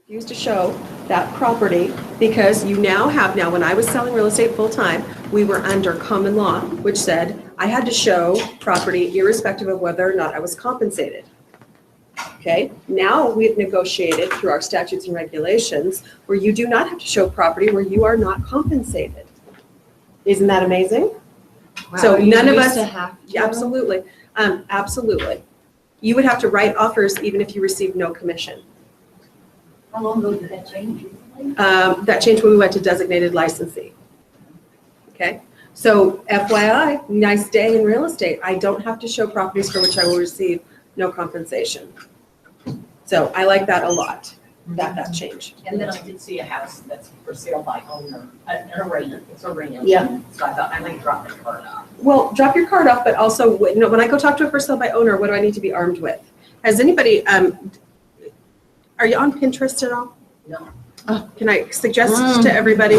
refuse to show that property because you now have, when I was selling real estate full-time, we were under common law, which said I had to show property irrespective of whether or not I was compensated. Okay, now we've negotiated through our statutes and regulations where you do not have to show property where you are not compensated. Isn't that amazing? Wow, So none of us, to absolutely, absolutely. You would have to write offers even if you received no commission. How long ago did that change? That changed when we went to designated licensee. Okay, so FYI, nice day in real estate. I don't have to show properties for which I will receive no compensation. So I like that a lot, that change. And then I did see a house that's for sale by owner, an arraignment, it's a ring. Yeah. So I thought I might drop the card off. Well, drop your card off, but also, when I go talk to a for sale by owner, what do I need to be armed with? Has anybody, are you on Pinterest at all? No. Oh, can I suggest to everybody?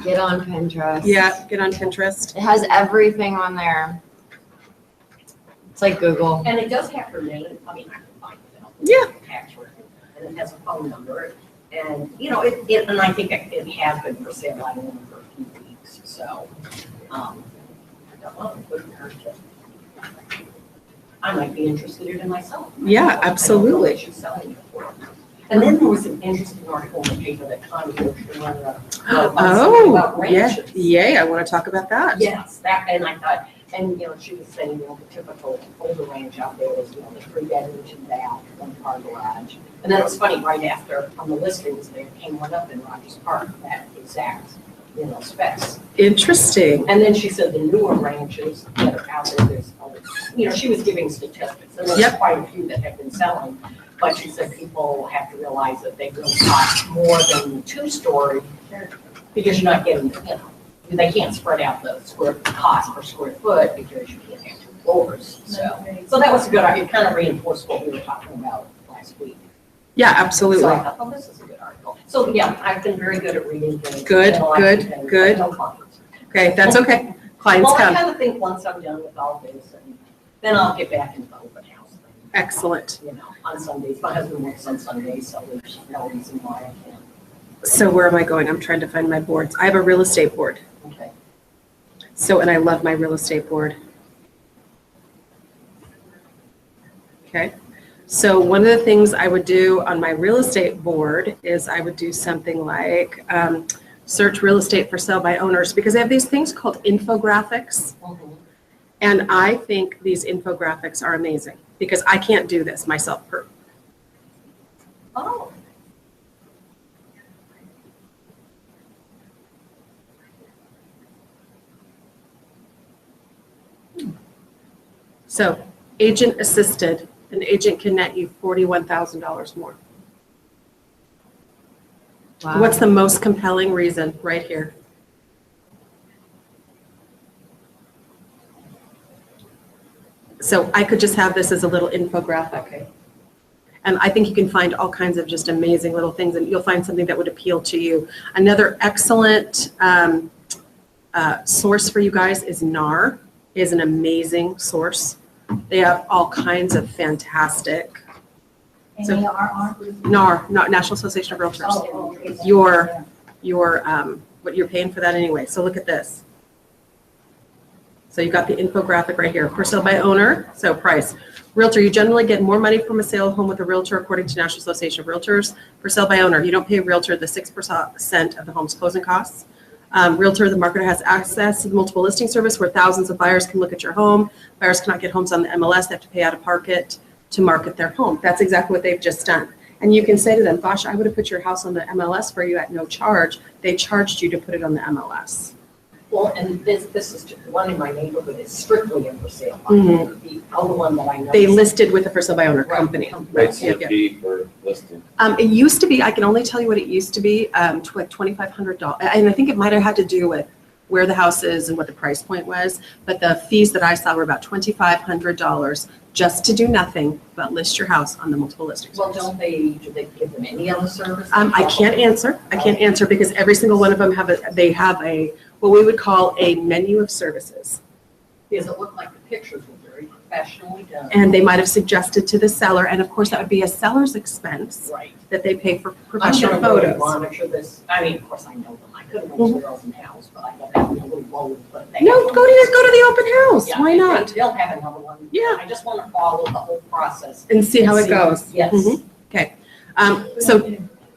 Get on Pinterest. Yeah, get on Pinterest. It has everything on there. It's like Google. And it does have her name, I mean, I can find it. Yeah. Tax record, and it has a phone number. And, and I think it has been for sale by owner for a few weeks, so, I don't know, it wouldn't hurt to. I might be interested in it myself. Yeah, I don't know absolutely. what she's selling it for. And then there was an interesting article in the paper that Connie Wiltshire Oh, about yeah, ranches. yay, I want to talk about that. Yes, that, and I thought, and, she was saying, the typical older ranch out there is, the 3-bedroom, 2-bath, 1-car garage. And then it was funny, right after, on the listings, there came one up in Rogers Park, that exact, specs. Interesting. And then she said the newer ranches that are out there, there's, she was giving statistics, and there's Yep. quite a few that have been selling. But she said people have to realize that they will cost more than 2-story because you're not getting, they can't spread out the cost per square foot because you can't have 2 floors. So that was a good, it kind of reinforced what we were talking about last week. Yeah, So absolutely. I thought, this is a good article. So yeah, I've been very good at reading things. Good, and watching good, things, good. but no clients. Okay, that's okay. Clients Well, I come. kind of think once I'm done with all this, and then I'll get back into the open house thing. Excellent. On Sundays. My husband works on Sundays, so there's no reason why I can't. So where am I going? I'm trying to find my boards. I have a real estate board. Okay. So, and I love my real estate board. Okay. So one of the things I would do on my real estate board is I would do something like search real estate for sale by owners, because they have these things called infographics. Mhm. And I think these infographics are amazing because I can't do this myself. Oh. So agent assisted, an agent can net you $41,000 more. Wow. What's the most compelling reason? Right here. So I could just have this as a little infographic. Okay. And I think you can find all kinds of just amazing little things, and you'll find something that would appeal to you. Another excellent source for you guys is NAR, is an amazing source. They have all kinds of fantastic, So- NAR, National Association of Realtors. Oh, okay. Your what you're paying for that anyway. So look at this. So you've got the infographic right here. For sale by owner, so price. Realtor, you generally get more money from a sale of home with a realtor according to National Association of Realtors. For sale by owner, you don't pay a realtor the 6% of the home's closing costs. Realtor, the marketer has access to the multiple listing service where thousands of buyers can look at your home. Buyers cannot get homes on the MLS. They have to pay out of pocket to market their home. That's exactly what they've just done. And you can say to them, gosh, I would have put your house on the MLS for you at no charge. They charged you to put it on the MLS. Well, and this is the one in my neighborhood is strictly a for sale. Mhm. The other one that I know. They listed with a for sale by owner Right. company. Rates Yeah, would yeah. be for listing. It used to be, I can only tell you what it used to be, like $2,500. And I think it might have had to do with where the house is and what the price point was. But the fees that I saw were about $2,500 just to do nothing but list your house on the multiple listings. Well, do they give them any other service? I can't answer. I can't answer because every single one of them have a what we would call a menu of services. Because it looked like the pictures were very professionally done. And they might have suggested to the seller, and of course, that would be a seller's expense Right. that they pay for I'm professional gonna really photos. monitor this. I mean, of course, I know them. I could have went to Girls and House, but I thought that would be a little bold, but they. No, go to the open house. Yeah, Why and not? They'll have another one. Yeah. I just want to follow the whole process. And see how it goes. Yes. Mhm. Okay.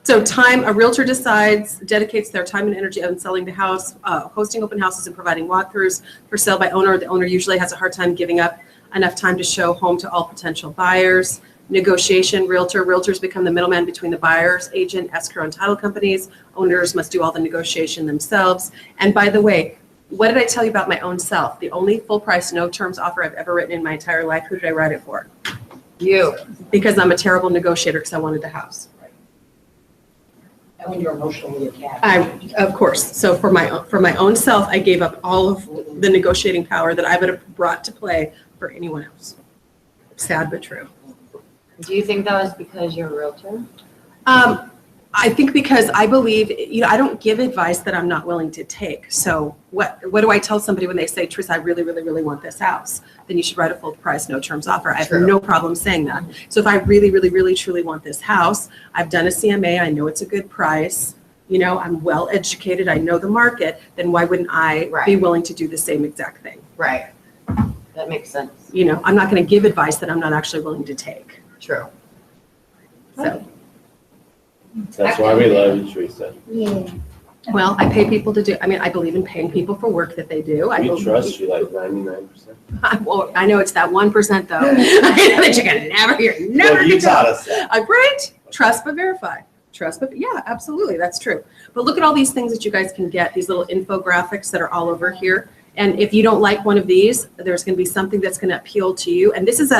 So time, a realtor dedicates their time and energy on selling the house, hosting open houses and providing walkthroughs for sale by owner. The owner usually has a hard time giving up enough time to show home to all potential buyers. Negotiation, realtors become the middleman between the buyers, agent, escrow, and title companies. Owners must do all the negotiation themselves. And by the way, what did I tell you about my own self? The only full price, no terms offer I've ever written in my entire life. Who did I write it for? You. Because I'm a terrible negotiator because I wanted the house. And when you're emotionally attached. Of course. So for my own self, I gave up all of the negotiating power that I would have brought to play for anyone else. Sad but true. Do you think that was because you're a realtor? I think because I believe, I don't give advice that I'm not willing to take. So what do I tell somebody when they say, Tris, I really, really, really want this house? Then you should write a full price, no terms offer. I have True. no problem saying that. So if I really, really, really, truly want this house, I've done a CMA, I know it's a good price, I'm well educated, I know the market, then why wouldn't I be Right. willing to do the same exact thing? Right. That makes sense. I'm not going to give advice that I'm not actually willing to take. True. So, That's why we love you, Teresa. well, I pay people to do, I believe in paying people for work that they do. I We believe- trust you like 99%. Well, I know it's that 1% though. I know that you're never Well, you gonna taught us that. Right? Trust but verify. Trust but, yeah, absolutely, that's true. But look at all these things that you guys can get, these little infographics that are all over here. And if you don't like one of these, there's gonna be something that's gonna appeal to you. And this is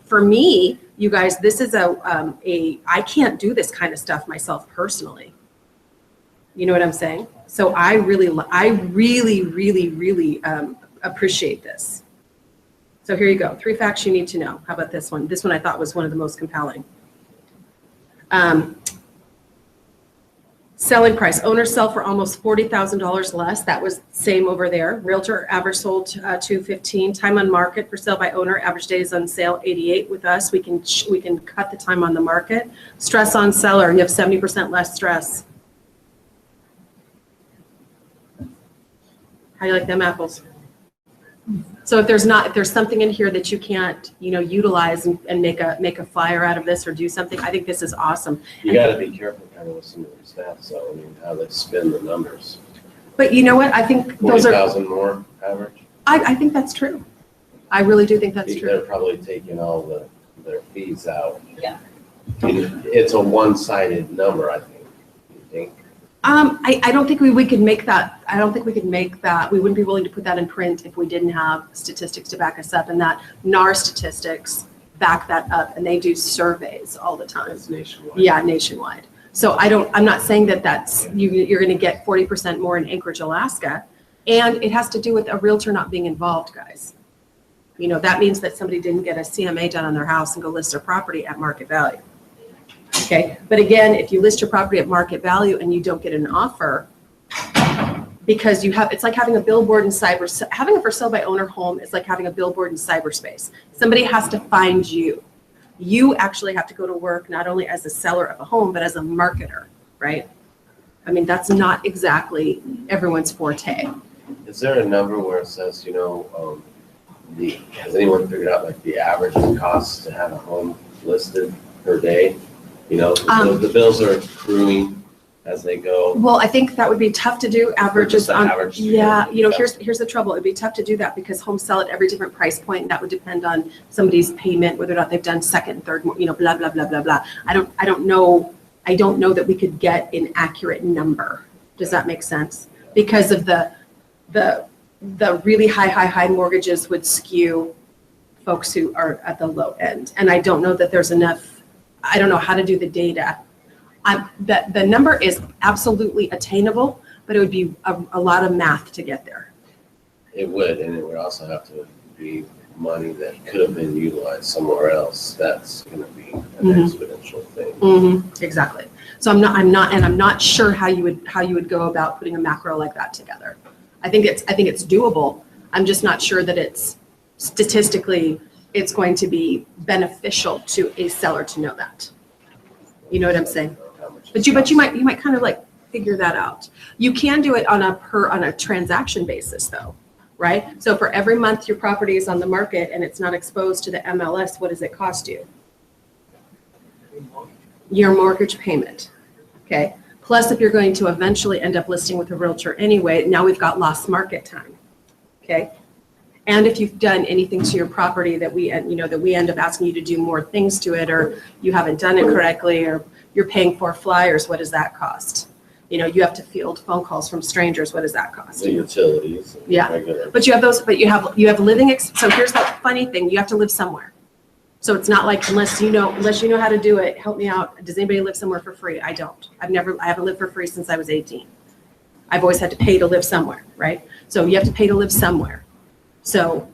for me, you guys, this is I can't do this kind of stuff myself personally. You know what I'm saying? So I really, really appreciate this. So here you go. 3 facts you need to know. How about this one? This one I thought was one of the most compelling. Selling price. Owners sell for almost $40,000 less. That was same over there. Realtor average sold $215. Time on market for sale by owner. Average days on sale 88 with us. We can cut the time on the market. Stress on seller. You have 70% less stress. How do you like them apples? So if there's something in here that you can't, utilize and make a flyer out of this or do something, I think this is awesome. You gotta be careful kind of with some of the stats, so how they spin the numbers. But you know what? I think those are, 40,000 more average. I think that's true. I really do think that's They're true. probably taking all their fees out. Yeah. It's a one-sided number, I think. You think? I don't think we could make that. I don't think we could make that. We wouldn't be willing to put that in print if we didn't have statistics to back us up, and that NAR statistics back that up, and they do surveys all the time. It's nationwide. Yeah, nationwide. So I'm not saying that you're going to get 40% more in Anchorage, Alaska, and it has to do with a realtor not being involved, guys. That means that somebody didn't get a CMA done on their house and go list their property at market value. Okay, but again, if you list your property at market value and you don't get an offer, because it's like having a billboard in having a for sale by owner home is like having a billboard in cyberspace. Somebody has to find you. You actually have to go to work not only as a seller of a home, but as a marketer, right? That's not exactly everyone's forte. Is there a number where it says, has anyone figured out like the average cost to have a home listed per day? The bills are accruing as they go. Well, I think that would be tough to do. Averages the on, average, yeah, yeah. here's the trouble. It'd be tough to do that because homes sell at every different price point, and that would depend on somebody's payment, whether or not they've done second and third, blah, blah, blah, blah, blah. I don't know that we could get an accurate number. Does that make sense? Because of the really high mortgages would skew folks who are at the low end. And I don't know that there's enough. I don't know how to do the data. The number is absolutely attainable, but it would be a lot of math to get there. It would, and it would also have to be money that could have been utilized somewhere else. That's going to be an exponential thing. Exactly. So I'm not sure how you would go about putting a macro like that together. I think it's doable. I'm just not sure that it's statistically, it's going to be beneficial to a seller to know that. You know what I'm saying? How much But you might kind of like figure that out. You can do it on a transaction basis though, right? So for every month your property is on the market and it's not exposed to the MLS, what does it cost you? Your mortgage payment, okay? Plus if you're going to eventually end up listing with a realtor anyway, now we've got lost market time, okay? And if you've done anything to your property that we end up asking you to do more things to it, or you haven't done it correctly, or you're paying for flyers, what does that cost? You have to field phone calls from strangers, what does that cost? The utilities. and Yeah. regular- But you have those, but you have living, so here's the funny thing, you have to live somewhere. So it's not like, unless you know how to do it, help me out. Does anybody live somewhere for free? I don't. I haven't lived for free since I was 18. I've always had to pay to live somewhere, right? So you have to pay to live somewhere. So,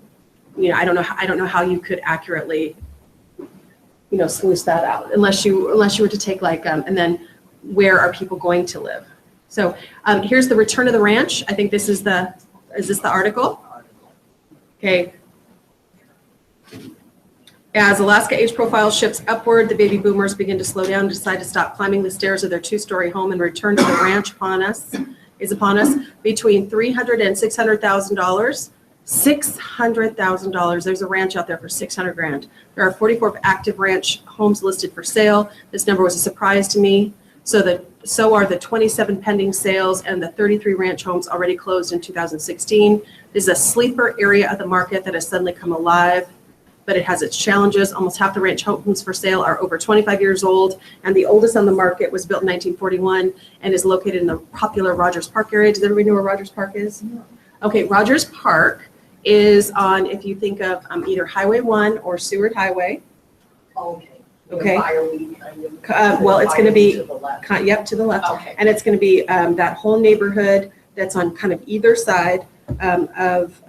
I don't know how you could accurately, sluice that out unless you were to take and then where are people going to live? So here's the return of the ranch. I think is this the article? Okay. As Alaska age profile shifts upward, the baby boomers begin to slow down and decide to stop climbing the stairs of their 2-story home and return to the ranch upon us. Between $300,000 and $600,000. $600,000. There's a ranch out there for $600,000. There are 44 active ranch homes listed for sale. This number was a surprise to me. So are the 27 pending sales and the 33 ranch homes already closed in 2016. This is a sleeper area of the market that has suddenly come alive, but it has its challenges. Almost half the ranch homes for sale are over 25 years old, and the oldest on the market was built in 1941 and is located in the popular Rogers Park area. Does everybody know where Rogers Park is? No. Okay, Rogers Park is on, if you think of either Highway 1 or Seward Highway. Okay. Okay. Fireweed kind of. Well, it's going to be, To the left. yep, to the left. Okay. And it's going to be that whole neighborhood that's on kind of either side of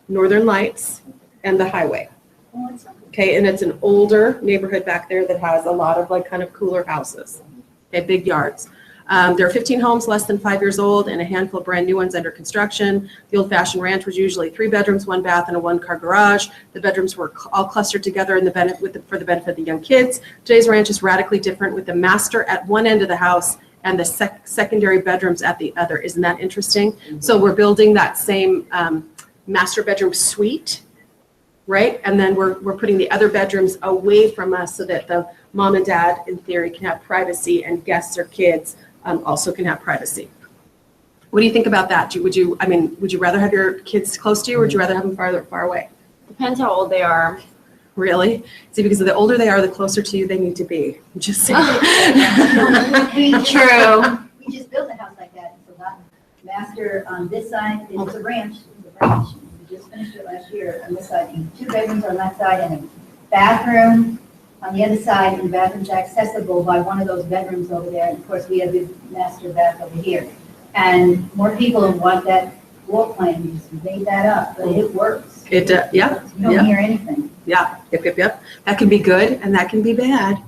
Northern Lights and the highway. Oh, it's okay. Okay, and it's an older neighborhood back there that has a lot of kind of cooler houses. Okay, big yards. There are 15 homes less than 5 years old and a handful of brand new ones under construction. The old-fashioned ranch was usually 3 bedrooms, 1 bath, and a 1-car garage. The bedrooms were all clustered together for the benefit of the young kids. Today's ranch is radically different, with the master at one end of the house and the secondary bedrooms at the other. Isn't that interesting? So we're building that same master bedroom suite, right? And then we're putting the other bedrooms away from us so that the mom and dad, in theory, can have privacy, and guests or kids also can have privacy. What do you think about that? Would you rather have your kids close to you, or would you rather have them far away? Depends how old they are. Really? See, because the older they are, the closer to you they need to be. I'm just saying. True. We just built a house like that, so that master on this side is the ranch, We just finished it last year on this side, and 2 bedrooms on that side and a bathroom on the other side, and the bathroom's accessible by one of those bedrooms over there. And of course, we have the master bath over here. And more people want that floor plan, we just made that up, but it works. Yeah, You don't yeah. hear anything. Yeah, yep. That can be good and that can be bad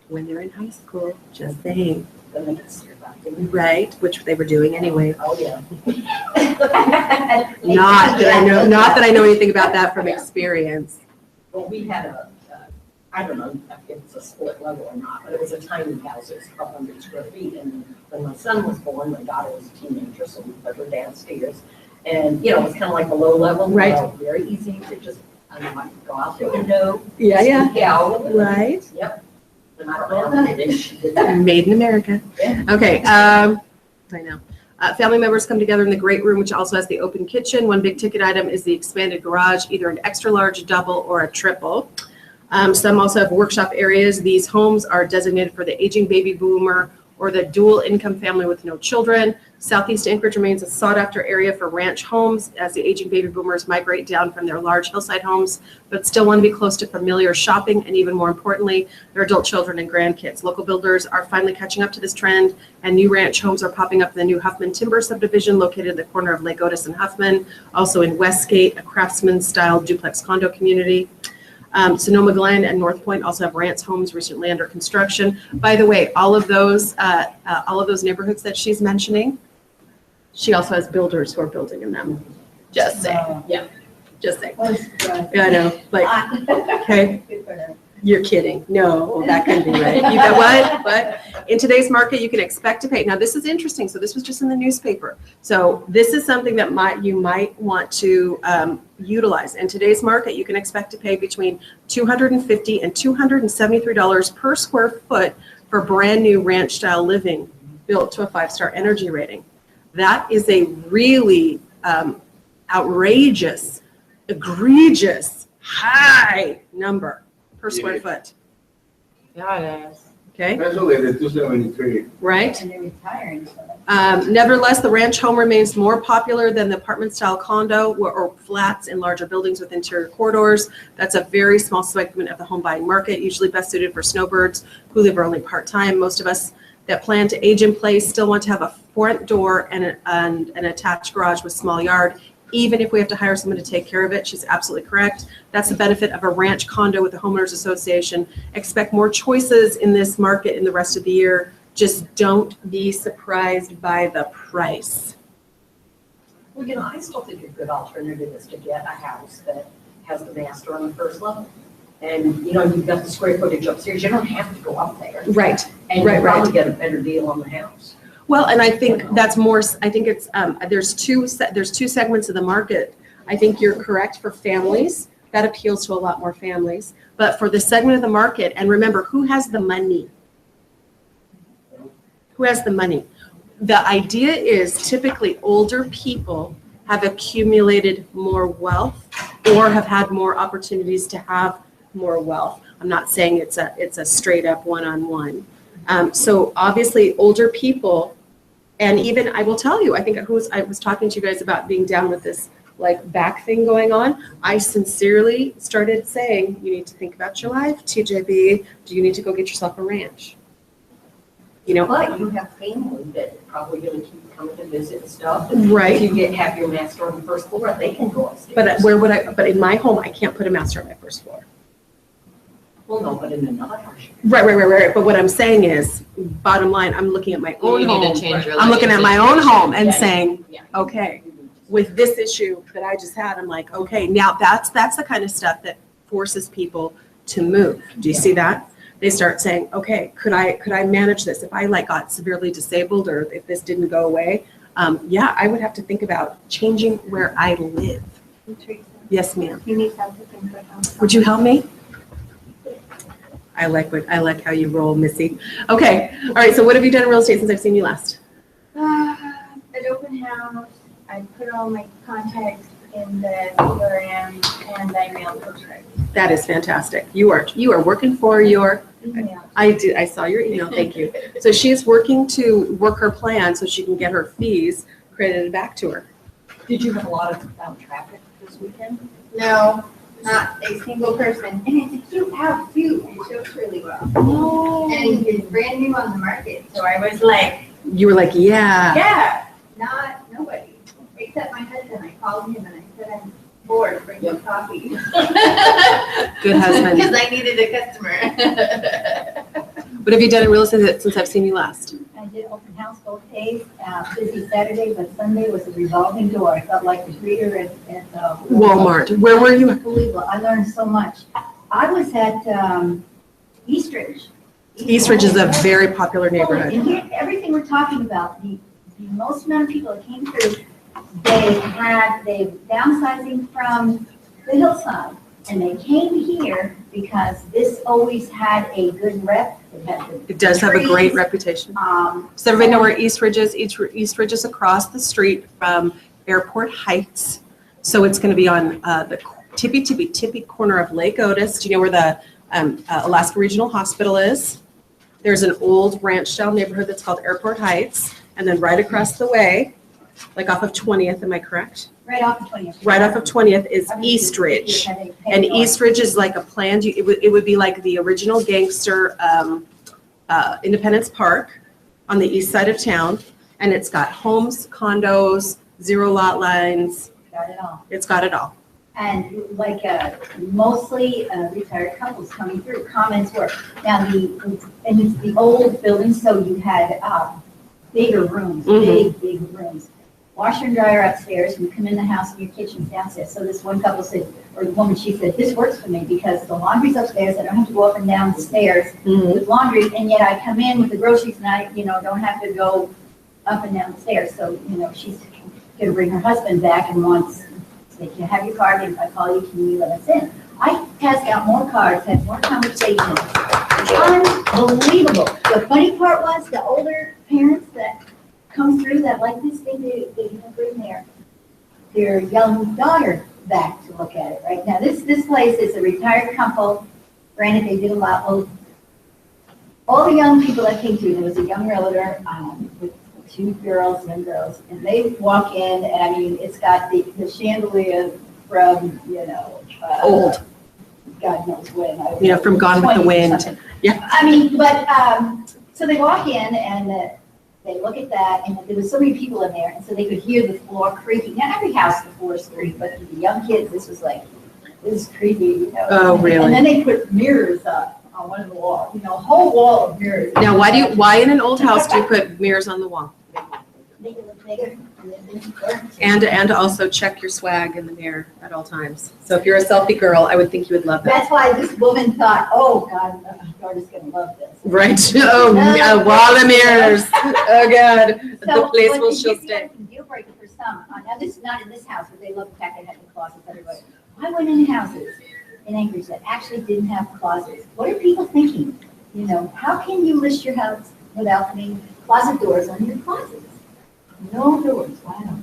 when they're in high school, just saying. Then they get scared about it. Right, which they were doing anyway. Oh, yeah. Not that I know anything about that from experience. Well, we had I don't know if it's a split level or not, but it was a tiny house, it was 1,200 square feet. And when my son was born, my daughter was a teenager, so we put her downstairs. And, it was kind of like a low level. Right. Very easy to just, go out the window. Yeah. Sneak out. Right. Yep. And I don't know if she did that. Made in America. Yeah. Okay, I know. Family members come together in the great room, which also has the open kitchen. One big ticket item is the expanded garage, either an extra large double or a triple. Some also have workshop areas. These homes are designated for the aging baby boomer or the dual income family with no children. Southeast Anchorage remains a sought after area for ranch homes as the aging baby boomers migrate down from their large hillside homes, but still want to be close to familiar shopping and, even more importantly, their adult children and grandkids. Local builders are finally catching up to this trend, and new ranch homes are popping up in the new Huffman Timber subdivision located at the corner of Lake Otis and Huffman, also in Westgate, a craftsman-style duplex condo community. Sonoma Glen and North Point also have ranch homes recently under construction. By the way, all of those neighborhoods that she's mentioning, she also has builders who are building in them. Just saying. Yeah. Just saying. What a surprise. Yeah, I know, like, okay. Good for them. You're kidding. No, that couldn't be right. You bet what? But in today's market, you can expect to pay. Now, this is interesting. So this was just in the newspaper. So this is something that you might want to utilize. In today's market, you can expect to pay between $250 and $273 per square foot for brand new ranch style living built to a 5-star energy rating. That is a really outrageous, egregious, high number per square foot. Yeah, it is. Okay, Especially the 273. right? And they're retiring, so. Nevertheless, the ranch home remains more popular than the apartment style condo or flats in larger buildings with interior corridors. That's a very small segment of the home buying market, usually best suited for snowbirds who live only part-time. Most of us that plan to age in place still want to have a front door and an attached garage with small yard, even if we have to hire someone to take care of it. She's absolutely correct. That's the benefit of a ranch condo with the homeowners association. Expect more choices in this market in the rest of the year. Just don't be surprised by the price. Well, I still think a good alternative is to get a house that has the master on the first level. And, you've got the square footage upstairs. You don't have to go up there. Right. And Right, you'll probably get a better deal on the house. Well, and I think that's more, I think it's, there's two segments of the market. I think you're correct for families. That appeals to a lot more families. But for the segment of the market, and remember, who has the money? Who has the money? The idea is typically older people have accumulated more wealth or have had more opportunities to have more wealth. I'm not saying it's a straight up one-on-one. So obviously older people, and even I will tell you, I think I was talking to you guys about being down with this like back thing going on. I sincerely started saying, you need to think about your life, TJB. Do you need to go get yourself a ranch? But you have family that are probably going to keep coming to visit and stuff. Right. If you have your master on the first floor, they can go upstairs. But where would I? But in my home, I can't put a master on my first floor. Well, no, but in another house. Right. But what I'm saying is, bottom line, I'm looking at my own You need home. to change your I'm looking at my own home and Yeah. saying, Yeah. okay, with this issue that I just had, I'm like, okay, now that's the kind of stuff that forces people to move. Do you see that? They start saying, okay, could I manage this? If I got severely disabled or if this didn't go away, I would have to think about changing where I live. Teresa, Yes, ma'am. you need help with things like that. Would you help me? I like how you roll, Missy. Okay, all right, so what have you done in real estate since I've seen you last? At open house, I put all my contacts in the CRM and I mailed those right. That is fantastic. You are working for your, Email. I saw your email, thank you. So she is working to work her plan so she can get her fees credited back to her. Did you have a lot of traffic this weekend? No, not a single person. And it's a cute house too, and it shows really well. No. And it's brand new on the market, so I was like, You were like, yeah. yeah, nobody. Except my husband, I called him and I said, I'm bored, bring me coffee. Good husband. Because I needed a customer. What have you done in real estate since I've seen you last? I did open house both days, busy Saturday, but Sunday was a revolving door. I felt like a greeter at Walmart. Where were you? Unbelievable. I learned so much. I was at Eastridge. Eastridge is a very popular neighborhood. And here, everything we're talking about, the most amount of people that came through, they downsizing from the hillside. And they came here because this always had a good rep. It does have a great reputation. So everybody know where Eastridge is? Eastridge is across the street from Airport Heights. So it's going to be on the tippy corner of Lake Otis. Do you know where the Alaska Regional Hospital is? There's an old ranch style neighborhood that's called Airport Heights. And then right across the way, like off of 20th, am I correct? Right off of 20th. Right off of 20th is Eastridge. And Eastridge is like a planned, it would be like the original gangster Independence Park on the east side of town. And it's got homes, condos, 0 lot lines. Got it all. It's got it all. And like mostly retired couples coming through, comments were, now and it's the old building, so you had bigger rooms, Mhm. big rooms. washer and dryer upstairs, and you come in the house and your kitchen's downstairs. So this one couple said, or the woman, she said, this works for me because the laundry's upstairs, I don't have to go up and down the stairs with laundry, and yet I come in with the groceries and I, don't have to go up and down the stairs. So, she's gonna bring her husband back and wants, say, can I have your card? And if I call you, can you let us in? I passed out more cards, had more conversations. Unbelievable. The funny part was the older parents that come through that like this thing, they bring their young daughter back to look at it right now. This place is a retired couple. Granted, they did a lot. Well, all the young people that came through, there was a young realtor with two young girls, and they walk in, and I mean, it's got the chandelier from, Old. God knows when. From Gone with the Wind. Yeah. I mean, but, so they walk in and they look at that, and there was so many people in there, and so they could hear the floor creaking. Now, every house, the floor is creaking, but for the young kids, this is creepy, Oh, really? And then they put mirrors up on one of the walls, a whole wall of mirrors. Now, why in an old house do you put mirrors on the wall? Make it look bigger, and then And also check your swag in the mirror at all times. So if you're a selfie girl, I would think you would love that. That's why this woman thought, oh, God, my daughter's gonna love this. Right? Oh, a wall of mirrors. Oh, God. The So, place but will it's she'll just stay. a deal breaker for some. Now, this is not in this house, but they love the fact they have the closets everywhere. I went in houses in Anchorage that actually didn't have closets. What are people thinking? How can you list your house without putting closet doors on your closets? No doors. Why not?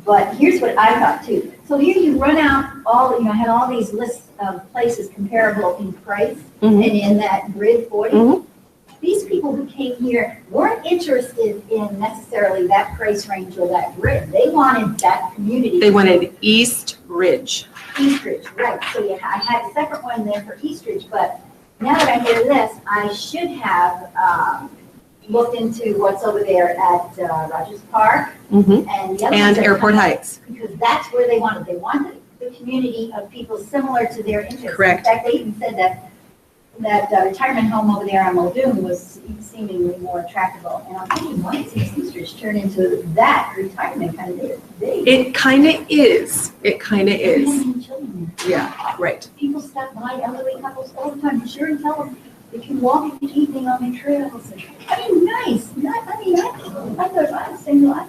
But here's what I thought too. So here you run out I had all these lists of places comparable in price and in that grid for you. These people who came here weren't interested in necessarily that price range or that grid. They wanted that community. They wanted East Ridge. Eastridge, right. So yeah, I had a separate one there for Eastridge, but now that I hear this, I should have looked into what's over there at Rogers Park Mhm. and the other And ones are Airport kind of- Heights. Because that's where they wanted. They wanted the community of people similar to their interests. Correct. In fact, they even said that retirement home over there on Muldoon was seemingly more attractive. And I'm thinking, why is Eastridge turn into that retirement kind of thing? It kind of is. It kind of They don't is. have any children there. Yeah, right. People stop by, elderly couples all the time, be sure and tell them they can walk in the evening on the trails. I mean, nice, I thought I was saying, I'm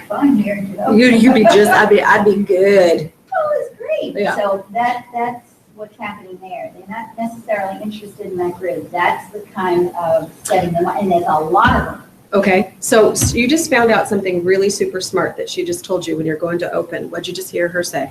fine here, You'd be just, I'd be good. Oh, it's great. Yeah. So that's what's happening there. They're not necessarily interested in that grid. That's the kind of setting them up, and there's a lot of them. Okay, so you just found out something really super smart that she just told you when you're going to open. What'd you just hear her say?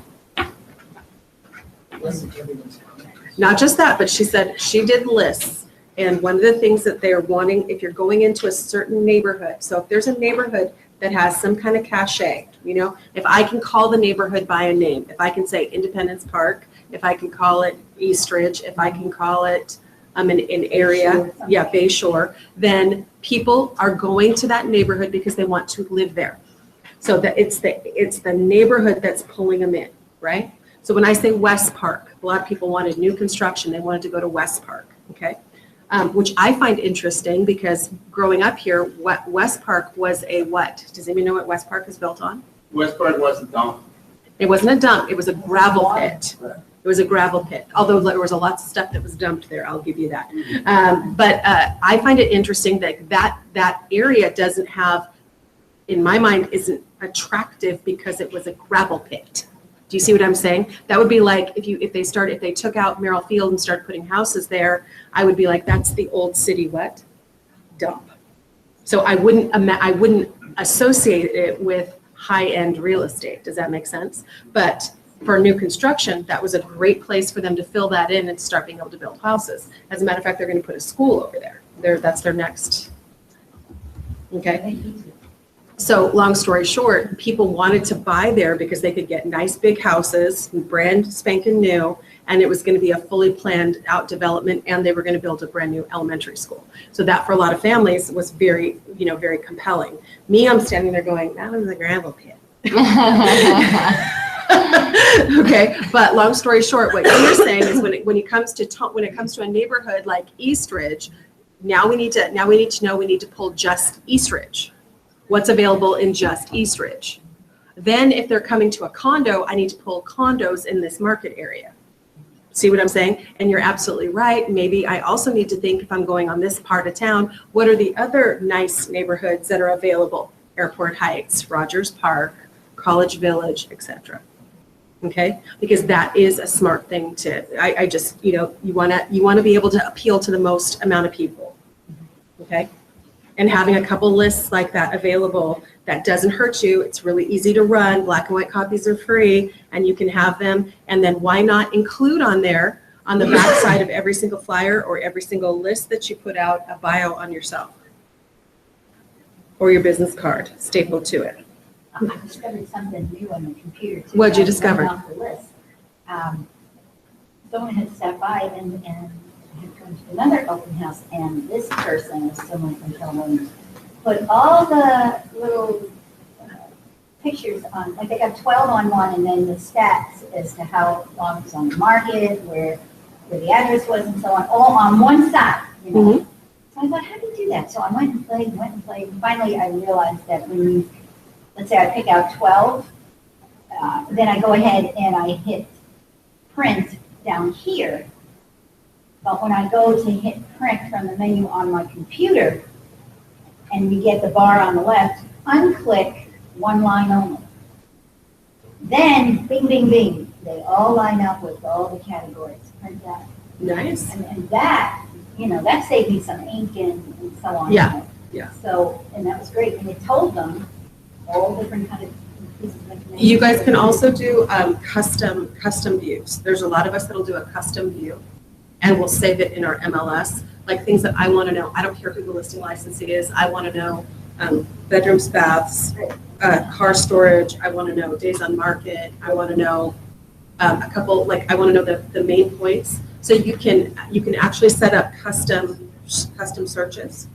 Listen to everyone's comments. Not just that, but she said she did lists. And one of the things that they're wanting, if you're going into a certain neighborhood, so if there's a neighborhood that has some kind of cachet, if I can call the neighborhood by a name, if I can say Independence Park, if I can call it Eastridge, if I can call it an area, Bay Shore, then people are going to that neighborhood because they want to live there. So that it's the neighborhood that's pulling them in, right? So when I say West Park, a lot of people wanted new construction. They wanted to go to West Park, okay? Which I find interesting because growing up here, West Park was a what? Does anybody know what West Park is built on? West Park was a dump. It wasn't a dump. It was a gravel pit. It was a gravel pit, although there was a lots of stuff that was dumped there. I'll give you that. But I find it interesting that area doesn't have, in my mind, isn't attractive because it was a gravel pit. Do you see what I'm saying? That would be like if they took out Merrill Field and started putting houses there, I would be like, that's the old city what? Dump. So I wouldn't associate it with high-end real estate. Does that make sense? But for new construction, that was a great place for them to fill that in and start being able to build houses. As a matter of fact, they're going to put a school over there. That's their next. Okay. So long story short, people wanted to buy there because they could get nice big houses, brand spanking new, and it was going to be a fully planned out development, and they were going to build a brand new elementary school. So that for a lot of families was very, very compelling. Me, I'm standing there going, that was a gravel pit. Okay, but long story short, what you're saying is when it comes to a neighborhood like Eastridge, now we need to know we need to pull just Eastridge. What's available in just East Ridge? Then if they're coming to a condo, I need to pull condos in this market area. See what I'm saying? And you're absolutely right. Maybe I also need to think, if I'm going on this part of town, what are the other nice neighborhoods that are available? Airport Heights, Rogers Park, College Village, etc. Okay? Because that is a smart thing to, I just, you know, you want to be able to appeal to the most amount of people. Okay? And having a couple lists like that available, that doesn't hurt you. It's really easy to run. Black and white copies are free, and you can have them. And then why not include on there, on the back side of every single flyer or every single list that you put out, a bio on yourself or your business card stapled to it. I discovered something new on the computer too. What'd you I was discover? going off the list. Someone had stopped by and had come to another open house, and this person, is someone from California, put all the little pictures on, like they got 12 on one, and then the stats as to how long it was on the market, where the address was, and so on, all on one side, you know. Mhm. So I thought, how do you do that? So I went and played, and finally I realized that when you, let's say I pick out 12, then I go ahead and I hit print down here. But when I go to hit print from the menu on my computer, and you get the bar on the left, unclick one line only. Then, bing, bing, bing, they all line up with all the categories, print that. Nice. And that, you know, that saved me some ink and so on. Yeah, yeah. So, and that was great, and it told them all different kind of pieces of information. You guys can also do custom views. There's a lot of us that'll do a custom view, and we'll save it in our MLS, like things that I want to know. I don't care who the listing licensee is. I want to know bedrooms, baths, car storage. I want to know days on market. I want to know a couple, like I want to know the main points. So you can actually set up custom searches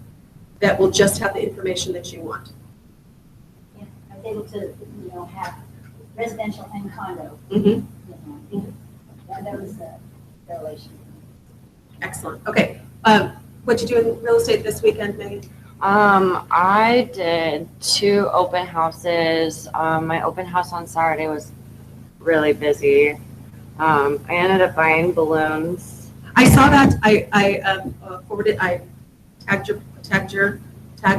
that will just have the information that you want. Yeah, I was able to, you know, have residential and condo. Mm-hmm. You know, that was the relation. Excellent. Okay. What'd you do in real estate this weekend, Megan? I did 2 open houses. My open house on Saturday was really busy. I ended up buying balloons. I saw that. I forwarded. I tagged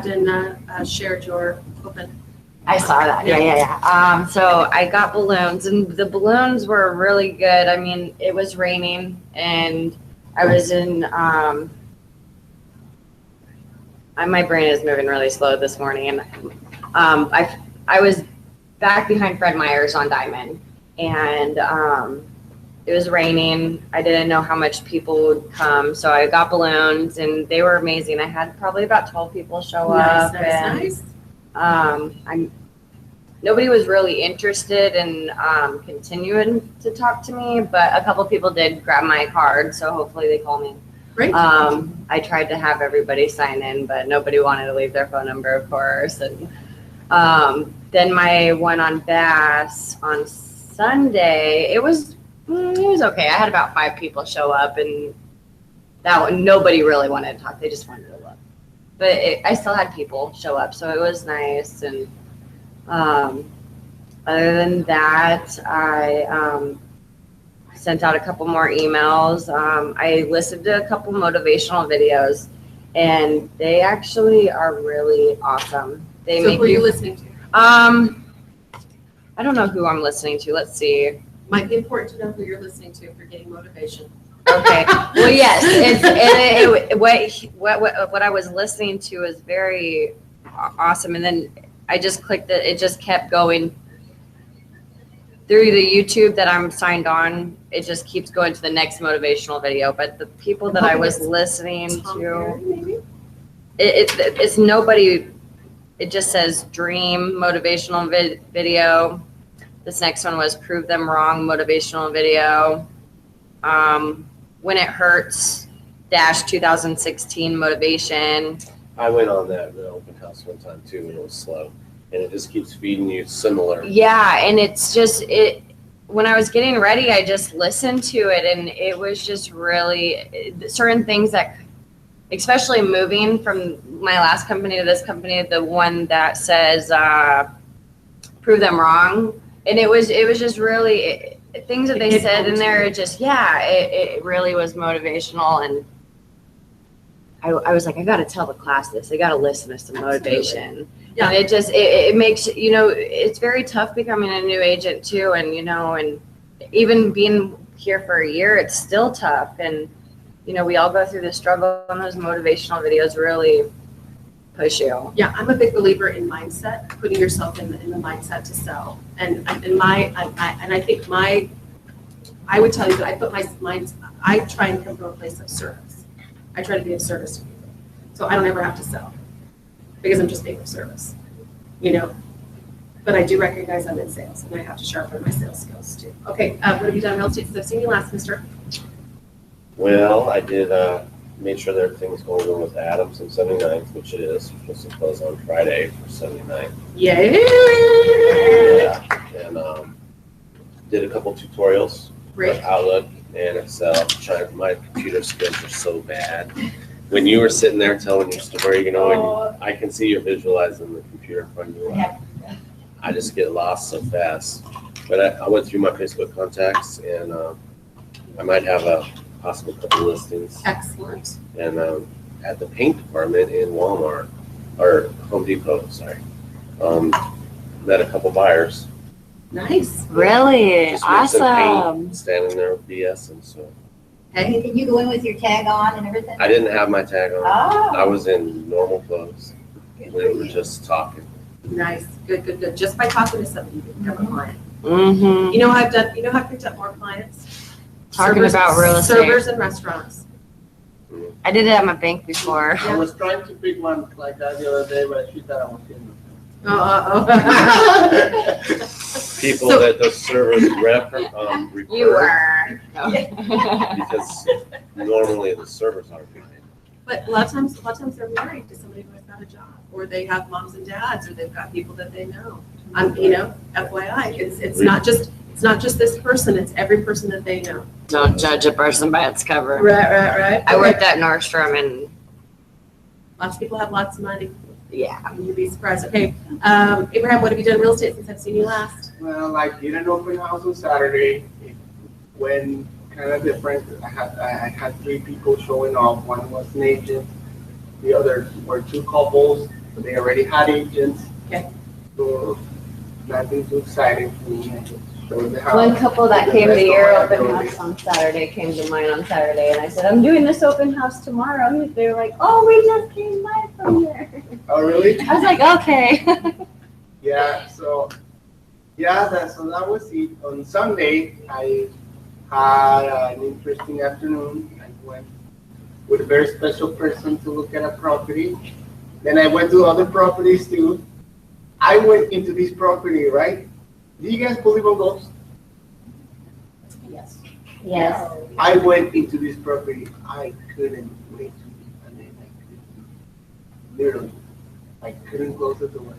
and shared your open. I saw that. Yeah. So I got balloons, and the balloons were really good. I mean, it was raining, and I was in. My brain is moving really slow this morning, and I was back behind Fred Meyers on Diamond, and it was raining. I didn't know how much people would come, so I got balloons, and they were amazing. I had probably about 12 people show up. Nice. Nobody was really interested in continuing to talk to me, but a couple people did grab my card, so hopefully they call me. Great. I tried to have everybody sign in, but nobody wanted to leave their phone number, of course. And then my one on Bass on Sunday, it was okay. I had about 5 people show up, and that one, nobody really wanted to talk. They just wanted to look. But I still had people show up, so it was nice. And other than that, I sent out a couple more emails. I listened to a couple motivational videos, and they actually are really awesome. They So who are you listening to? I don't know who I'm listening to. Let's see. Might be important to know who you're listening to if you're getting motivation. Okay. Well, yes. What I was listening to is very awesome, and then I just clicked it. It just kept going through the YouTube that I'm signed on. It just keeps going to the next motivational video. But the people that I was listening Tom to, Ferry, maybe? it's nobody. It just says dream motivational video. This next one was prove them wrong motivational video. When it hurts - 2016 motivation. I went on that open house one time too, and it was slow, and it just keeps feeding you similar. Yeah, and it's just when I was getting ready, I just listened to it, and it was just really certain things that especially moving from my last company to this company, the one that says, prove them wrong. And it was just really, things that they said in there, it really was motivational. And I was like, I got to tell the class this. I got to listen to some motivation. Yeah. And it makes, it's very tough becoming a new agent too. And, and even being here for a year, it's still tough. And, we all go through the struggle, and those motivational videos really push you. Yeah, I'm a big believer in mindset, putting yourself in the mindset to sell. And I think I would tell you that I put my mind, I try and come from a place of service. I try to be of service to people. So I don't ever have to sell because I'm just being of service, But I do recognize I'm in sales, and I have to sharpen my sales skills too. Okay, what have you done in real estate since I've seen you last, mister? Well, I did made sure that everything's going on with Adams and 79th, which it is. Supposed to close on Friday for 79th. Yay! Yeah, and did a couple tutorials Great. for Outlook and Excel. My computer skills are so bad. When you were sitting there telling your story, and I can see you're visualizing the computer in front of you. I just get lost so fast. But I went through my Facebook contacts, and I might have a possible couple listings. Excellent. And at the paint department in Walmart, or Home Depot, sorry, met a couple buyers. Nice. Really? Just mixing Awesome. paint, standing there with BS, and so. Hey, Did you go in with your tag on and everything? I didn't have my tag on. Oh. I was in normal clothes. Good We for were you. just talking. nice. Good. Just by talking to somebody, you can become a client. Mm-hmm. You know how I've picked up more clients? Talking about real estate. Servers and restaurants. I did it at my bank before. I was trying to pick one like that the other day, but she thought I was in. People So- that the servers refer. You were. No. Because normally the servers aren't behind. But a lot of times they're married to somebody who has got a job, or they have moms and dads, or they've got people that they know. FYI, it's not just this person, it's every person that they know. Don't judge a person by its cover. Right. I worked at Nordstrom, and Lots of people have lots of money. yeah. You'd be surprised. Okay, Abraham, what have you done in real estate since I've seen you last? Well, I did an open house on Saturday. It went kind of different. I had 3 people showing up. One was an agent. The other were 2 couples, but they already had agents. Okay. So nothing too exciting for me. I just showed the house. One couple that The came to rest your of my open ability. house on Saturday came to mine on Saturday, and I said, I'm doing this open house tomorrow. And they were like, oh, we just came by from there. Oh, really? I was like, okay. Yeah, so that was it. On Sunday, I had an interesting afternoon. I went with a very special person to look at a property. Then I went to other properties too. I went into this property, right? Do you guys believe in ghosts? Yes. Yes. I went into this property. I couldn't wait to leave. And then I couldn't, literally, I couldn't close the door.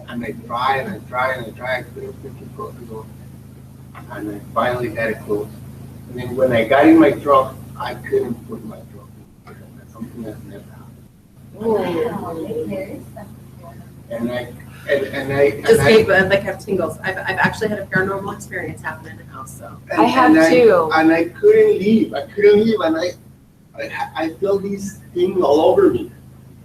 And I tried. I couldn't freaking close the door. And I finally had it closed. And then when I got in my truck, I couldn't put my truck in. That's something that's never happened. And I Just gave like have tingles. I've actually had a paranormal experience happen in the house. So I have too. And I couldn't leave. And I felt this thing all over me.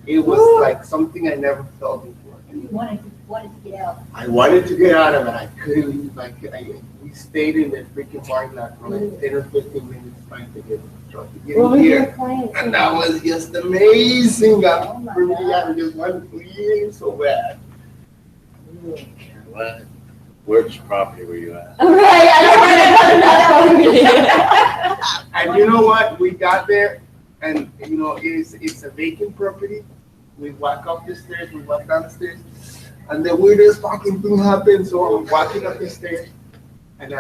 It was like something I never felt before. You wanted to get out. I wanted to get out of it. I couldn't leave. We stayed in the freaking parking lot for like 10 or 15 minutes trying to get the truck to get in here. And that was just amazing. Oh my For me, God. I just wanted to leave so bad. What? Which property were you at? Right, I And you know what? We got there, and it's a vacant property. We walk up the stairs, we walk down the stairs, and the weirdest fucking thing happened. So I'm walking up the stairs, and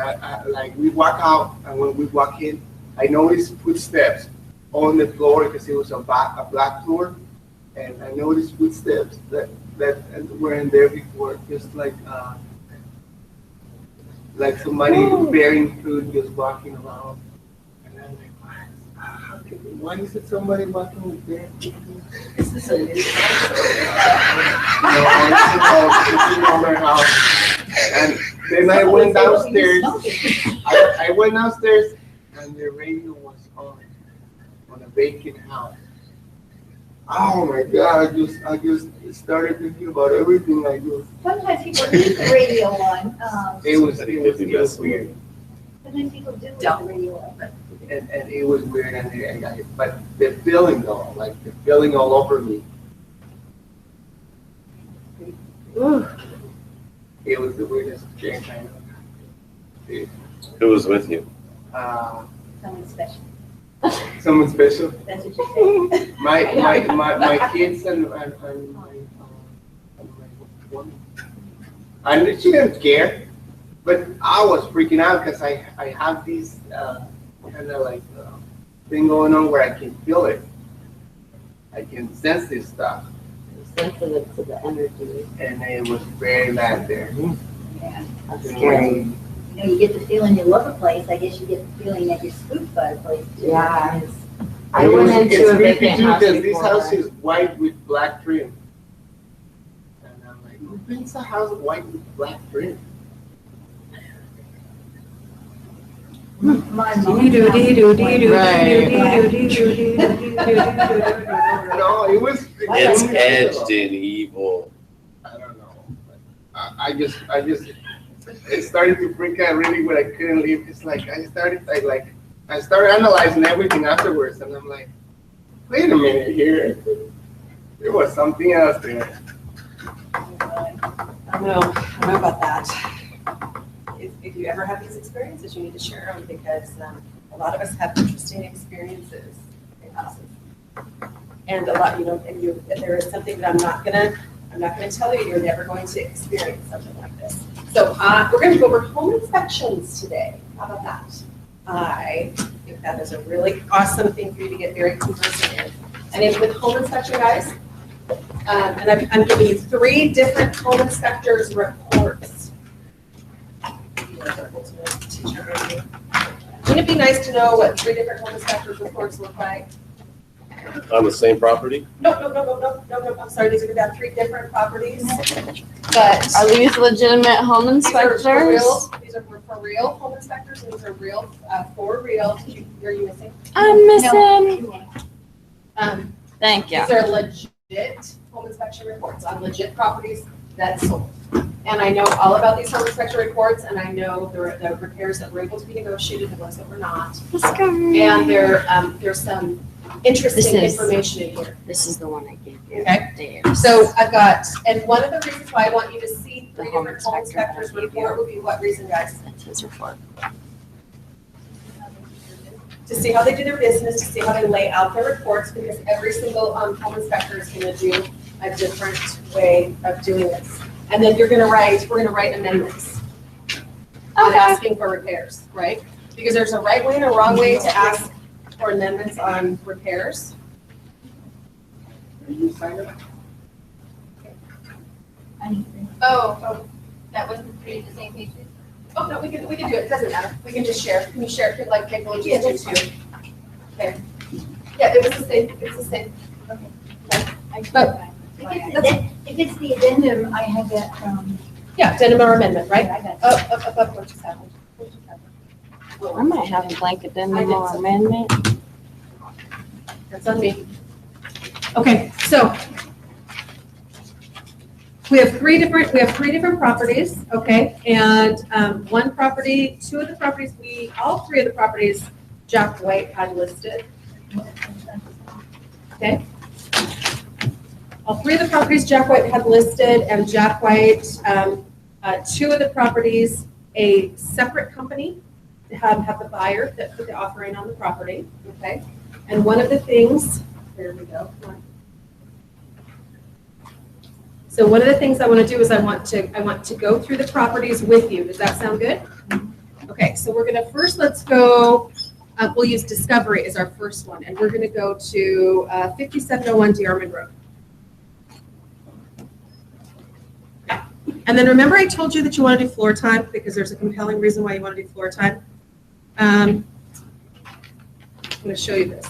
we walk out, and when we walk in, I noticed footsteps on the floor because it was a black floor, and I noticed footsteps that weren't there before, just like somebody bearing food, just walking around. And I'm like, Why is it somebody walking with their? Is this a new? On their house. And then I went downstairs. I went downstairs and the radio was on a vacant house. Oh my God, I just started thinking about everything I do. Sometimes people leave the radio on, It was weird. sometimes people do leave the radio on, but And it was weird but the feeling though, like the feeling all over me. It was the weirdest experience I know. Who was with you? someone special. Someone special. That's what you're saying. My kids and my woman. And she didn't care, but I was freaking out because I have this kind of like thing going on where I can feel it. I can sense this stuff. Sensitive to the energy. And it was very bad there. Yeah. That's scary. You know, you get the feeling you love a place, I guess you get the feeling that you're spooked by a place too. Yeah. It's- I went into a vacant house because this before. house is white with black trim. And I'm like, who paints a house white with black trim? My mom's house- No, it was. It's edged in evil. I don't know. But I just, it started to freak out really when I couldn't leave. It's like I started analyzing everything afterwards, and I'm like, wait a minute here. There was something else there. I don't know about that. If you ever have these experiences, you need to share them because a lot of us have interesting experiences in houses. And a lot, if there is something that I'm not gonna tell you, you're never going to experience something like this. So we're gonna go over home inspections today. How about that? I think that is a really awesome thing for you to get very conversant in. And with home inspection, guys, and I'm giving you 3 different home inspectors reports. Wouldn't it be nice to know what 3 different home inspectors reports look like? On the same property? No, I'm sorry, these are about 3 different properties. But Are these legitimate home inspectors? These are for real home inspectors, and these are real, for real. Are you missing? I'm missing. Thank you. These are legit home inspection reports on legit properties that sold. And I know all about these home inspection reports, and I know the repairs that were able to be negotiated, the ones that were not. And there's some interesting information in here. This is the one I gave you. Okay. So I've got, and one of the reasons why I want you to see 3 The home different home inspector inspectors that I gave you. report would be what reason, guys? That's his report. To see how they do their business, to see how they lay out their reports, because every single home inspector is gonna do a different way of doing this. And then we're gonna write amendments. On asking for repairs, right? Because there's a right way and a wrong way to ask for amendments on repairs. Are you signing up? I need to- Oh, that wasn't pretty the same page. Oh, no, we can do it, it doesn't matter, we can just share, can you share, could like take a look at it too? Okay, yeah, it was the same, it's the same. Okay. But, If it's the addendum, I have that from. yeah, addendum or amendment, right? I got it. What just happened? What just happened? I might have a blanket addendum or amendment. That's on me. Okay, so we have three different properties, okay? And one property, 2 of the properties, all 3 of the properties Jack White had listed, okay? All 3 of the properties Jack White had listed, and Jack White, 2 of the properties, a separate company have the buyer that put the offer in on the property, okay? And one of the things, there we go. So one of the things I want to do is I want to go through the properties with you. Does that sound good? Okay, so we're gonna first, let's go, we'll use Discovery as our first one, and we're gonna go to 5701 Dearman Road. And then remember I told you that you want to do floor time because there's a compelling reason why you want to do floor time. I'm going to show you this.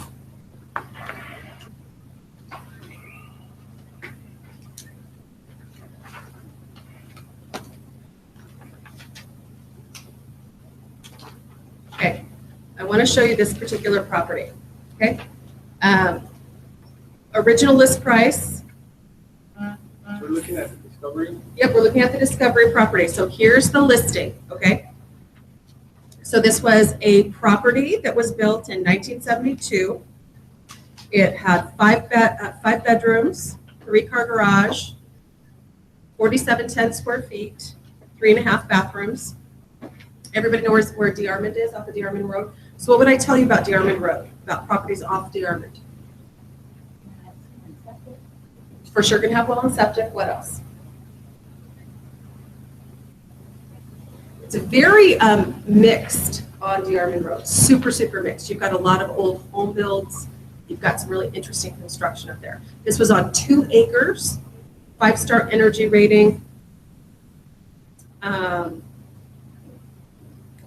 I want to show you this particular property, okay? Original list price. We're looking at the discovery. Yep, we're looking at the Discovery property. So here's the listing, okay? So this was a property that was built in 1972. It had five bedrooms, 3-car garage, 4,710 square feet, 3.5 bathrooms. Everybody knows where DeArmond is, off the DeArmond Road. So what would I tell you about DeArmond Road, about properties off DeArmond? For sure can have well and septic. What else? It's very mixed on DeArmond Road. Super, super mixed. You've got a lot of old home builds. You've got some really interesting construction up there. This was on 2 acres, 5-star energy rating.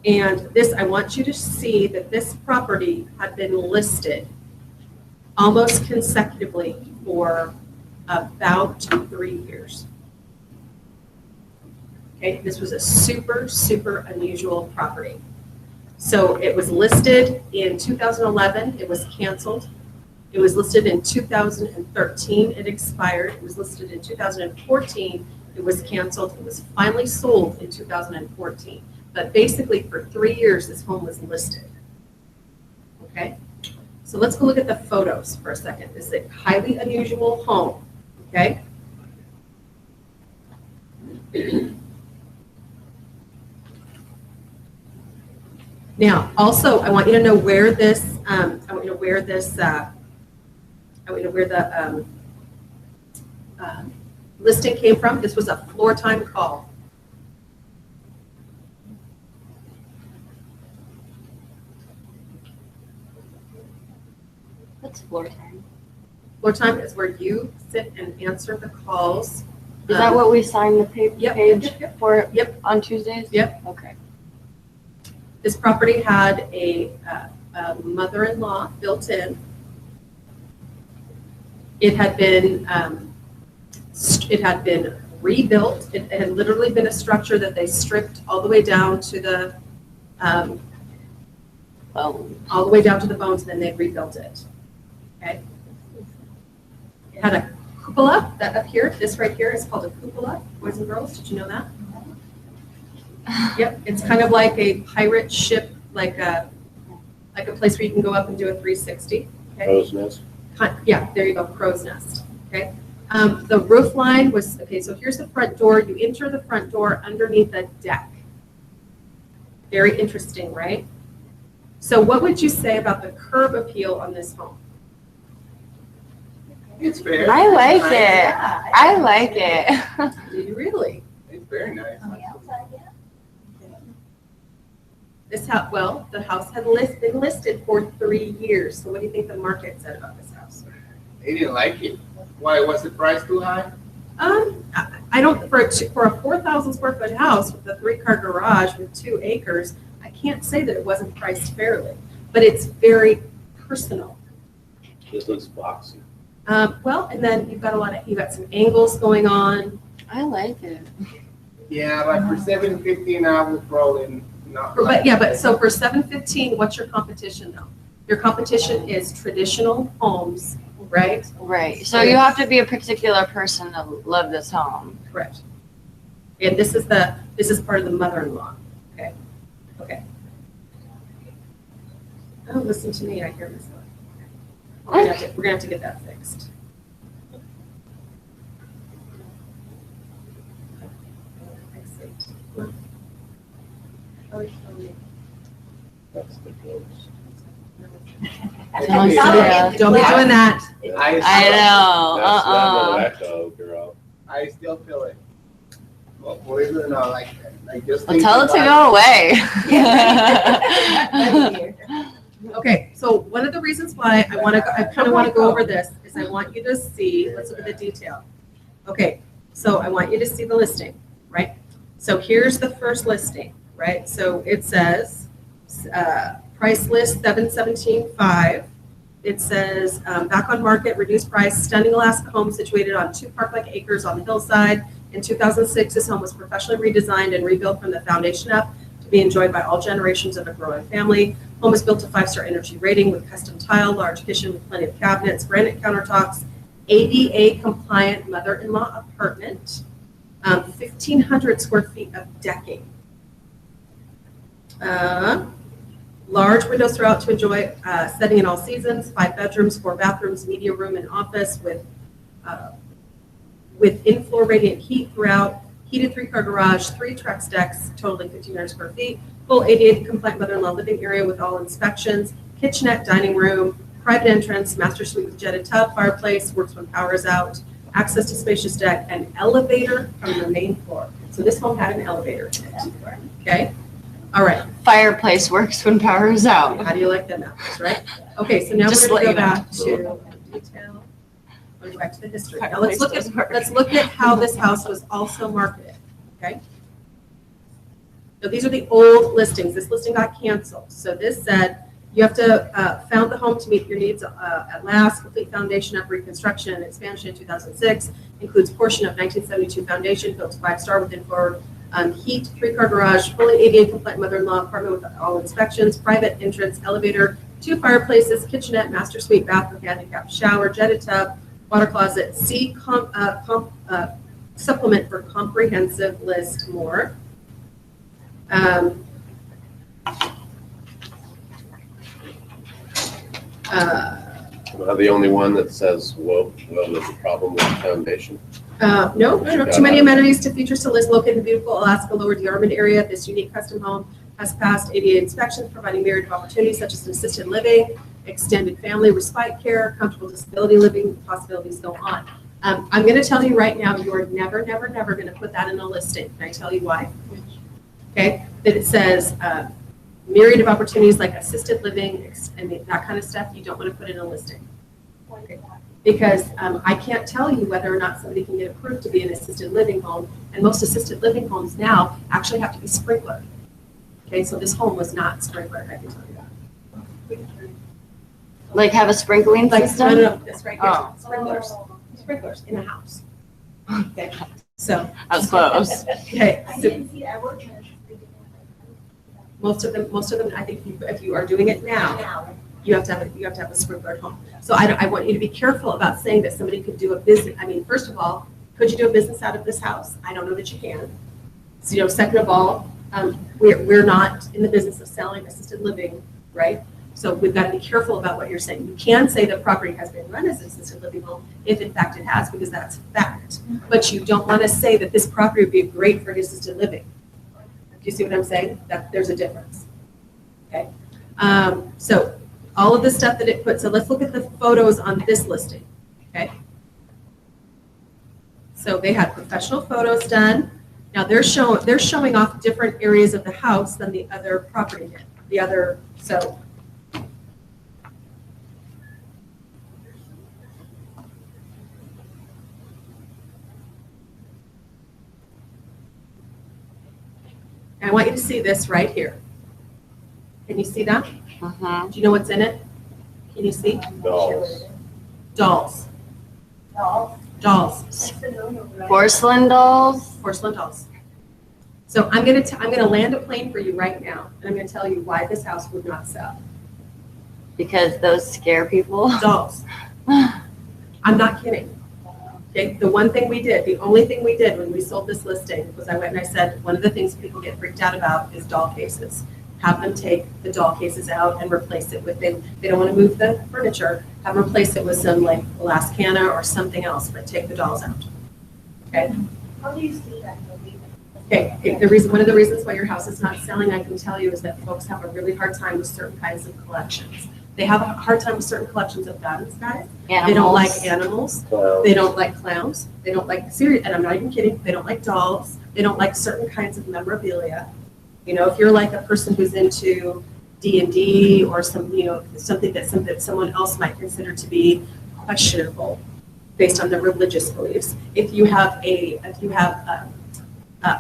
And this, I want you to see that this property had been listed almost consecutively for about 3 years. Okay, this was a super, super unusual property. So it was listed in 2011, it was canceled. It was listed in 2013, it expired. It was listed in 2014, it was canceled. It was finally sold in 2014. But basically for 3 years, this home was listed. Okay, so let's go look at the photos for a second. This is a highly unusual home, okay? Now, also, I want you to know where this, listing came from. This was a floor time call. What's floor time? Floor time is where you sit and answer the calls. Is that what we sign the page Yep. for Yep. on Tuesdays? Yep. Okay. This property had a mother-in-law built in. It had been rebuilt. It had literally been a structure that they stripped all the way down to the bones, and then they rebuilt it. Okay. It had a cupola that up here. This right here is called a cupola. Boys and girls, did you know that? Yep, it's kind of like a pirate ship, like a place where you can go up and do a 360. Okay. Crow's nest. Yeah, there you go, crow's nest. Okay. The roof line was, okay, so here's the front door. You enter the front door underneath a deck. Very interesting, right? So what would you say about the curb appeal on this home? It's fair. I like Nice. it. I like it. Do you really? It's very nice. On the outside, yeah. This house, well, the house had been listed for 3 years. So what do you think the market said about this house? They didn't like it. Why, was the price too high? I don't, for a 4,000 square foot house with a 3-car garage with 2 acres, I can't say that it wasn't priced fairly, but it's very personal. This looks boxy. Well, and then you've got some angles going on. I like it. Yeah, like for $750 I would probably not. But yeah, but so for $715, what's your competition though? Your competition is traditional homes, right? Right. So you have to be a particular person to love this home. Correct. And this is part of the mother-in-law. Okay. Okay. Oh, listen to me. I hear myself. We're gonna have to get that fixed. That's the close. Yeah. Don't be doing that. I know. That's not an echo, girl. I still feel it. Well, believe it or not, like just. Well, tell it to go away. Okay, so one of the reasons why I kind of want to go over this is I want you to see, let's look at the detail. Okay, so I want you to see the listing, right? So here's the first listing, right? So it says, price list 717.5. It says, back on market, reduced price, stunning Alaska home situated on 2 park-like acres on the hillside. In 2006, this home was professionally redesigned and rebuilt from the foundation up to to be enjoyed by all generations of a growing family. Home is built to 5-star energy rating with custom tile, large kitchen with plenty of cabinets, granite countertops, ADA compliant mother-in-law apartment, 1,500 square feet of decking. Large windows throughout to enjoy setting in all seasons, 5 bedrooms, 4 bathrooms, media room and office with in-floor radiant heat throughout, heated 3-car garage, 3 Trex decks, totaling 1,500 square feet, full ADA compliant mother-in-law living area with all inspections, kitchenette, dining room, private entrance, master suite with jetted tub, fireplace, works when power is out, access to spacious deck, and elevator from the main floor. So this home had an elevator in it, okay? All right, Fireplace works when power is out. how do you like them apples, right? Okay, so now Just we're gonna go let you know. back to detail. We're gonna go back to the history. Now let's look at how this house was also marketed, okay? So these are the old listings. This listing got canceled. So this said, you have to found the home to meet your needs at last, complete foundation of reconstruction and expansion in 2006, includes portion of 1972 foundation, built to 5-star with in-floor heat, 3-car garage, fully ADA compliant mother-in-law apartment with all inspections, private entrance, elevator, 2 fireplaces, kitchenette, master suite, bathroom, handicap shower, jetted tub, water closet. See supplement for comprehensive list more. Am I the only one that says, well, there's a problem with the foundation? No, too many amenities to features to list. Located in the beautiful Alaska Lower Diarmid area, this unique custom home has passed ADA inspections, providing myriad of opportunities such as assisted living, extended family respite care, comfortable disability living, possibilities go on. I'm going to tell you right now, you are never, never, never going to put that in a listing. Can I tell you why? Okay, that it says myriad of opportunities like assisted living and that kind of stuff. You don't want to put in a listing. Okay. Because I can't tell you whether or not somebody can get approved to be an assisted living home, and most assisted living homes now actually have to be sprinklered. Okay, so this home was not sprinklered, I can tell you that. Like have a sprinkling Like, system? no, this right here, Oh. sprinklers in a house. Okay, so, That's close. okay, I so didn't see, I worked in a. most of them, I think if you are doing it now, you have to have a sprinklered home. So I want you to be careful about saying that somebody could do a business. I mean, first of all, could you do a business out of this house? I don't know that you can. So, second of all, we're not in the business of selling assisted living, right? So we've got to be careful about what you're saying. You can say the property has been run as an assisted living home if in fact it has, because that's fact. But you don't want to say that this property would be great for assisted living. Do you see what I'm saying? That there's a difference. Okay. So all of the stuff that it put. So let's look at the photos on this listing. Okay. So they had professional photos done. Now they're showing off different areas of the house than the other property did. I want you to see this right here. Can you see that? Mhm. Do you know what's in it? Can you see? Dolls. Dolls. Dolls. Porcelain dolls? Porcelain dolls. So I'm gonna land a plane for you right now, and I'm gonna tell you why this house would not sell. Because those scare people? Dolls. I'm not kidding. Okay, the only thing we did when we sold this listing was I went and I said, one of the things people get freaked out about is doll cases. Have them take the doll cases out and replace it with, they don't want to move the furniture, have them replace it with some like Alaskan or something else, but take the dolls out. Okay? How do you see that? Okay, one of the reasons why your house is not selling, I can tell you, is that folks have a really hard time with certain kinds of collections. They have a hard time with certain collections of guns, guys. They don't like animals. They don't like clowns. They don't like serious, and I'm not even kidding. They don't like dolls. They don't like certain kinds of memorabilia. If you're like a person who's into D&D or something that someone else might consider to be questionable based on their religious beliefs. If you have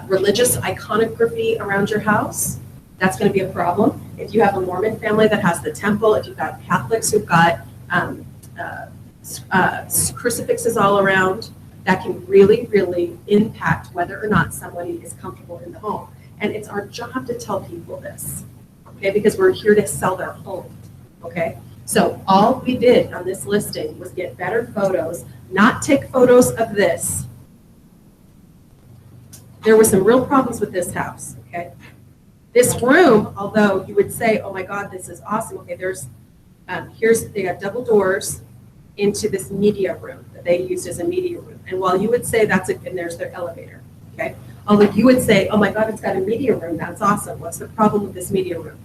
religious iconography around your house, that's going to be a problem. If you have a Mormon family that has the temple, if you've got Catholics who've got crucifixes all around, that can really, really impact whether or not somebody is comfortable in the home. And it's our job to tell people this, okay? Because we're here to sell their home, okay? So all we did on this listing was get better photos, not take photos of this. There were some real problems with this house, okay? This room, although you would say, oh my God, this is awesome. Okay, they got double doors into this media room that they used as a media room. And while you would say and there's their elevator, okay? Although you would say, oh my God, it's got a media room, that's awesome. What's the problem with this media room?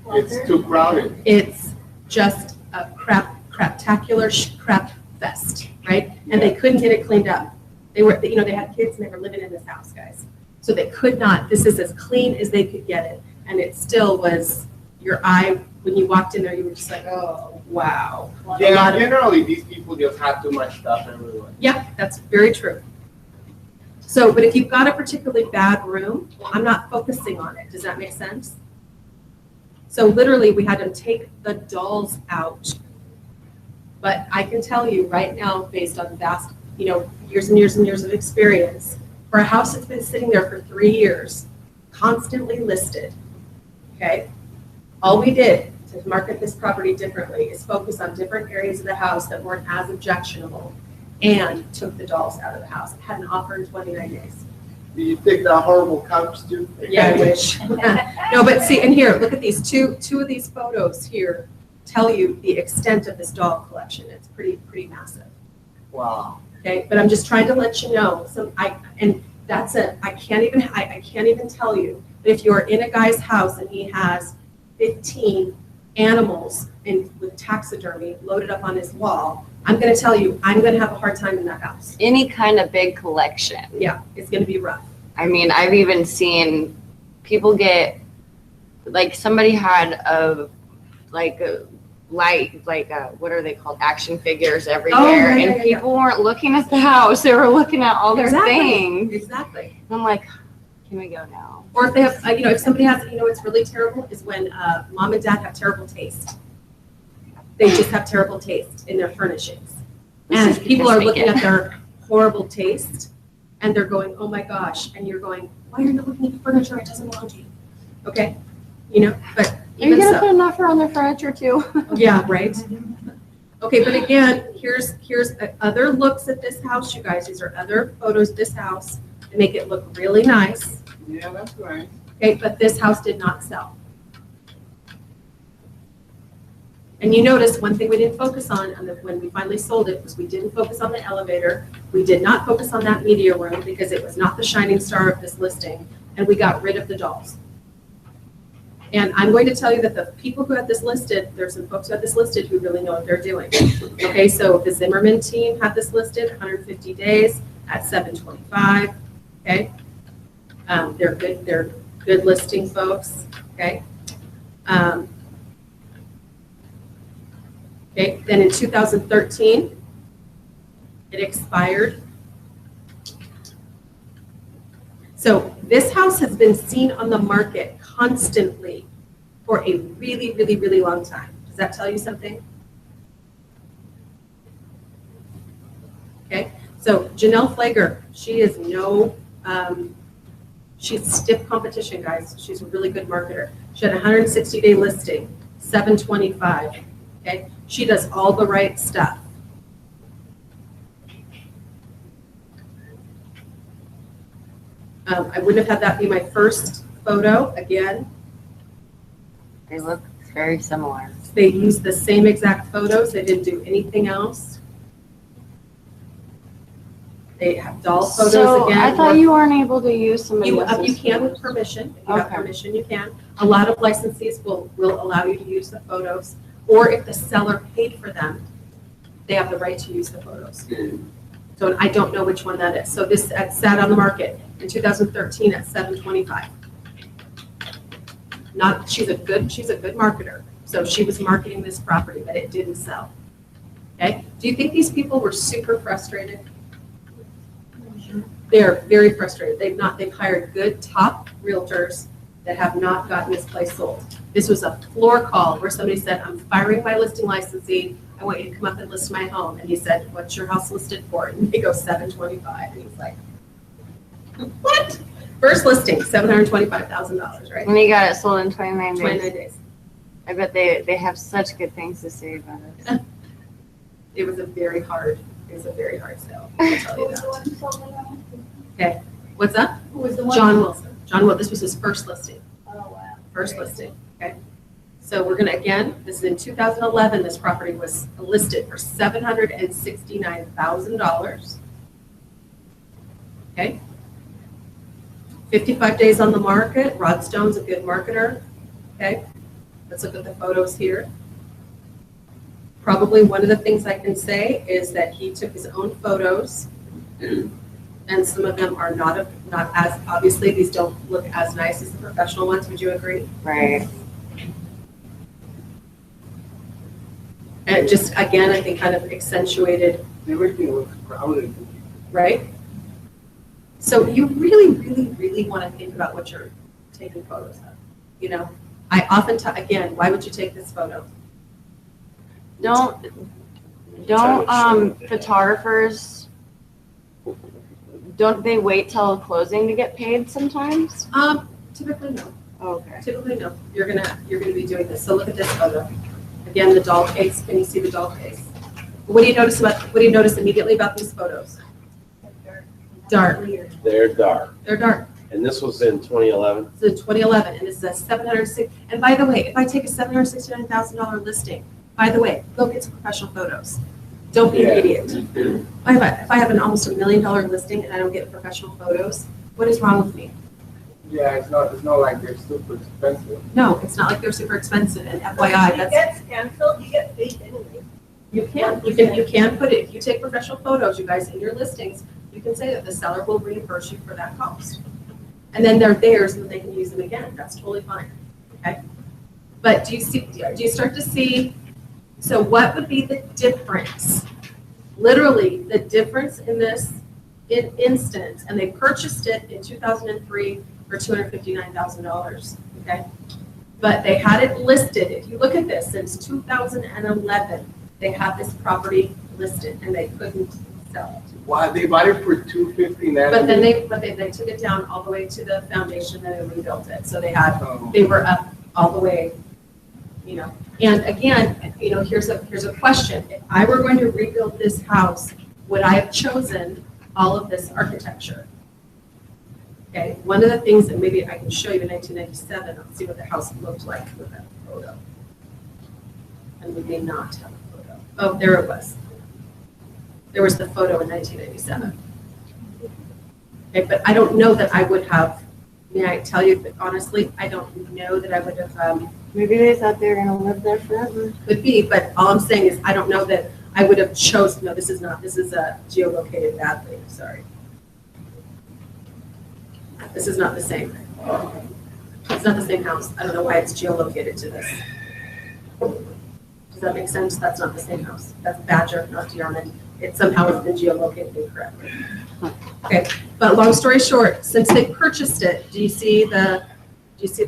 It's too crowded. It's just a craptacular crap fest, right? And they couldn't get it cleaned up. They had kids and they were living in this house, guys. So they could not, this is as clean as they could get it. And it still was, your eye, when you walked in there, you were just like, oh, wow. Yeah, generally these people just have too much stuff everywhere. Yeah, that's very true. So, but if you've got a particularly bad room, I'm not focusing on it. Does that make sense? So literally we had to take the dolls out. But I can tell you right now, based on vast, years and years and years of experience, for a house that's been sitting there for 3 years, constantly listed, okay? All we did to market this property differently is focus on different areas of the house that weren't as objectionable and took the dolls out of the house. Had an offer in 29 days. Do you take that horrible couch too? Yeah, I wish. No, but see, and here, look at these two of these photos here tell you the extent of this doll collection. It's pretty massive. Wow. Okay, but I'm just trying to let you know. I can't even tell you. But if you're in a guy's house and he has 15 animals with taxidermy loaded up on his wall, I'm going to tell you, I'm going to have a hard time in that house. Any kind of big collection. Yeah, it's going to be rough. I mean, I've even seen people get, like somebody had what are they called? Action figures everywhere. Oh, yeah, and people weren't looking at the house. They were looking at all their things. Exactly. I'm like, can we go now? Or if they have, if somebody has, what's really terrible is when mom and dad have terrible taste. They just have terrible taste in their furnishings. And people are looking at their horrible taste and they're going, oh my gosh. And you're going, why are you looking at the furniture? It doesn't belong to you. Okay? But Are you even going to so. put an offer on their furniture too? Yeah, right. Okay, but again, here's other looks at this house, you guys. These are other photos of this house to make it look really nice. Yeah, that's right. Okay, but this house did not sell. And you notice one thing we didn't focus on when we finally sold it was we didn't focus on the elevator. We did not focus on that media room because it was not the shining star of this listing. And we got rid of the dolls. And I'm going to tell you that the people who had this listed, there's some folks who had this listed who really know what they're doing. Okay, so the Zimmerman team had this listed 150 days at $725. Okay, they're good listing folks. Okay. Okay, then in 2013, it expired. So this house has been seen on the market constantly for a really, really, really long time. Does that tell you something? Okay, so Janelle Flager, she is she's stiff competition, guys. She's a really good marketer. She had a 160-day listing, $725. Okay, she does all the right stuff. I wouldn't have had that be my first photo again. They look very similar. They used the same exact photos. They didn't do anything else. They have doll photos So again. I thought you weren't able to use somebody You else's can with photos. permission. If you have Okay. permission, you can. A lot of licensees will allow you to use the photos, or if the seller paid for them, they have the right to use the photos. So I don't know which one that is. So this sat on the market in 2013 at $725. She's a good marketer. So she was marketing this property, but it didn't sell. Okay? Do you think these people were super frustrated? They're very frustrated. They've hired good top realtors that have not gotten this place sold. This was a floor call where somebody said, I'm firing my listing licensee. I want you to come up and list my home. And he said, what's your house listed for? And they go $725. And he's like, What? First listing, $725,000, right? And he got it sold in 29 days. 29 days. I bet they have such good things to say about it. It was a very hard sale, I'll tell you that. What's up? Who was the one? John Wilson. John Wilson, this was his first listing. Oh, wow. First listing, okay? So we're gonna, again, this is in 2011, this property was listed for $769,000. Okay? 55 days on the market, Rod Stone's a good marketer, okay? Let's look at the photos here. Probably one of the things I can say is that he took his own photos, and some of them are not as, obviously, these don't look as nice as the professional ones, would you agree? Right. And just, again, I think kind of accentuated, Everything was crowded. right? So you really, really, really want to think about what you're taking photos of. You know, I often, again, why would you take this photo? Don't photographers, don't they wait till closing to get paid sometimes? Typically no. Okay. Typically no. You're gonna be doing this. So look at this photo. Again, the doll case. Can you see the doll case? What do you notice immediately about these photos? Dark. They're dark. They're dark. And this was in 2011? It's in 2011, and this is a $706. And by the way, if I take a $769,000 listing, by the way, go get some professional photos. Don't be an idiot. If I have an almost $1 million listing and I don't get professional photos, what is wrong with me? Yeah, it's not like they're super expensive. No, it's not like they're super expensive. And FYI, that's gets canceled, you get paid anyway. you can put it. If you take professional photos, you guys, in your listings, you can say that the seller will reimburse you for that cost. And then they're theirs and they can use them again. That's totally fine. Okay. But do you start to see, so what would be the difference? Literally the difference in this instance, and they purchased it in 2003 for $259,000. Okay. But they had it listed. If you look at this, since 2011, they had this property listed and they couldn't sell it. Wow, they bought it for $259. But then they took it down all the way to the foundation and they rebuilt it. So they were up all the way, you know. And again, you know, here's a question. If I were going to rebuild this house, would I have chosen all of this architecture? Okay, one of the things that maybe I can show you in 1997, let's see what the house looked like with that photo. And we may not have a photo. Oh, there it was. There was the photo in 1997. Okay, but I don't know that I would have, may I tell you, but honestly, I don't know that I would have, Maybe they thought they were gonna live there forever. could be, but all I'm saying is I don't know that I would have chosen, no, this is a geolocated badly, sorry. This is not the same. It's not the same house. I don't know why it's geolocated to this. Does that make sense? That's not the same house. That's Badger, not Dearman. It somehow has been geolocated incorrectly. Okay, but long story short, since they purchased it, do you see the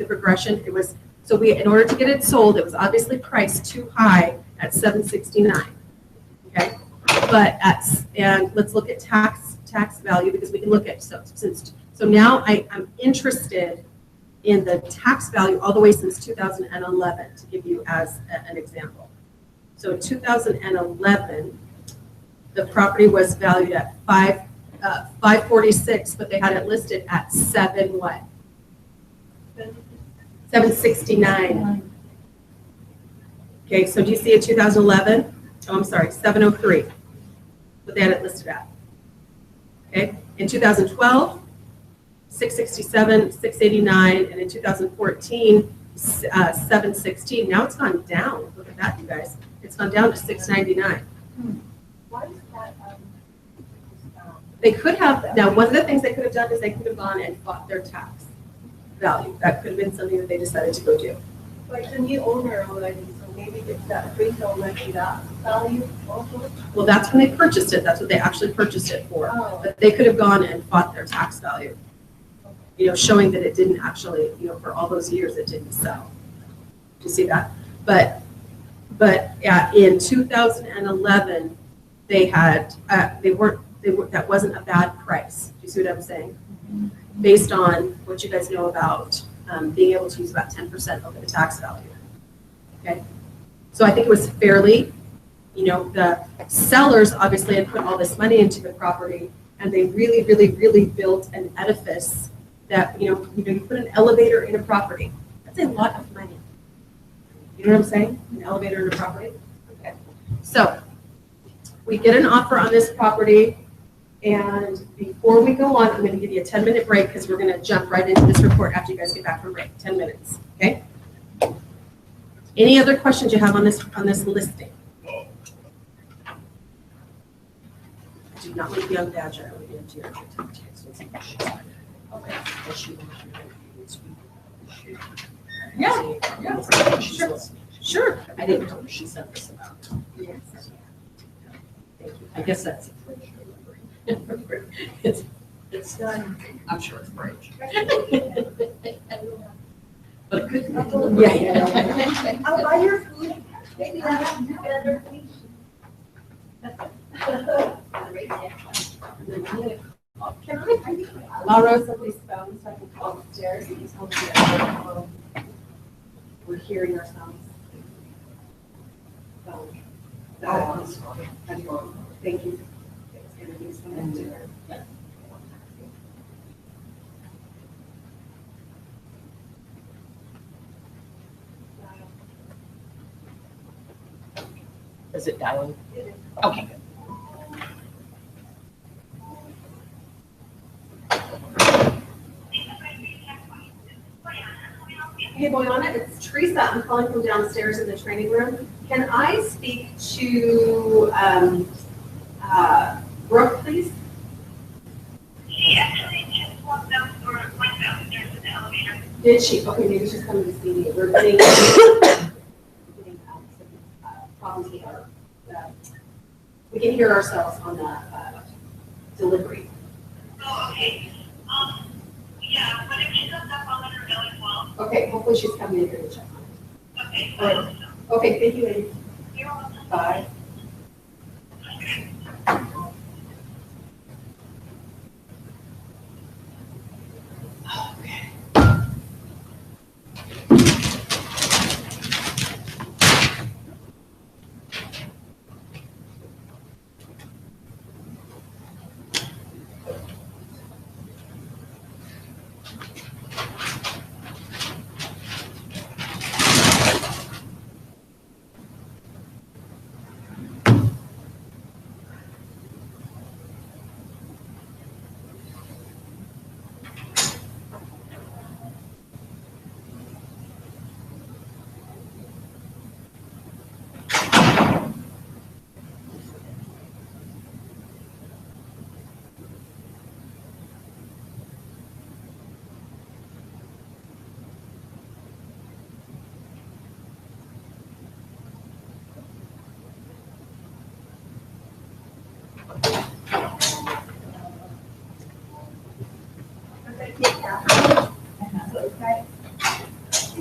progression? It was, so in order to get it sold, it was obviously priced too high at $769. Okay, and let's look at tax value, because we can look at, so now I'm interested in the tax value all the way since 2011 to give you as an example. So in 2011, the property was valued at $546, but they had it listed at $769. Okay, so do you see in 2011? Oh, I'm sorry, 703, but they had it listed at. Okay, in 2012, 667, 689, and in 2014, 716. Now it's gone down. Look at that, you guys. It's gone down to 699. Why is that? They could have, now one of the things they could have done is they could have gone and bought their tax value. That could have been something that they decided to go do. Like the new owner already, so maybe it's that appraisal might be that value also. Well, that's when they purchased it. That's what they actually purchased it for. Oh. But they could have gone and bought their tax value, you know, showing that it didn't actually, you know, for all those years it didn't sell. Do you see that? But yeah, in 2011, they had, that wasn't a bad price. Do you see what I'm saying? based on what you guys know about being able to use about 10% over the tax value. Okay, so I think it was fairly, the sellers obviously had put all this money into the property, and they really, really, really built an edifice that, you put an elevator in a property. That's a lot of money. You know what I'm saying? An elevator in a property. Okay. So we get an offer on this property, and before we go on, I'm going to give you a 10-minute break because we're going to jump right into this report after you guys get back from break. 10 minutes. Okay. Any other questions you have on this listing? Do not leave young badger. I will give it to your Okay. Yeah, sure. Sure. I didn't know she sent this about. Yes. Thank you. I guess that's it's done. I'm sure it's French. But it could be. Yeah. I'll buy your food. Maybe that's better. Can I borrow somebody's phone so I can call upstairs and just hold it? We're hearing ourselves. Thank you. Is it dialing? Okay. Hey, Boyana, it's Teresa. I'm calling from downstairs in the training room. Can I speak to Brooke, please? Did she? Okay, maybe she's coming to see me. We're getting problems with our, we can hear ourselves on the delivery. Oh, okay. Yeah, but if she does that, I'll let her know as well. Okay, hopefully she's coming in here to check on it. Okay. All right. Okay, thank you, Amy. You're welcome. Bye.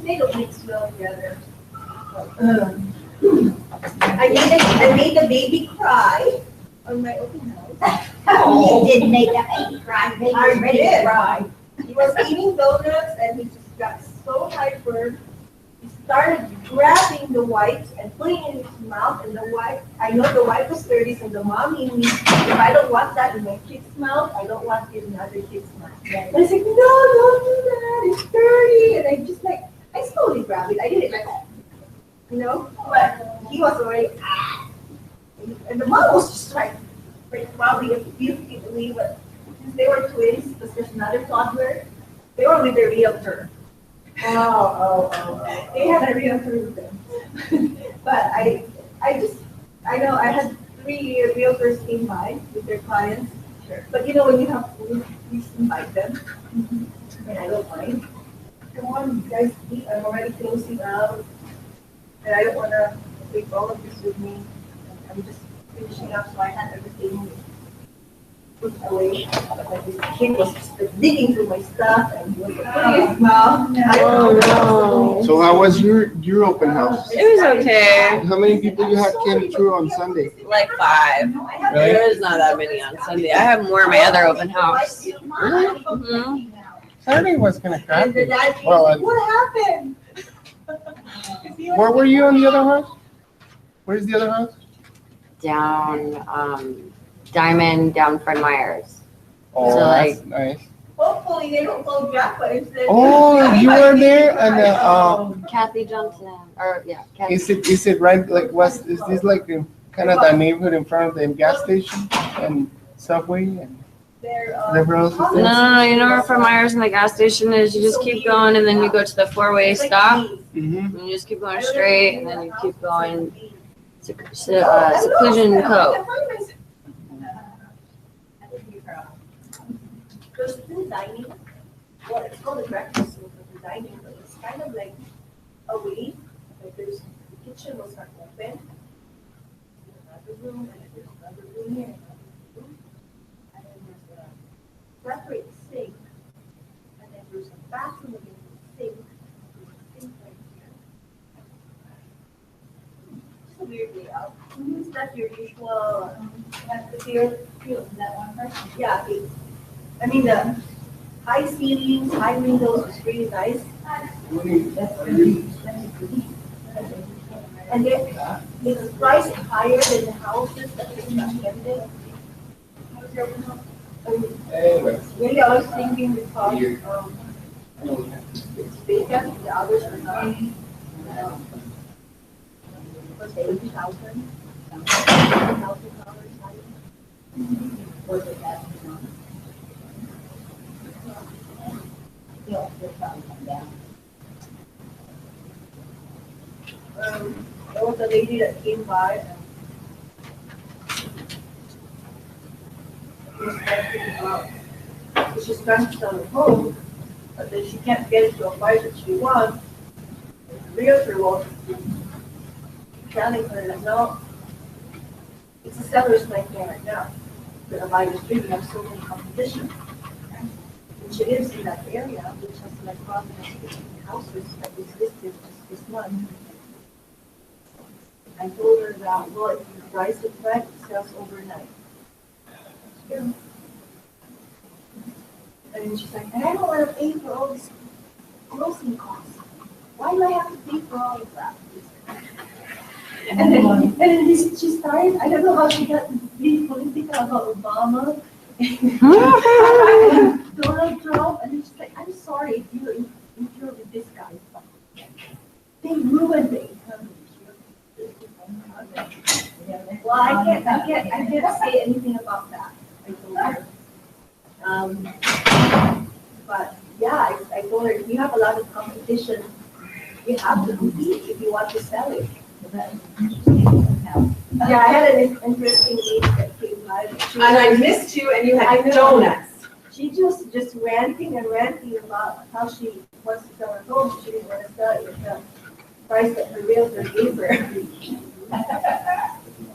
They don't mix well together. I made the baby cry on my open house. Oh. He did make that baby cry. Baby was ready to cry. He was eating donuts and he just got so hyper. He started grabbing the wipes and putting it in his mouth, and the wipe, I know the wipe was dirty, so the mommy in me, if I don't want that in my kid's mouth, I don't want it in other kid's mouth. And I said, no, don't do that, it's dirty. And I just like, I slowly grabbed it. I did it like that, but he was already, and the mom was just like probably abusively, but since they were twins, because there's another toddler, they were with their realtor. They had a realtor with them. But I know I had 3 realtors came by with their clients. Sure. But when you have, please invite them. And I don't mind. Come on, guys, I'm already closing out. And I don't want to take all of this with me. I'm just finishing up, so I had everything put away. But this kid was digging through my stuff and he was putting his mouth. Oh, no. So how was your open house? It was okay. How many people you had came through on Sunday? Like 5. Really? There's not that many on Sunday. I have more at my other open house. Mhm. Saturday was kind of And crappy. the dad, Well, what happened? Where were you on the other house? Where's the other house? Down, Diamond, down Fred Meyer's. Oh, So, that's nice. Hopefully they don't go Jacko instead. Oh, you were there and Kathy Johnson, or yeah, Kathy. is it right, like, is this like kind of the neighborhood in front of the gas station and Subway and They're, whatever else is No, there? no, no, you know where Fred Meyer's and the gas station is? You just keep going and then you go to the 4-way stop. Mm-hmm. And you just keep going straight and then you keep going. Seclusion Cove. There's two dining, well, it's called a breakfast room, but the dining, but it's kind of like away. Like there's, the kitchen was not open. Another room, and then there's another room here, another room. And then there's a separate sink. And then there's a bathroom again, sink. There's a sink right here. Just a weird layout. It's not your usual, that one person? Yeah, I mean, the high ceilings, high windows was really nice. And then it's priced higher than the houses that we recommended. Really, I was thinking because it's vacant, the others are not. Was $80,000. Was it that? There was a lady that came by and was talking about, she's trying to sell her home, but then she can't get it to a price that she wants. The realtor was telling her that no, it's a seller's nightmare right now. But by the street, we have so many competition. And she lives in that area, which has like probably 15 houses that is listed just this month. I told her that, well, if you price it right, it sells overnight. Yeah. And she's like, and I don't want to pay for all these closing costs. Why do I have to pay for all of that? And then she started, I don't know how she got really political about Obama and Donald Trump, and she's like, I'm sorry if you're with this guy, but they ruined the economy. Well, I can't say anything about that. I told her. But yeah, I told her if you have a lot of competition, you have to compete if you want to sell it. Yeah, I had an interesting lady that came by. And I missed you and you I had know. donuts. She just ranting and ranting about how she wants to sell her home. She didn't want to sell it at the price that her realtor gave her.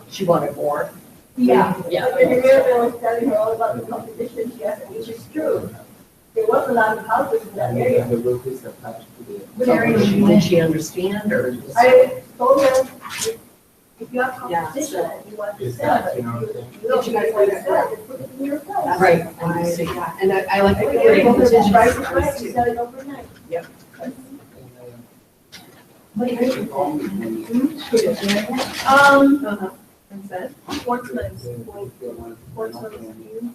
She wanted more. Yeah. Yeah. But then the realtor was telling her all about the competition she has, which is true. There was a lot of houses in that area. Did she understand or? just- I told her, if you have competition and you want to sell, but if you don't want to sell, then put it in your price. Right, and I see, and I like the I way told her the competition price is is right, you too. sell it overnight. Yep. What do you think? Portsmouth's view.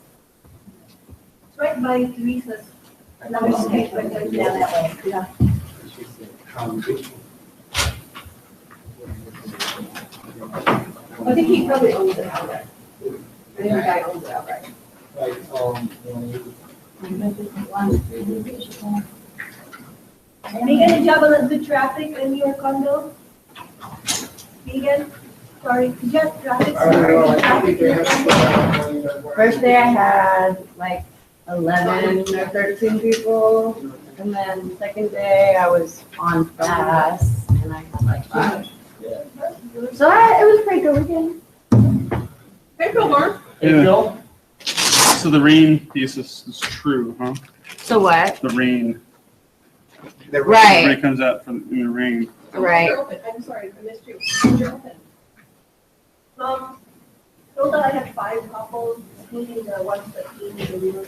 It's right by Teresa's. Another street right there, down that way, yeah. I think he probably owns it outright. I think the guy owns it outright. Megan, did you have a good traffic in your condo? Megan, sorry, did you have traffic? First day I had like 11 or 13 people. And then second day I was on fast and I had like 5. So it was a pretty good weekend. Hey, Bill Moore. Hey, Phil. So the rain piece is true, huh? So what? The rain. The Right. Rain comes out from in the rain. Right. I'm sorry, I missed you. Who's your open? Total, I have 5 couples, including the ones that came in the river.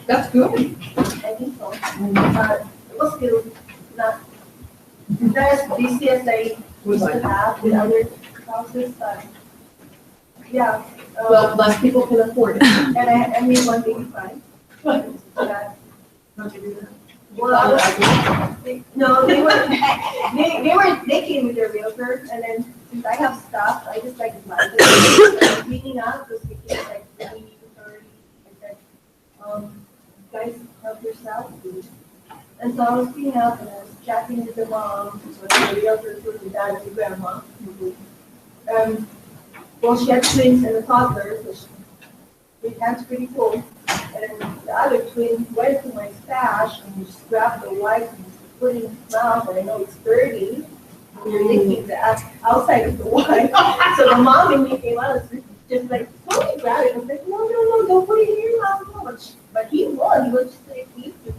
That's good. I think so. It was still not as busy as I used to have with other houses, but yeah. Well, less people can afford it. And I made 185. Yeah. Well, no, they came with their realtor, and then since I have stuff, I just like cleaning up, just making like 20 to 30. I said, guys, help yourself. And so I was cleaning up, and I was chatting with the mom, which was the realtor, with the dad, and the grandma. Well, she had twins and a toddler, so that's pretty cool. And then the other twin went to my stash and just grabbed the wife and put it in his mouth, and I know it's dirty. And you're thinking that outside of the wife. So the mom and me came out and just like, don't grab it. I was like, no, don't put it in your mouth. No. But he was just like, eat it.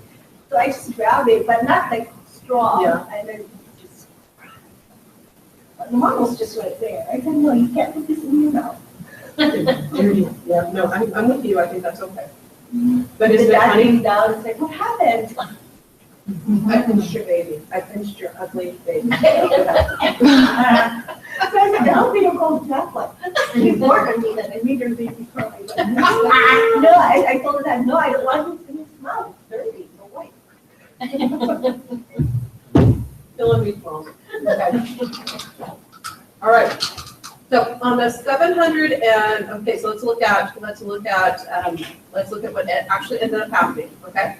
So I just grabbed it, but not like strong. Yeah. And then just, but the mom was just right there. I said, no, you can't put this in your mouth. Yeah, no, I'm with you, I think that's okay. But The is it dad funny? came down and said, what happened? I pinched your baby. I pinched your ugly baby. So I said, I hope you don't call the Catholic. He's more than me than I need your baby cry. No, I told her that, no, I don't want him in his mouth. It's dirty, no white. Filling me wrong. Okay. All right. So on the 700 and, okay, so let's look at what actually ended up happening, okay?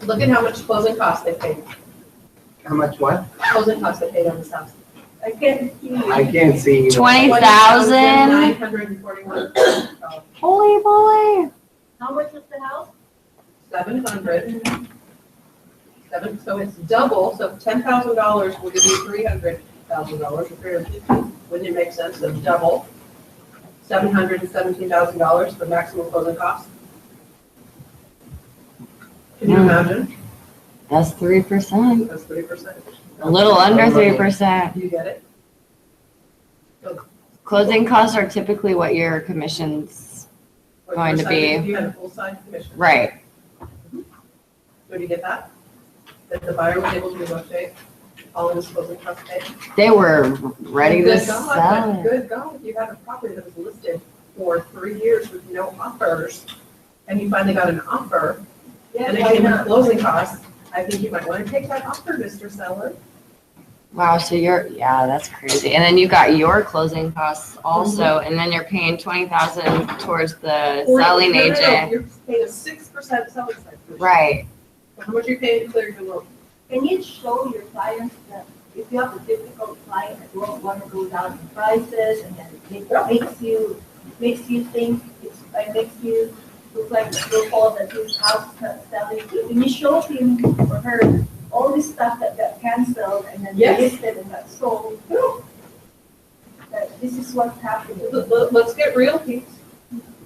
Look at how much closing costs they paid. How much what? Closing costs they paid on this house. I can't see you. I can't see. 20,000. $941. Holy moly. How much was the house? 700. So it's double, so $10,000 will give you $300,000 or $350,000. Wouldn't it make sense? So double. $717,000 for maximum closing costs. Can you imagine? That's 3%. That's 3%. A little under 3%. You get it? Closing costs are typically what your commission's going to be. If you had a full-size commission. Right. So do you get that? That the buyer was able to negotiate all of his closing costs paid? They were ready to Good God, sell it. Good God, if you had a property that was listed for 3 years with no offers, and you finally got an offer, and it came with closing costs, I think you might want to take that offer, Mr. Seller. Wow, so yeah, that's crazy. And then you got your closing costs also, and then you're paying 20,000 towards the selling No, agent. You're paying a 6% selling price. Right. How much are you paying to clear your loan? Can you show your clients that if you have a difficult client that won't want to go down in prices, and then it makes you think it makes you look like the fault that his house is not selling. When you show him or her all this stuff that got canceled and then Yes. listed and got sold, that this is what's happening. Let's get real, Pete.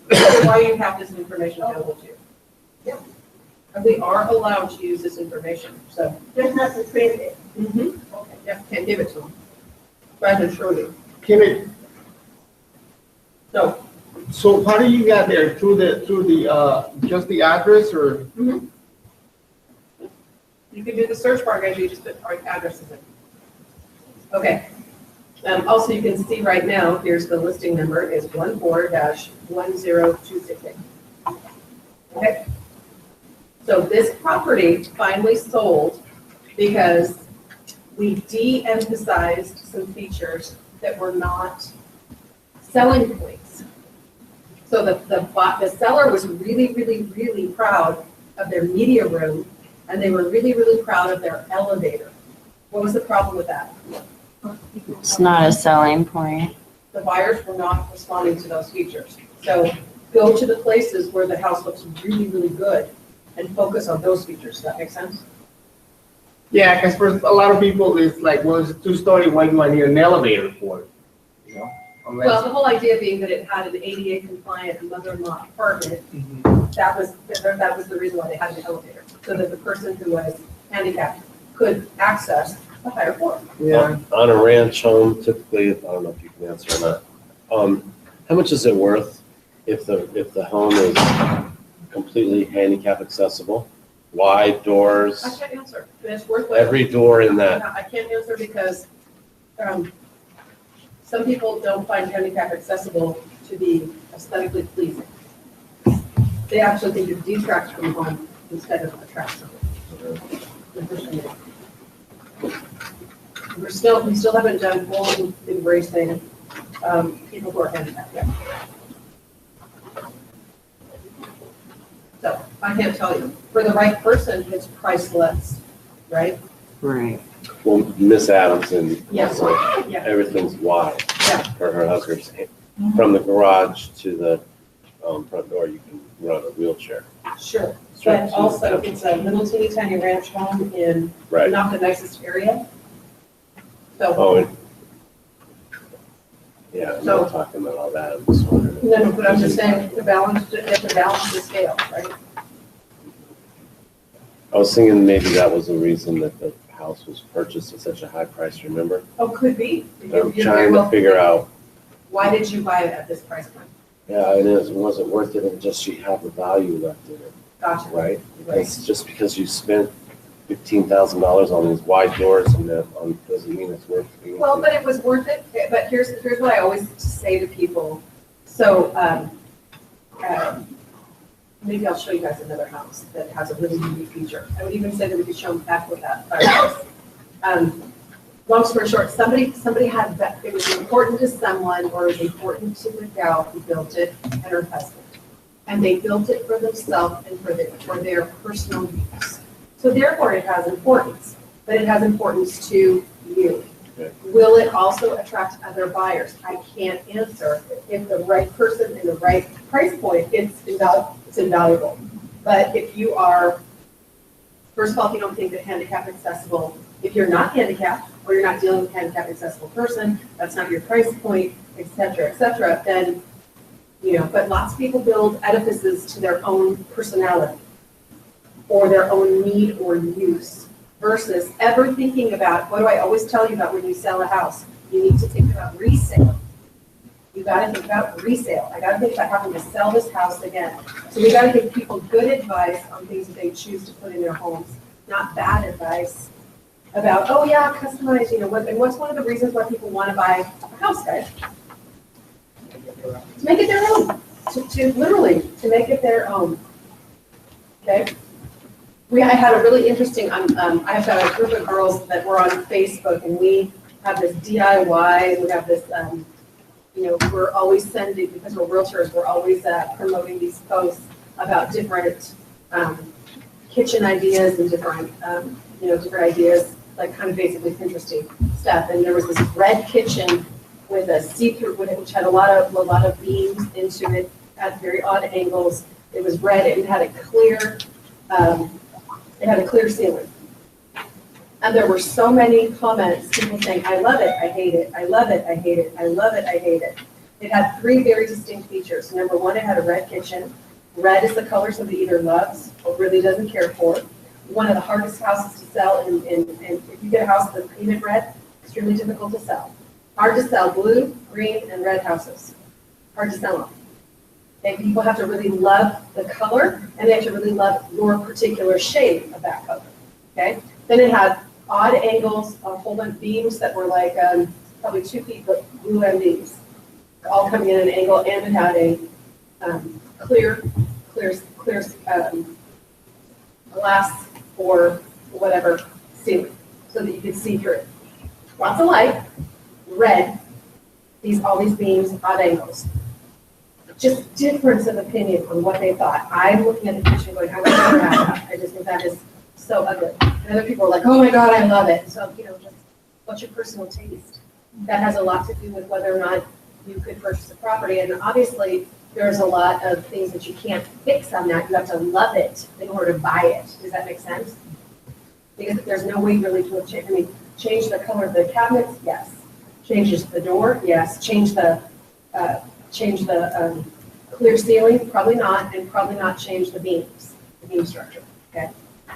This is why you have this information available to you. Yep. And we are allowed to use this information, so. There's not to trade it. Okay. Yeah, can't give it to them. Rather than show you. Can it, No. so how do you get there? Through the, just the address or? You can do the search bar, guys, you just put our addresses in. Okay. Also, you can see right now, here's the listing number, is 14-10268. Okay. So this property finally sold because we de-emphasized some features that were not selling points. So the seller was really, really, really proud of their media room, and they were really, really proud of their elevator. What was the problem with that? It's not a selling point. The buyers were not responding to those features. So go to the places where the house looks really, really good and focus on those features. Does that make sense? Yeah, because for a lot of people, it's like, well, it's a two-story, why do I need an elevator for it? You know? Unless- Well, the whole idea being that it had an ADA compliant mother-in-law apartment, that was the reason why they had an elevator. So that the person who was handicapped could access the higher floor. Yeah. On a ranch home, typically, I don't know if you can answer or not. How much is it worth if the home is completely handicap accessible? Wide doors, I can't answer. It's worth it. every door in that. I can't answer because some people don't find handicap accessible to be aesthetically pleasing. They actually think it detracts from home instead of attracts them. We still haven't done full embracing people who are handicapped yet. So I can't tell you. For the right person, it's priceless, right? Right. Well, Miss Adamson, Yes. so Yeah. everything's wide Yeah. for her husband's. From the garage to the front door, you can run a wheelchair. Sure. Straight But to the also, house. it's a little teeny tiny ranch home in Right. not the nicest area. So, Oh, yeah, I'm So- not talking about all that. I'm just wondering. no, but I'm just saying, to balance the scale, right? I was thinking maybe that was the reason that the house was purchased at such a high price, remember? Oh, could be. I'm You're very trying to well- figure out, Why did you buy it at this price point? yeah, it wasn't worth it, and just she had the value left in it, Gotcha. right? Because just because you spent $15,000 on these wide doors and that, doesn't mean it's worth it. Well, but it was worth it. But here's what I always say to people. So, maybe I'll show you guys another house that has a really unique feature. I would even say that we could show them back with that firehouse. Long story short, somebody had that, it was important to someone or it was important to the gal who built it and her husband. And they built it for themselves and for their personal use. So therefore it has importance, but it has importance to you. Okay. Will it also attract other buyers? I can't answer. If the right person in the right price point, it's invaluable. But if you are, first of all, if you don't think that handicap accessible, if you're not handicapped or you're not dealing with a handicap accessible person, that's not your price point, et cetera, then, but lots of people build edifices to their own personality or their own need or use versus ever thinking about, what do I always tell you about when you sell a house? You need to think about resale. You got to think about resale. I got to think about having to sell this house again. So we got to give people good advice on things that they choose to put in their homes, not bad advice about, oh yeah, customize, and what's one of the reasons why people want to buy a house, guys? To make it their own, to make it their own, okay? I had a really interesting, I've got a group of girls that were on Facebook and we have this DIY, we have this, we're always sending, because we're realtors, we're always promoting these posts about different kitchen ideas and different ideas, like kind of basically Pinteresty stuff. And there was this red kitchen with a see-through, which had a lot of beams into it at very odd angles. It was red. It had a clear ceiling. And there were so many comments, people saying, I love it, I hate it, I love it, I hate it, I love it, I hate it. It had three very distinct features. Number one, it had a red kitchen. Red is the color somebody either loves or really doesn't care for. One of the hardest houses to sell, and if you get a house that's painted red, extremely difficult to sell. Hard to sell blue, green, and red houses. Hard to sell them. And people have to really love the color, and they have to really love your particular shade of that color. Okay? Then it had odd angles, a whole bunch of beams that were like probably 2 feet, but blue and beams, all coming in an angle, and it had a clear glass or whatever ceiling, so that you could see through it. Lots of light, red, all these beams, odd angles. Just difference of opinion on what they thought. I'm looking at the kitchen going, I would never have that. I just think that is so ugly. And other people are like, oh my God, I love it. So, just what's your personal taste? That has a lot to do with whether or not you could purchase a property. And obviously, there's a lot of things that you can't fix on that. You have to love it in order to buy it. Does that make sense? Because there's no way really to change, I mean, change the color of the cabinets, yes. Changes the door, yes. Change the clear ceiling, probably not, and probably not change the beams, the beam structure, okay?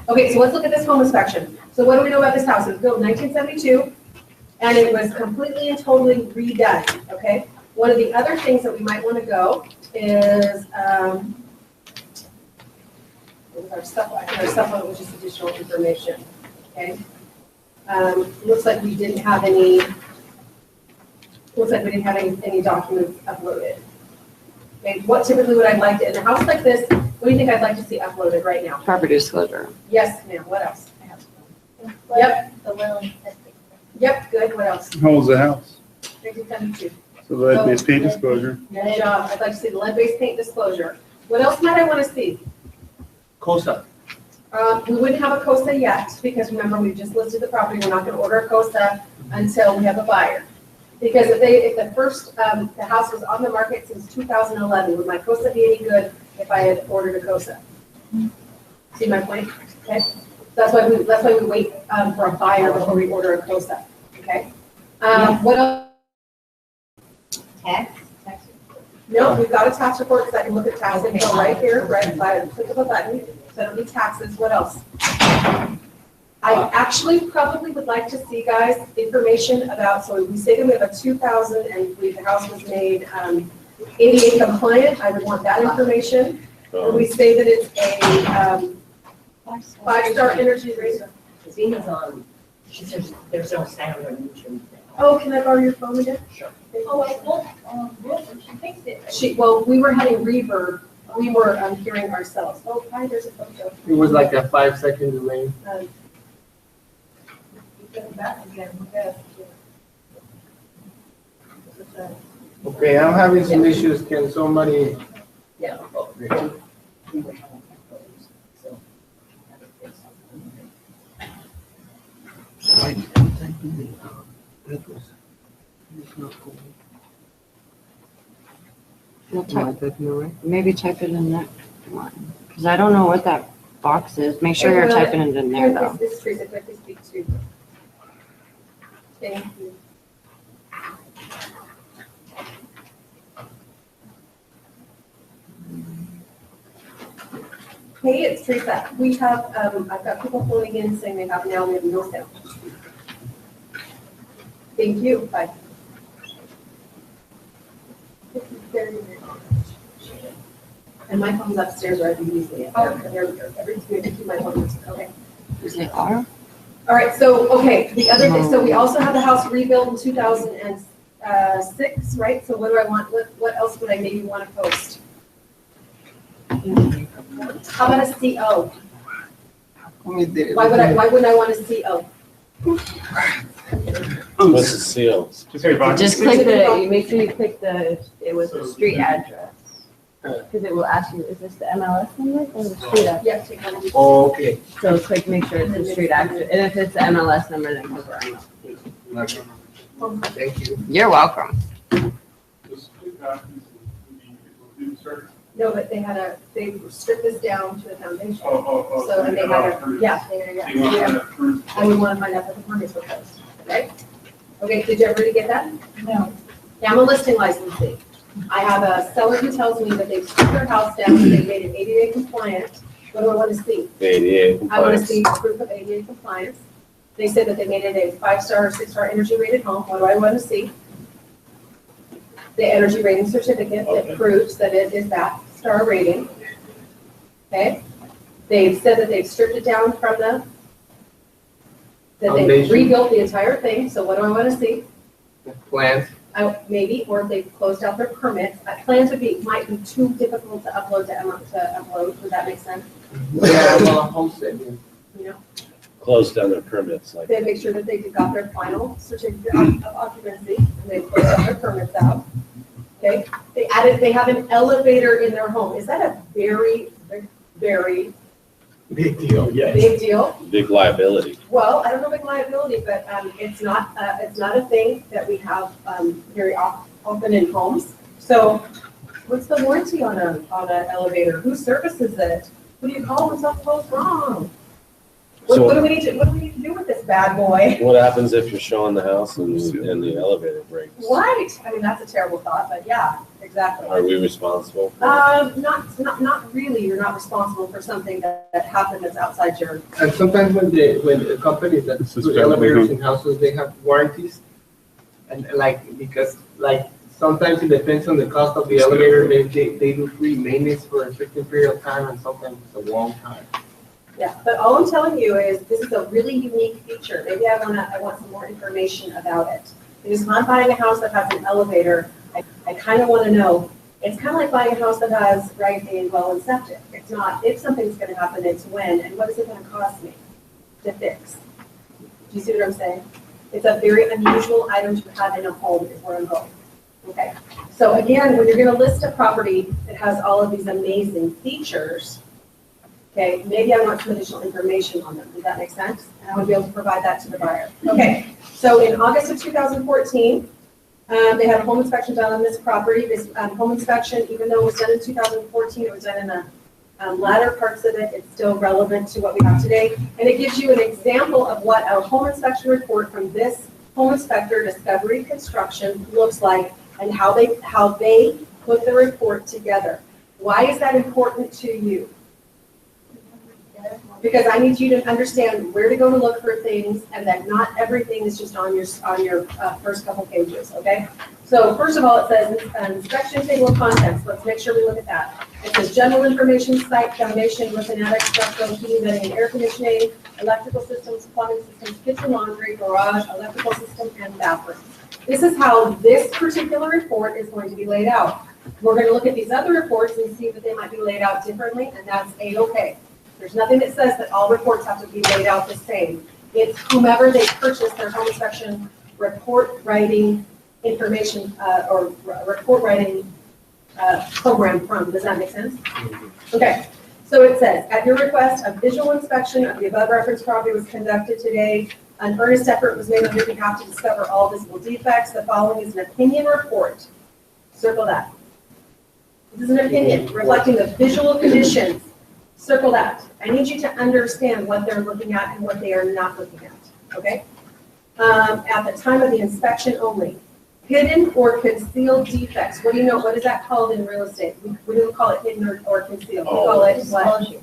Okay, so let's look at this home inspection. So what do we know about this house? It was built in 1972, and it was completely and totally redone, okay? One of the other things that we might want to go is, our supplement, which is additional information, okay? Looks like we didn't have any documents uploaded. Okay, what typically would I like to, in a house like this, what do you think I'd like to see uploaded right now? Property disclosure. Yes, ma'am, what else? Yep. The well and septic. Yep, good, what else? How old's the house? 1972. So that'd be a pay disclosure. Good job, I'd like to see the lead-based paint disclosure. What else might I want to see? COSA. We wouldn't have a COSA yet, because remember, we just listed the property, we're not gonna order a COSA until we have a buyer. Because if the house was on the market since 2011, would my COSA be any good if I had ordered a COSA? See my point? Okay, that's why we wait for a buyer before we order a COSA, okay? What else? Tax. No, we've got a tax report, because I can look at tax info right here, right by a click of a button, so it'll be taxes. What else? I actually probably would like to see, guys, information about, so we say that we have a 2000 and the house was made ADA compliant, I would want that information. When we say that it's a 5-star energy rating. Zena's on, she says there's no sound on YouTube. Oh, can I borrow your phone again? Sure. Oh, I thought, she fixed it. We were having reverb, we were hearing ourselves. Oh, hi, there's a photo. It was like a 5-second delay. Okay, I'm having some issues. Can somebody? Yeah. Maybe type it in that one, because I don't know what that box is. Make sure you're typing it in there though. This is Teresa, if I could speak to. Thank you. Hey, it's Teresa. We have, I've got people phoning in saying they have now, we have no sound. Thank you, bye. And my phone's upstairs where I can usually it. Oh, there we go. Every time I keep my phone, okay. They are? All right, so, okay, the other thing, so we also have the house rebuilt in 2006, right? So what do I want, what else would I maybe want to post? How about a CO? Why wouldn't I want a CO? What's the seal? Just click you make sure you click it was the street address. Because it will ask you, is this the MLS number or the street address? Yes, take one. Oh, okay. So click, make sure it's the street address, and if it's the MLS number, then click around. Thank you. You're welcome. No, but they stripped this down to the foundation. Oh. So, and they had yeah. I would want to find out that the permits were closed, right? Okay, did everybody get that? No. Now I'm a listing licensee. I have a seller who tells me that they've stripped their house down, and they've made it ADA compliant. What do I want to see? ADA I want to compliance. see proof of ADA compliance. They said that they made it a 5-star or 6-star energy rated home. What do I want to see? The energy rating certificate that proves that it is that star rating. Okay? They've said that they've stripped it down from that they've Foundation. rebuilt the entire thing. So what do I want to see? Plans. Maybe, or they've closed out their permits. Plans might be too difficult to upload to upload. Would that make sense? Yeah, well, homestead. You know, Close down their permits, like, they make sure that they got their final certificate of occupancy, and they closed out their permits out. Okay, they have an elevator in their home. Is that a very, very Big deal, yes. big deal? big liability. Well, I don't know about liability, but it's not a thing that we have very often in homes. So what's the warranty on an elevator? Who services it? Who do you call when something goes wrong? What do we need to do with this bad boy? What happens if you're showing the house and the elevator breaks? Right, I mean, that's a terrible thought, but yeah, exactly. Are we responsible? Not really, you're not responsible for something that happened that's outside your, And sometimes when the companies that This is do elevators in houses, they have warranties. And like, because like, sometimes it depends on the cost of the elevator, they do free maintenance for a certain period of time, and sometimes it's a long time. yeah, but all I'm telling you is, this is a really unique feature, maybe I want some more information about it. Because if I'm buying a house that has an elevator, I kind of want to know, it's kind of like buying a house that has, right, a well and septic. It's not if something's going to happen, it's when, and what is it going to cost me to fix? Do you see what I'm saying? It's a very unusual item to have in a home, is where I'm going. Okay, so again, when you're going to list a property that has all of these amazing features, okay, maybe I want some additional information on them. Does that make sense? And I would be able to provide that to the buyer. Okay, so in August of 2014, they had a home inspection done on this property. This home inspection, even though it was done in 2014, it was done in the latter parts of it. It's still relevant to what we have today. And it gives you an example of what a home inspection report from this home inspector, Discovery Construction, looks like, and how they put the report together. Why is that important to you? Because I need you to understand where to go to look for things, and that not everything is just on your first couple pages, okay? So first of all, it says inspection table of contents. Let's make sure we look at that. It says general information, site, foundation, roof and attic, structural, heating, venting, and air conditioning, electrical systems, plumbing systems, kitchen, laundry, garage, electrical system, and bathroom. This is how this particular report is going to be laid out. We're going to look at these other reports and see that they might be laid out differently, and that's A-okay. There's nothing that says that all reports have to be laid out the same. It's whomever they purchase their home inspection report writing information or report writing program from. Does that make sense? Okay. So it says, at your request, a visual inspection of the above referenced property was conducted today. An earnest effort was made on your behalf to discover all visible defects. The following is an opinion report. Circle that. This is an opinion reflecting the visual conditions. Circle that. I need you to understand what they're looking at and what they are not looking at, okay? At the time of the inspection only. Hidden or concealed defects. What do you know? What is that called in real estate? We don't call it hidden or concealed. We call it what?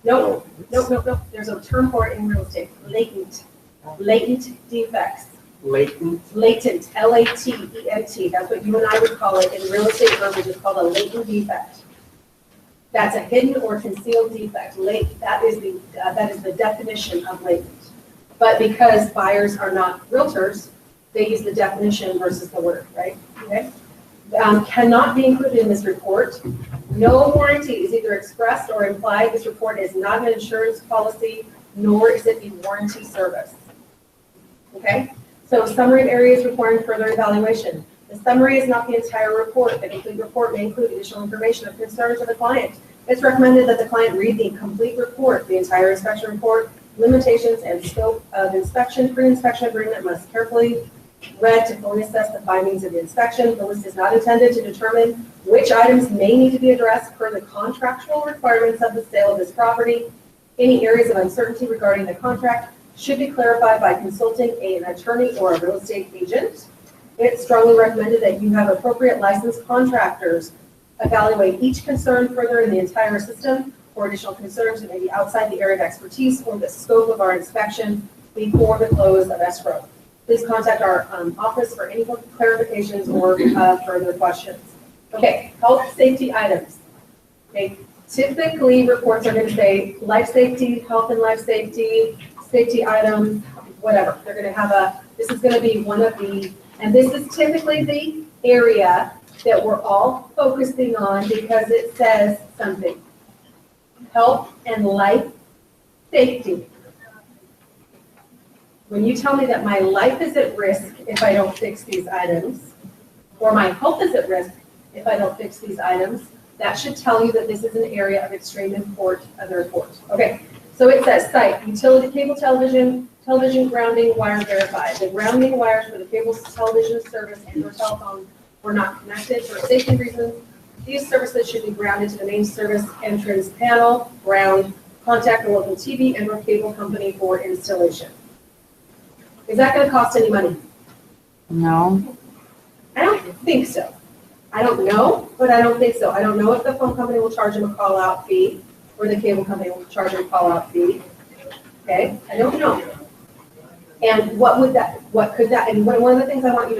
Nope. There's a term for it in real estate. Latent. Latent defects. Latent. L-A-T-E-N-T. That's what you and I would call it in real estate verbiage. It's called a latent defect. That's a hidden or concealed defect. That is the definition of latent. But because buyers are not realtors, they use the definition versus the word, right? Okay. Cannot be included in this report. No warranty is either expressed or implied. This report is not an insurance policy, nor is it a warranty service. Okay. So summary of areas requiring further evaluation. The summary is not the entire report. The complete report may include additional information of concerns of the client. It's recommended that the client read the complete report. The entire inspection report, limitations, and scope of inspection. Pre-inspection agreement must carefully read to fully assess the findings of the inspection. The list is not intended to determine which items may need to be addressed per the contractual requirements of the sale of this property. Any areas of uncertainty regarding the contract should be clarified by consulting an attorney or a real estate agent. It's strongly recommended that you have appropriate licensed contractors evaluate each concern further in the entire system or additional concerns that may be outside the area of expertise or the scope of our inspection before the close of escrow. Please contact our office for any clarifications or further questions. Okay, health safety items. Okay, typically reports are going to say life safety, health and life safety, safety items, whatever. They're going to have this is going to be one of the, and this is typically the area that we're all focusing on because it says something. Health and life safety. When you tell me that my life is at risk if I don't fix these items, or my health is at risk if I don't fix these items, that should tell you that this is an area of extreme import of the report. Okay, so it says site, utility, cable television, grounding, wire verified. The grounding wires for the cable television service and or telephone were not connected for safety reasons. These services should be grounded to the main service entrance panel, ground contact a local TV and or cable company for installation. Is that gonna cost any money? No. I don't think so. I don't know, but I don't think so. I don't know if the phone company will charge them a call-out fee or the cable company will charge them a call-out fee. Okay, I don't know. And what could that, and one of the things I want you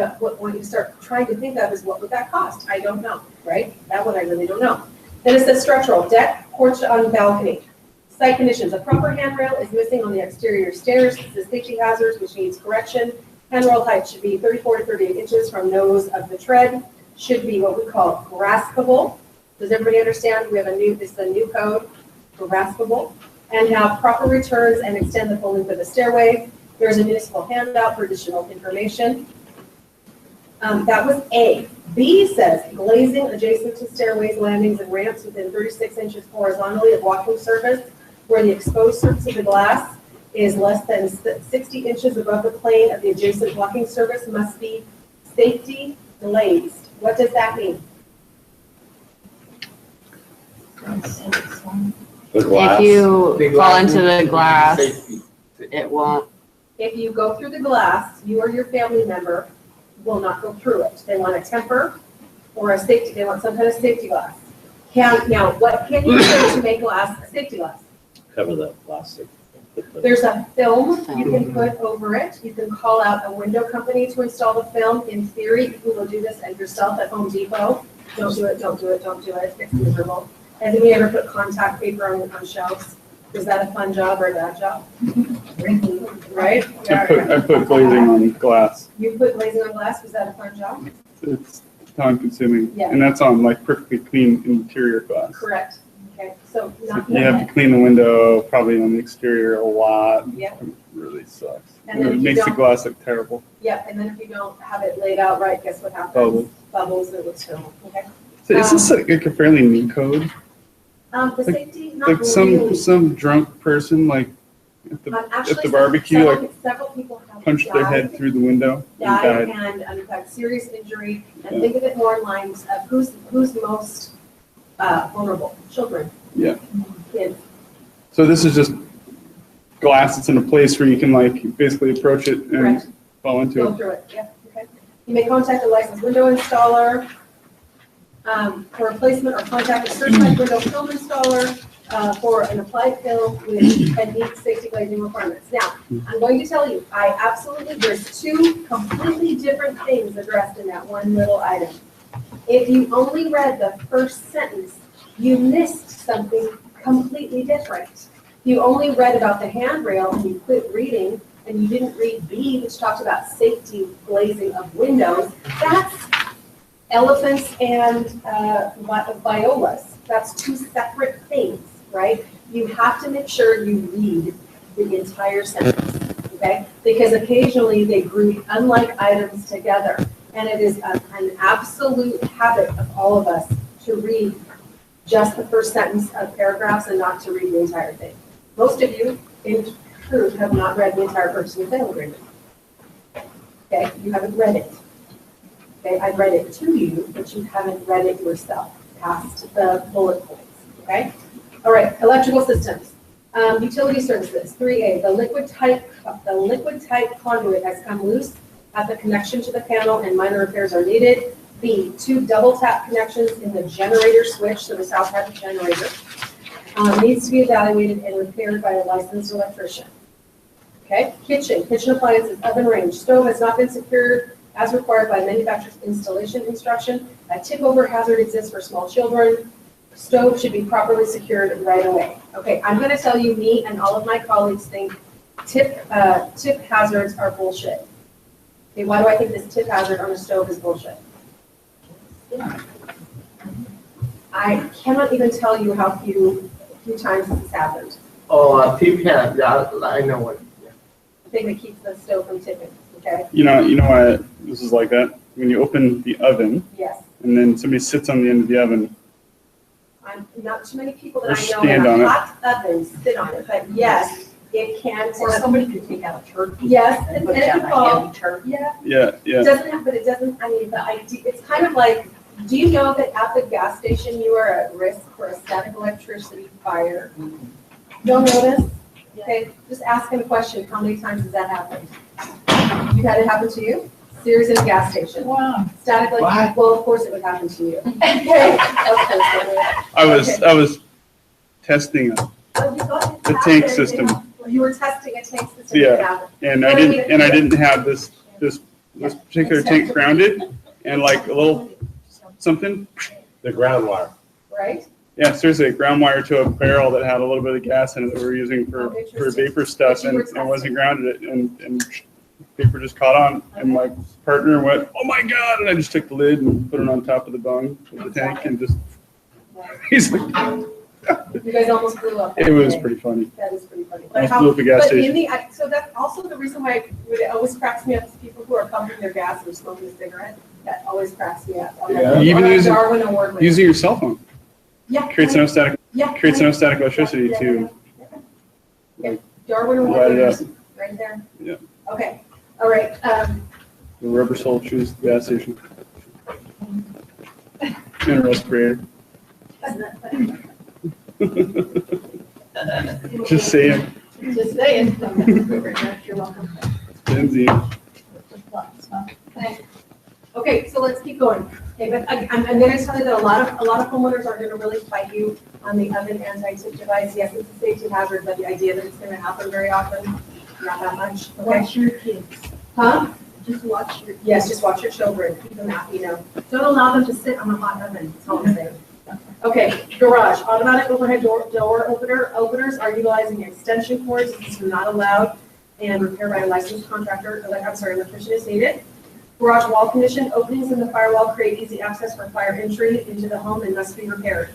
to start trying to think of is what would that cost? I don't know, right? That one I really don't know. Then it says structural, deck, porch on balcony. Site conditions, a proper handrail is missing on the exterior stairs. This is safety hazards, which needs correction. Handrail height should be 34 to 38 inches from nose of the tread. Should be what we call graspable. Does everybody understand? This is a new code for graspable. And have proper returns and extend the full length of the stairway. There's a municipal handout for additional information. That was A. B says glazing adjacent to stairways, landings, and ramps within 36 inches horizontally of walking surface, where the exposed surface of the glass is less than 60 inches above the plane of the adjacent walking surface must be safety glazed. What does that mean? The glass. If you The fall glass into the needs glass, safety. it won't. If you go through the glass, you or your family member will not go through it. They want a temper or a safety, they want some kind of safety glass. Now, what can you do to make glass a safety glass? Cover the plastic. There's a film you can put over it. You can call out a window company to install the film. In theory, you can go do this and yourself at Home Depot. Don't do it, don't do it, don't do it. It's miserable. Has anybody ever put contact paper on shelves? Is that a fun job or a bad job? Right? I put glazing on glass. You put glazing on glass, was that a fun job? It's time consuming. Yeah. And that's on like perfectly clean interior glass. Correct. Okay, so So not. you have to clean the window probably on the exterior a lot. Yeah. It really sucks. And then if It you makes the don't- glass look terrible. Yeah, and then if you don't have it laid out right, guess what happens? Bubbles. Bubbles, it looks terrible, okay? So is this like a fairly new code? The Like- safety, not Like really. some drunk person like at the Actually, barbecue, like several people have punched their head died, through the window and died died. and had serious injury, and Yeah. think of it more in lines of who's most vulnerable, children. Yeah. Kids. So this is just glass that's in a place where you can like basically approach it and Correct. fall into Go it. through it, yeah, okay. You may contact a licensed window installer for replacement or contact a certified window film installer for an applied film with and meet safety glazing requirements. Now, I'm going to tell you, there's two completely different things addressed in that one little item. If you only read the first sentence, you missed something completely different. You only read about the handrail and you quit reading, and you didn't read B, which talks about safety glazing of windows. That's elephants and violas. That's two separate things, right? You have to make sure you read the entire sentence, okay? Because occasionally they group unlike items together, and it is an absolute habit of all of us to read just the first sentence of paragraphs and not to read the entire thing. Most of you, in truth, have not read the entire purchase and sale agreement. Okay, you haven't read it. Okay, I've read it to you, but you haven't read it yourself, past the bullet points, okay? All right, electrical systems. Utility services, 3A, the liquid type conduit has come loose at the connection to the panel and minor repairs are needed. B, 2 double tap connections in the generator switch, so the south half of the generator, needs to be evaluated and repaired by a licensed electrician. Okay, kitchen appliances, oven range, stove has not been secured as required by manufacturer's installation instruction. A tip-over hazard exists for small children. Stove should be properly secured right away. Okay, I'm going to tell you, me and all of my colleagues think tip hazards are bullshit. Okay, why do I think this tip hazard on a stove is bullshit? I cannot even tell you how few times this has happened. Oh, tip hand, yeah, I know what. Yeah. The thing that keeps the stove from tipping, okay? You know why this is like that? When you open the oven Yes. and then somebody sits on the end of the oven. I'm not too many people that Or I know stand in on a it. hot oven sit on it, but yes, it can. Or somebody could take out a turkey. Yes, and Put it down could a fall. heavy turkey. Yeah, Yeah, it yeah. doesn't have, but it doesn't, I mean, the idea, it's kind of like, do you know that at the gas station, you are at risk for a static electricity fire? Don't notice? Okay, just asking a question, how many times has that happened? You've had it happen to you? Series in a gas station. Wow. Static, like, What? well, of course it would happen to you. Okay. I was testing the tank system, You were testing a tank system. Yeah. that happened. and I didn't have this particular tank grounded, and like a little something. The ground wire. Right? Yeah, seriously, a ground wire to a barrel that had a little bit of gas in it that we were using for vapor stuff, and it wasn't grounded, and vapor just caught on, and my partner went, "Oh my God!" And I just took the lid and put it on top of the bung of the tank, and just he's like, You guys almost blew up. it was pretty funny. That is pretty funny. Almost blew up the gas But in station. so that's also the reason why it always cracks me up is people who are pumping their gas or smoking a cigarette. That always cracks me up. I'm like, Yeah. Even on a using- Darwin Award winner. Using your cell phone Yeah. creates enough static electricity Yeah, to Darwin Award light it winners, up. right there. Yeah. Okay, all right, The rubber sole chews the gas station. And a respirator. Just saying, just saying. You're welcome. benzene. Okay, so let's keep going. Okay, but I'm gonna tell you that a lot of homeowners are gonna really fight you on the oven anti-tip device. Yes, it's a safety hazard, but the idea that it's gonna happen very often, not that much. Okay? Watch your kids. Huh? Just watch your. Yes, just watch your children, keep them out, don't allow them to sit on a hot oven, that's all I'm saying. Okay, garage, automatic overhead door openers are utilizing extension cords, this is not allowed, and repair by a licensed contractor, electrician is needed. Garage wall condition, openings in the firewall create easy access for fire entry into the home and must be repaired.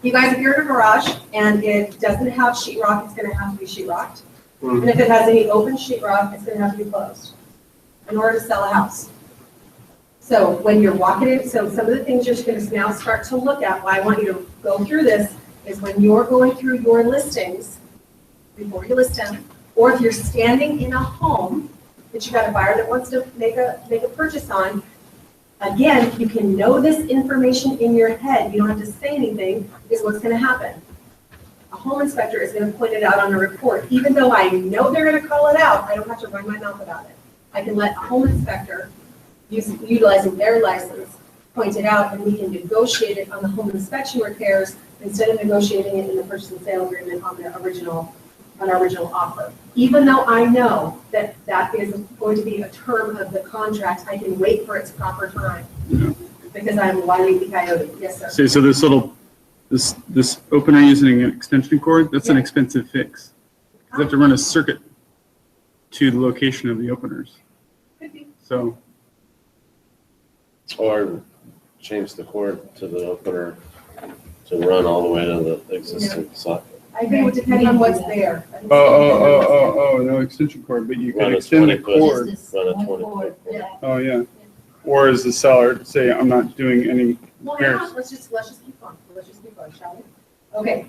You guys, if you're in a garage and it doesn't have sheetrock, it's gonna have to be sheetrocked. And if it has any open sheetrock, it's gonna have to be closed in order to sell a house. So when you're walking in, so some of the things you're gonna now start to look at, why I want you to go through this, is when you're going through your listings, before you list them, or if you're standing in a home that you got a buyer that wants to make a purchase on, again, you can know this information in your head, you don't have to say anything, is what's gonna happen. A home inspector is gonna point it out on a report, even though I know they're gonna call it out, I don't have to run my mouth about it. I can let a home inspector, utilizing their license, point it out, and we can negotiate it on the home inspection repairs instead of negotiating it in the purchase and sale agreement on our original offer. Even though I know that that is going to be a term of the contract, I can wait for its proper time because I'm Wile E. Coyote. Yes, sir. So this opener using an extension cord, that's an Yeah. expensive fix. You have to run a circuit to the location of the openers. Could be. So, Or change the cord to the opener to run all the way to the existing socket. I think it would depend on what's there. no extension cord, but you Run can a extend the 20 foot. cord. Run a 20-foot cord. Oh, yeah. Or as the seller, say, I'm not doing any Well, repairs. yeah, let's just keep going. Let's just keep going, shall we? Okay,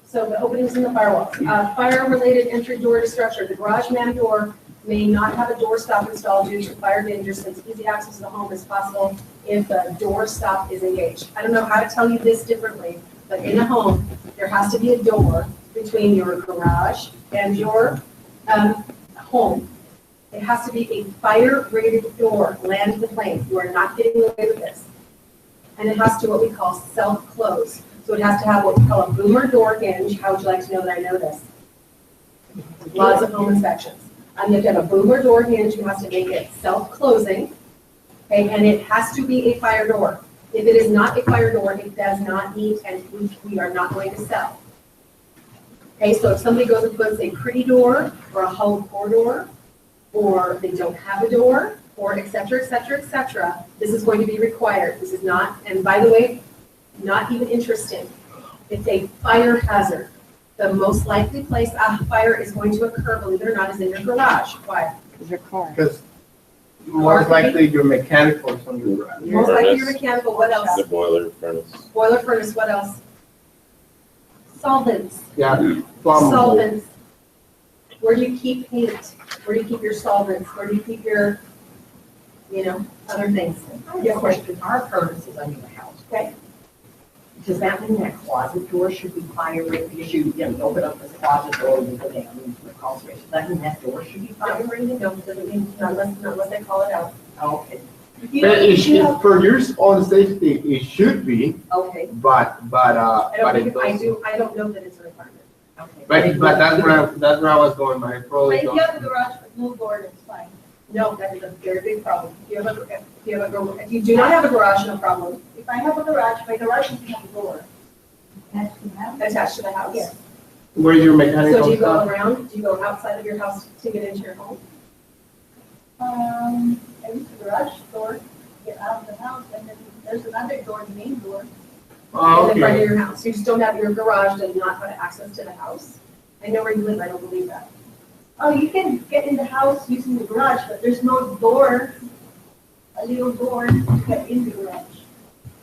so the openings in the firewalls. Fire-related entry door to structure. The garage man door may not have a door stop installed due to fire danger since easy access to the home is possible if the door stop is engaged. I don't know how to tell you this differently, but in a home, there has to be a door between your garage and your home. It has to be a fire-rated door, land the plane. You are not getting away with this. And it has to what we call self-close. So it has to have what we call a boomer door hinge. How would you like to know that I know this? Lots of home inspections. You have to have a boomer door hinge. You have to make it self-closing. Okay, and it has to be a fire door. If it is not a fire door, it does not meet, and we are not going to sell. Okay, so if somebody goes and puts a pretty door or a hollow core door, or they don't have a door, or et cetera, et cetera, et cetera, this is going to be required. This is not, and by the way, not even interesting. It's a fire hazard. The most likely place a fire is going to occur, believe it or not, is in your garage. Why? Is your car? Because most likely your mechanical is on your garage. Most likely your Furnace. mechanical, what else? The boiler furnace. Boiler furnace, what else? Solvents. Yeah, flammable. Solvents. Where do you keep paint? Where do you keep your solvents? Where do you keep your, other things? I have a question. Our furnace is under the house. Okay. Does that mean that closet door should be fire rated? Because you open up this closet door and you go down into the crawl space. Does that mean that door should be fire rated? No, doesn't mean, unless they call it out. Oh, okay, For your own safety, it should be, okay, but I it don't doesn't. I don't know that it's a requirement. okay. But that's where I was going, but I But probably if you don't. have the garage with no door, it's fine. No, that is a very big problem. If you do not have a garage, no problem. If I have a garage, my garage doesn't have a door. That's the house. Attached to the house. Yes. Where's your So mechanical do you go stuff? around, do you go outside of your house to get into your home? I use the garage door to get out of the house, and then there's another door, the main door. Oh, In the front of okay. your house? You just don't have, your garage does not have access to the house? I know where you live, I don't believe that. Oh, you can get in the house using the garage, but there's no door, a little door to get in the garage.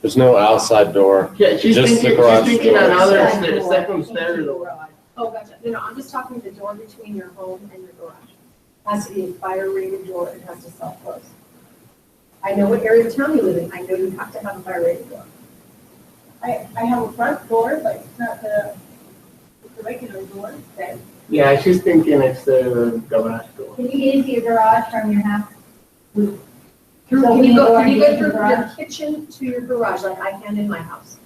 There's no outside door. Yeah, she's Just the thinking, garage she's thinking door. another Side stair, door. second stair door. Oh, gotcha. No, I'm just talking the door between your home and your garage. Has to be a fire rated door, it has to self-close. I know what area of town you live in, I know you have to have a fire rated door. I have a front door, but it's not the regular door. Okay. Yeah, she's thinking it's the garage door. Can you get into your garage from your house? Can So you we go go into through the your garage? kitchen to your garage like I can in my house?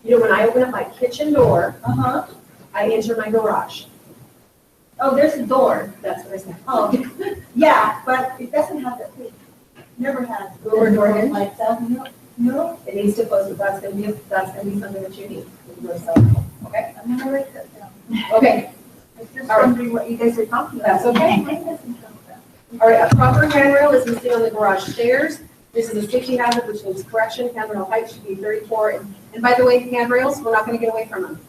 You know, when I open up my kitchen door, Uh-huh. I enter my garage. Oh, there's a door. That's what I said. Oh, yeah, but it doesn't have that thing. Never has. Door hinge? Like that, no, It needs to close, but that's gonna be something that you need. Okay? I'm gonna write that down. Okay, I was just All right. wondering what you guys are talking about. That's okay. All right, a proper handrail is missing on the garage stairs. This is a safety hazard, which means correction, handrail height should be 34. And by the way, handrails, we're not gonna get away from them.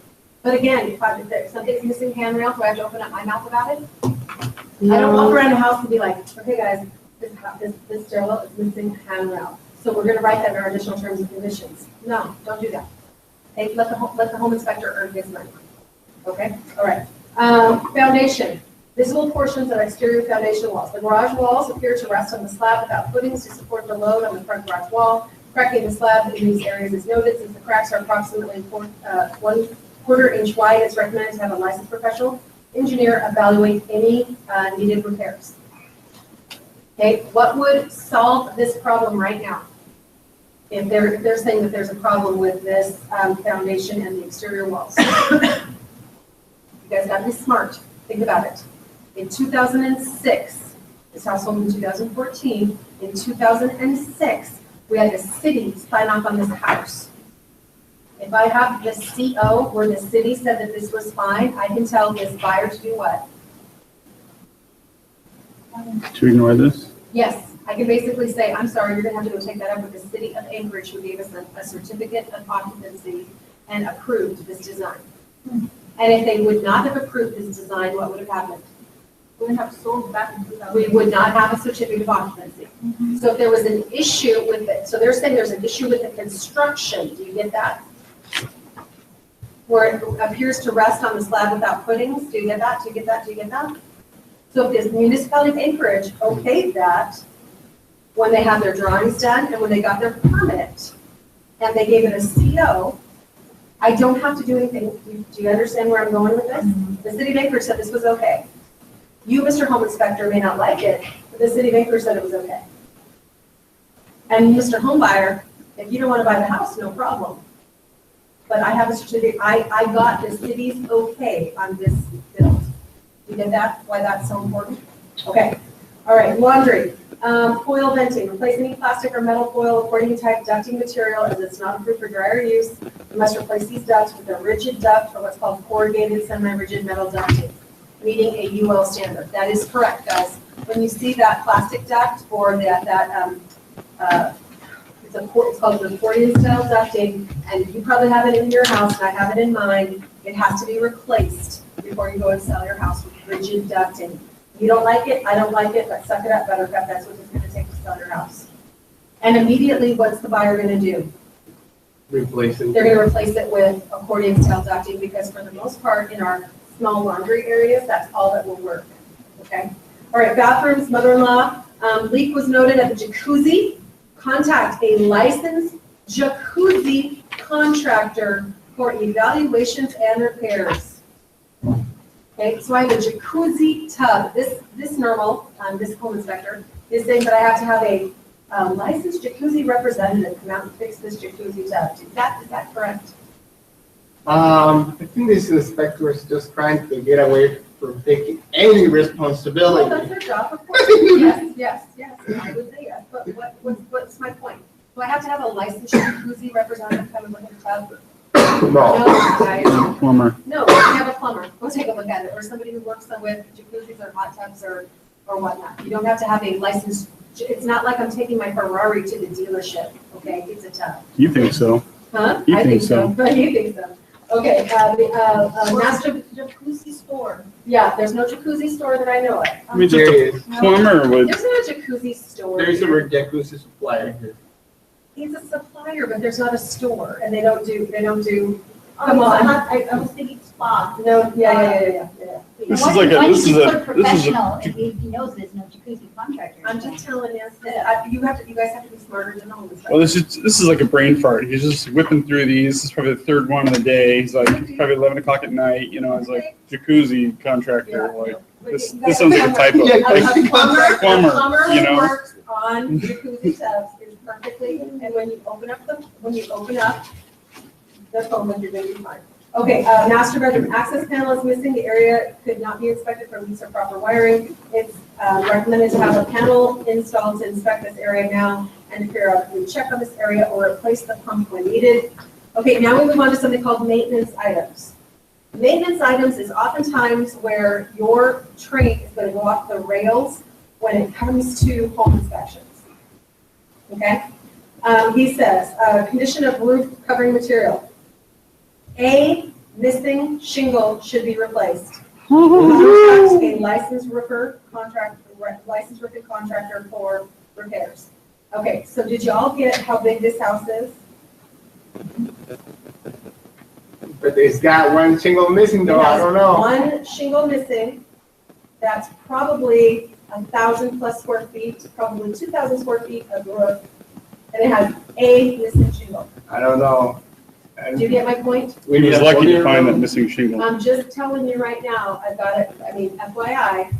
But again, if something's missing handrail, do I have to open up my mouth about it? I don't walk around the house and be like, okay, guys, this stairwell is missing handrail. So we're gonna write that in our additional terms and conditions. No, don't do that. Hey, let the home inspector earn his money. Okay, all right. Foundation. Visible portions of exterior foundation walls. The garage walls appear to rest on the slab without footings to support the load on the front garage wall. Cracking the slab in these areas is noted since the cracks are approximately 1/4 inch wide. It's recommended to have a licensed professional engineer evaluate any needed repairs. Okay, what would solve this problem right now? If they're saying that there's a problem with this foundation and the exterior walls. You guys gotta be smart. Think about it. In 2006, this house sold in 2014. In 2006, we had the city sign off on this house. If I have the CO where the city said that this was fine, I can tell this buyer to do what? To ignore this? Yes, I can basically say, I'm sorry, you're gonna have to go take that up with the city of Anchorage, who gave us a certificate of occupancy and approved this design. And if they would not have approved this design, what would have happened? We would have sold back in 2000. We would not have a certificate of occupancy. So if there was an issue with it, so they're saying there's an issue with the construction, do you get that? Where it appears to rest on the slab without footings, do you get that? Do you get that? Do you get that? So if the municipality of Anchorage okayed that when they had their drawings done and when they got their permit, and they gave it a CO, I don't have to do anything. Do you understand where I'm going with this? The city of Anchorage said this was okay. You, Mr. Home Inspector, may not like it, but the city of Anchorage said it was okay. And Mr. Home Buyer, if you don't want to buy the house, no problem. But I have a certificate, I got the city's okay on this build. You get that, why that's so important? Okay, all right, laundry. Foil venting, replace any plastic or metal foil according to type ducting material as it's not approved for dryer use. You must replace these ducts with a rigid duct or what's called corrugated semi-rigid metal ducting, meeting a UL standard. That is correct, guys. When you see that plastic duct or it's called the accordion style ducting, and you probably have it in your house, and I have it in mine, it has to be replaced before you go and sell your house with rigid ducting. You don't like it, I don't like it, but suck it up, Buttercup, that's what it's gonna take to sell your house. And immediately, what's the buyer gonna do? Replace it. They're gonna replace it with accordion style ducting, because for the most part, in our small laundry areas, that's all that will work, okay? All right, bathrooms, mother-in-law, leak was noted at the jacuzzi. Contact a licensed jacuzzi contractor for evaluations and repairs. Okay, so I have a jacuzzi tub. This normal, this home inspector is saying that I have to have a licensed jacuzzi representative come out and fix this jacuzzi tub. Is that correct? I think this inspector is just trying to get away from taking any Well, responsibility. that's their job, of course. Yes, I would say yes, but what's my point? Do I have to have a licensed jacuzzi representative come and look at the tub? No. No, guys. Plumber. No, I have a plumber. Go take a look at it, or somebody who works with jacuzzis or hot tubs or whatnot. You don't have to have a licensed, it's not like I'm taking my Ferrari to the dealership, okay? It's a tub. You think so? Huh? You I think so. You think so. Okay, master, Jacuzzi store. yeah, there's no jacuzzi store that I know of. I mean, There just is. a plumber would, There's not a jacuzzi store. There is a here. jacuzzi supplier here. He's a supplier, but there's not a store, and they don't do, Oh, Come on. I was thinking spa. no, yeah. This is like a- this is a- Professional, if he knows there's no jacuzzi contractor. I'm just telling you, that you guys have to be smarter than all this. well, this is like a brain fart. He's just whipping through these. This is probably the third one of the day. He's like, it's probably 11 o'clock at night, you know, it's like jacuzzi contractor, like, this sounds like a typo. Yeah, Like, A plumber, plumber you who know? works on jacuzzi tubs is perfectly, and when you open up the phone, then you're gonna be fine. Okay, master bedroom access panel is missing. The area could not be inspected for leaks or proper wiring. It's recommended to have a panel installed to inspect this area now and to periodically check on this area or replace the pump when needed. Okay, now we move on to something called maintenance items. Maintenance items is oftentimes where your train is going to go off the rails when it comes to home inspections. Okay? He says, condition of roof covering material. A missing shingle should be replaced. Contact a licensed roofing contractor for repairs. Okay, so did y'all get how big this house is? But it's got one shingle missing though, I don't know. One shingle missing, that's probably 1,000 plus square feet, probably 2,000 square feet of roof, and it has a missing shingle. I don't know. Do you get my point? We He need was a lucky to 40-year find that room. missing shingle. I'm just telling you right now, I've got it, I mean, FYI,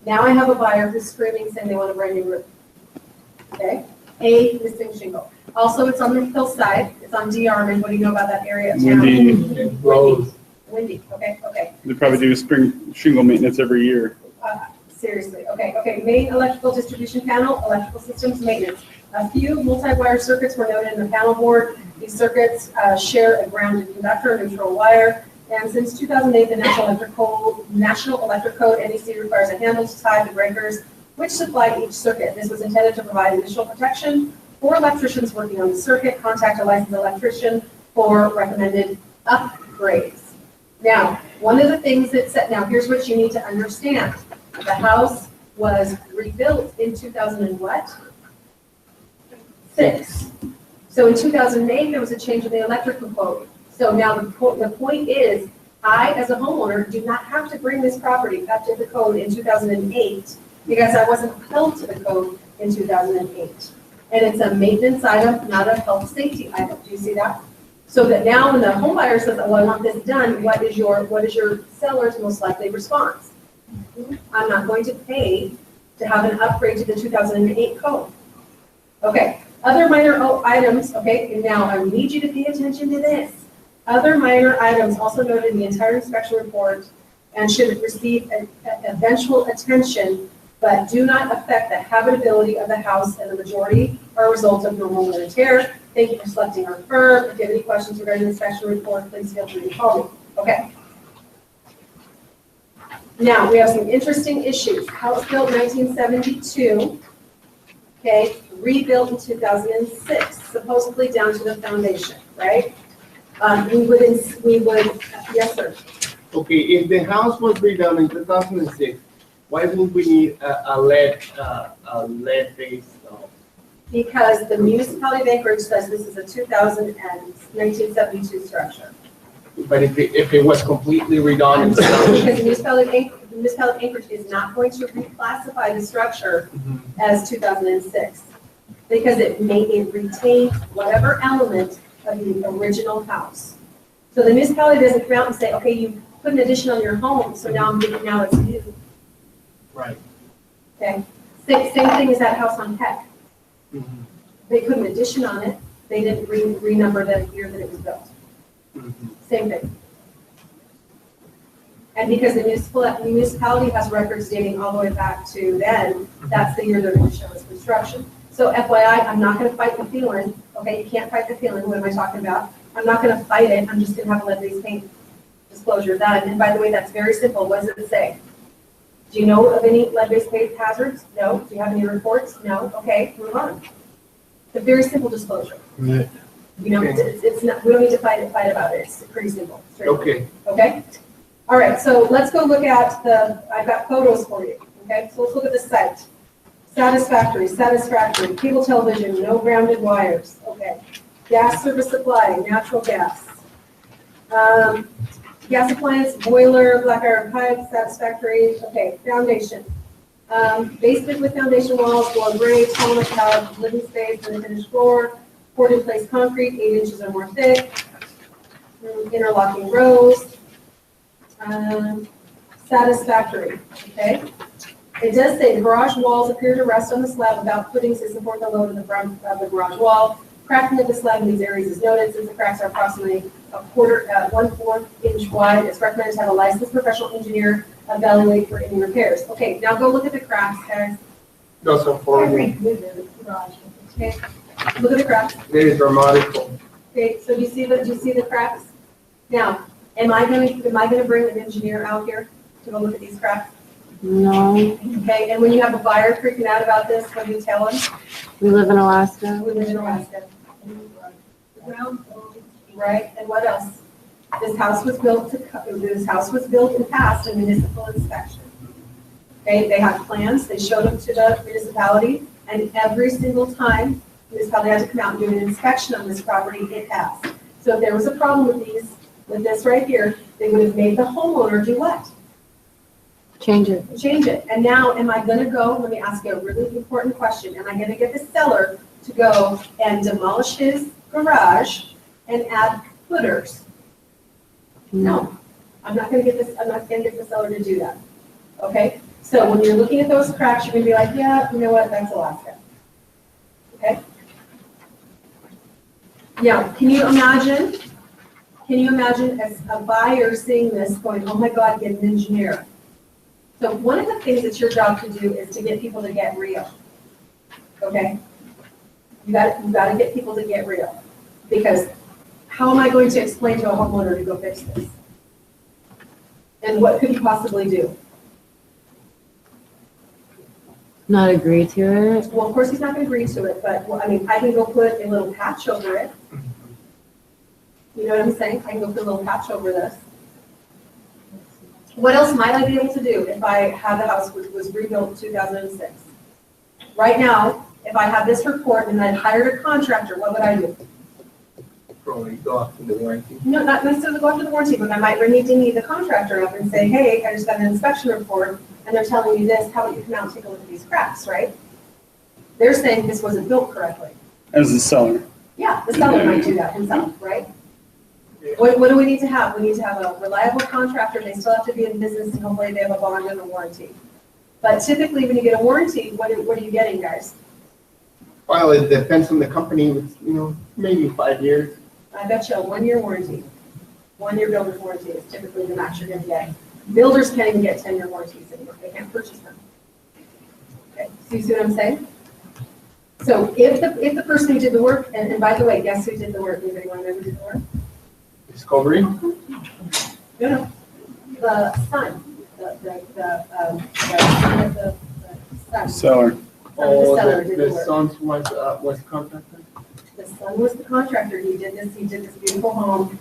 now I have a buyer who's screaming saying they want a brand new roof. Okay, a missing shingle. Also, it's on the hillside, it's on D. Armand, what do you know about that area of town? Windy. Rose. Windy, okay. They probably do spring shingle maintenance every year. Seriously, okay. Main electrical distribution panel, electrical systems maintenance. A few multi-wire circuits were noted in the panel board. These circuits share a grounded conductor, a neutral wire. And since 2008, the National Electric Code, NEC requires a handle to tie the breakers which supply each circuit. This was intended to provide initial protection for electricians working on the circuit. Contact a licensed electrician for recommended upgrades. Now, one of the things that said, now here's what you need to understand. The house was rebuilt in 2000 and what? 6. So in 2008, there was a change in the electrical code. So now the point is, I, as a homeowner, do not have to bring this property up to the code in 2008 because I wasn't held to the code in 2008. And it's a maintenance item, not a health safety item. Do you see that? So that now when the home buyer says, oh, I want this done, what is your seller's most likely response? I'm not going to pay to have an upgrade to the 2008 code. Okay, other minor items, okay, and now I need you to pay attention to this. Other minor items also noted in the entire inspection report and should receive eventual attention, but do not affect the habitability of the house, and the majority are a result of normal wear and tear. Thank you for selecting our firm. If you have any questions regarding the inspection report, please feel free to call me. Okay. Now, we have some interesting issues. House built 1972, okay, rebuilt in 2006, supposedly down to the foundation, right? We would, yes, sir. Okay, if the house was redone in 2006, why would we need a lead base? Because the municipality of Anchorage says this is a 1972 structure. But if it was completely redone, Because the municipality of Anchorage is not going to reclassify the structure as 2006 because it retained whatever element of the original house. So the municipality doesn't come out and say, okay, you put an addition on your home, so now now it's new. Right. Okay, same thing as that house on Peck. Mhm. They put an addition on it, they didn't renumber the year that it was built. Mhm. Same thing. And because the municipality has records dating all the way back to then, that's the year they're going to show as construction. So FYI, I'm not going to fight the feeling, okay, you can't fight the feeling, what am I talking about? I'm not going to fight it, I'm just going to have a lead-based paint disclosure done. And by the way, that's very simple, what does it say? Do you know of any lead-based paint hazards? No. Do you have any reports? No. Okay, move on. It's a very simple disclosure. Right. You know, it's not, we don't need to fight about it, it's pretty simple. Okay. Okay? All right, so let's go look at I've got photos for you, okay? So let's look at the site. Satisfactory, cable television, no grounded wires, okay. Gas service supply, natural gas. Gas appliance, boiler, black iron pipe, satisfactory, okay. Foundation. Basement with foundation walls, floor grade, tall enough to have living space and a finished floor, poured in place concrete, 8 inches or more thick. Interlocking rows. Satisfactory, okay? It does say the garage walls appear to rest on the slab without footings to support the load of the front of the garage wall. Cracking of the slab in these areas is noted since the cracks are approximately 1/4 inch wide. It's recommended to have a licensed professional engineer evaluate for any repairs. Okay, now go look at the cracks, guys. Those are for Okay, look at the cracks. very dramatic. Okay, so do you see the cracks? Now, am I gonna bring an engineer out here to go look at these cracks? No, Okay, and when you have a buyer freaking out about this, what do you tell them? we live in Alaska. We live in Alaska. Right, and what else? This house was built and passed a municipal inspection. Okay, they had plans, they showed them to the municipality, and every single time, the municipality had to come out and do an inspection on this property, it passed. So if there was a problem with this right here, they would have made the homeowner do what? Change it. Change it. And now, am I gonna go, let me ask you a really important question. Am I gonna get the seller to go and demolish his garage and add footers? No. I'm not gonna get the seller to do that. Okay? So when you're looking at those cracks, you're gonna be like, yeah, you know what, that's Alaska. Okay? Now, can you imagine as a buyer seeing this going, oh my God, get an engineer? So one of the things it's your job to do is to get people to get real. Okay? You got to get people to get real. Because how am I going to explain to a homeowner to go fix this? And what could you possibly do? Not agree to it. Well, of course, he's not going to agree to it, but well, I mean, I can go put a little patch over it. You know what I'm saying? I can go put a little patch over this. What else might I be able to do if I had the house which was rebuilt in 2006? Right now, if I have this report and I hired a contractor, what would I do? Probably go after the warranty. No, not necessarily go after the warranty, but I might need to meet the contractor up and say, hey, I just got an inspection report and they're telling you this, how about you come out and take a look at these cracks, right? They're saying this wasn't built correctly. As the seller. Yeah, the seller might do that himself, right? What do we need to have? We need to have a reliable contractor. They still have to be in business and hopefully they have a bond and a warranty. But typically when you get a warranty, what are you getting, guys? Well, it depends on the company, it's, maybe 5 years. I bet you a 1-year warranty. 1-year builder's warranty is typically the max you're going to get. Builders can't even get 10-year warranties anymore. They can't purchase them. Okay, so you see what I'm saying? So if the person who did the work, and by the way, guess who did the work? Anybody want to know who did the work? Discovery? No. The son. The son. Seller. Oh, seller did the the work. son's was contractor? The son was the contractor. He did this beautiful home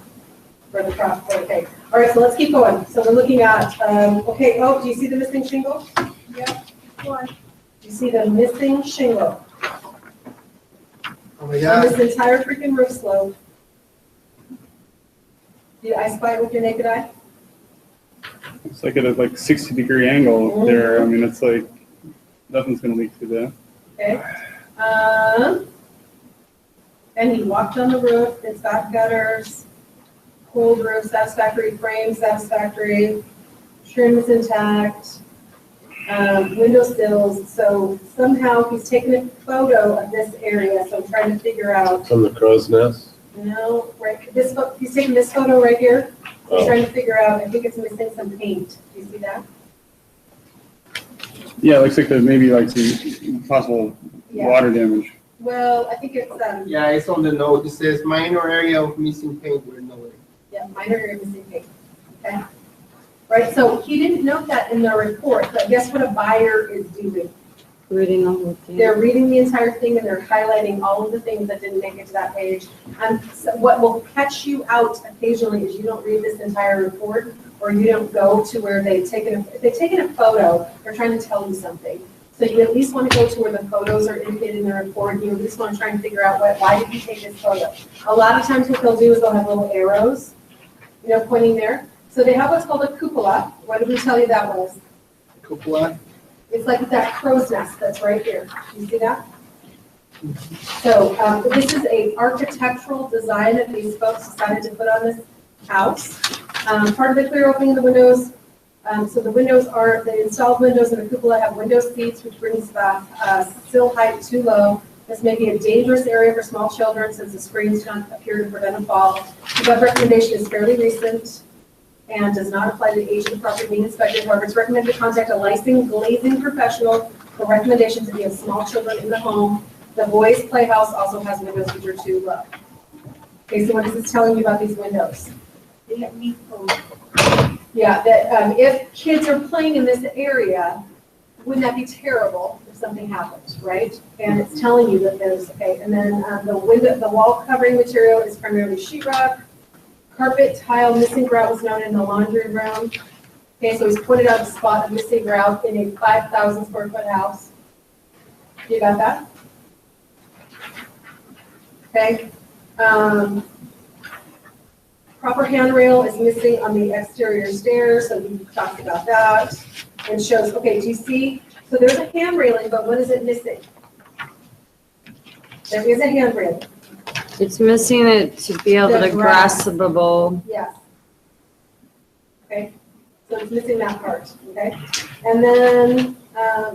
for the crop. Okay. All right, so let's keep going. So we're looking at, okay, oh, do you see the missing shingle? Yeah. Why? Do you see the missing shingle? Oh my On God. this entire freaking roof slope. Do I spy it with your naked eye? It's like at a 60-degree angle there. I mean, it's like nothing's going to leak through that. Okay. And he walked on the roof, it's got gutters, cold roof, satisfactory, frame satisfactory, trim is intact, window sills. So somehow he's taken a photo of this area, so I'm trying to figure out, From the crow's nest? no, right, he's taking this photo right here. I'm Oh. trying to figure out, I think it's missing some paint. Do you see that? Yeah, it looks like there's maybe like some possible Yeah. water damage. Well, I think it's, Yeah, it's on the note. It says minor area of missing paint with no. yeah, minor area missing paint. Okay. Right, so he didn't note that in the report, but guess what a buyer is doing? Reading the whole thing. They're reading the entire thing and they're highlighting all of the things that didn't make it to that page. And so what will catch you out occasionally is you don't read this entire report, or you don't go to where if they've taken a photo, they're trying to tell you something. So you at least want to go to where the photos are indicated in the report. You at least want to try and figure out why did you take this photo? A lot of times what they'll do is they'll have little arrows, pointing there. So they have what's called a cupola. What did we tell you that was? Cupola? It's like that crow's nest that's right here. Do you see that? So this is a architectural design that these folks decided to put on this house. Part of the clear opening of the windows. So the windows are, the installed windows in the cupola have window seats, which brings the sill height too low. This may be a dangerous area for small children since the screens do not appear to prevent a fall. The above recommendation is fairly recent and does not apply to the age of the property being inspected. However, it's recommended to contact a licensed glazing professional for recommendations if you have small children in the home. The boys' playhouse also has windows which are too low. Okay, so what is this telling you about these windows? They have me code. Yeah, that if kids are playing in this area, wouldn't that be terrible if something happens, right? And it's telling you that there's, okay, and then the wall covering material is primarily sheetrock. Carpet tile missing grout was noted in the laundry room. Okay, so he's pointed out a spot of missing grout in a 5,000 square foot house. You got that? Okay. Proper handrail is missing on the exterior stairs, so we talked about that. And shows, okay, do you see? So there's a hand railing, but what is it missing? There is a hand railing. It's missing it to be able The to grass. graspable. Yes. Okay, so it's missing that part, okay? And then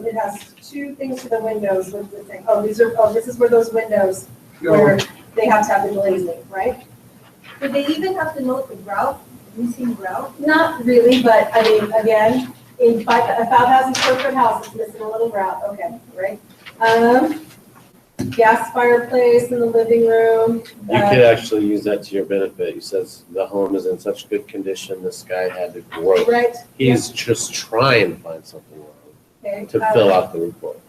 it has two things to the windows with the thing. Oh, this is where those windows, where they have to have the glazing, right? But they even have to note the grout, missing grout. Not really, but I mean, again, in a 5,000 square foot house, it's missing a little grout, okay, right? Gas fireplace in the living room. You could actually use that to your benefit. He says the home is in such good condition, this guy had to grow. Right. He's just trying to find something wrong Okay. to fill out the report.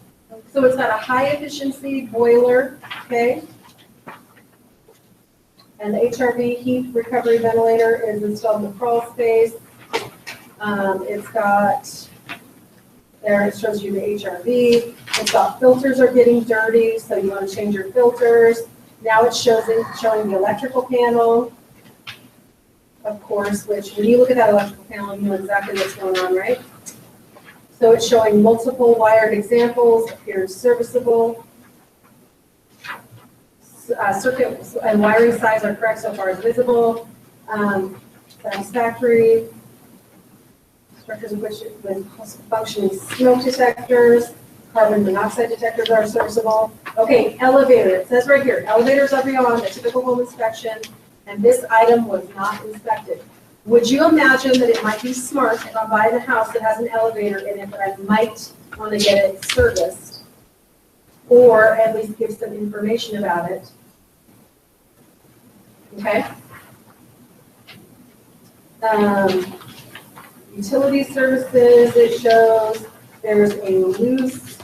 So it's got a high efficiency boiler, okay? And the HRV heat recovery ventilator is installed in the crawl space. It's got, there it shows you the HRV. It's got filters are getting dirty, so you want to change your filters. Now it's showing the electrical panel, of course, which when you look at that electrical panel, you know exactly what's going on, right? So it's showing multiple wired examples, appears serviceable. Circuit and wiring size are correct so far as visible. Satisfactory. Structures with functioning smoke detectors. Carbon monoxide detectors are serviceable. Okay, elevator. It says right here, elevators are beyond a typical home inspection, and this item was not inspected. Would you imagine that it might be smart if I'm buying a house that has an elevator in it, but I might want to get it serviced, or at least give some information about it? Okay. Utility services, it shows there's a loose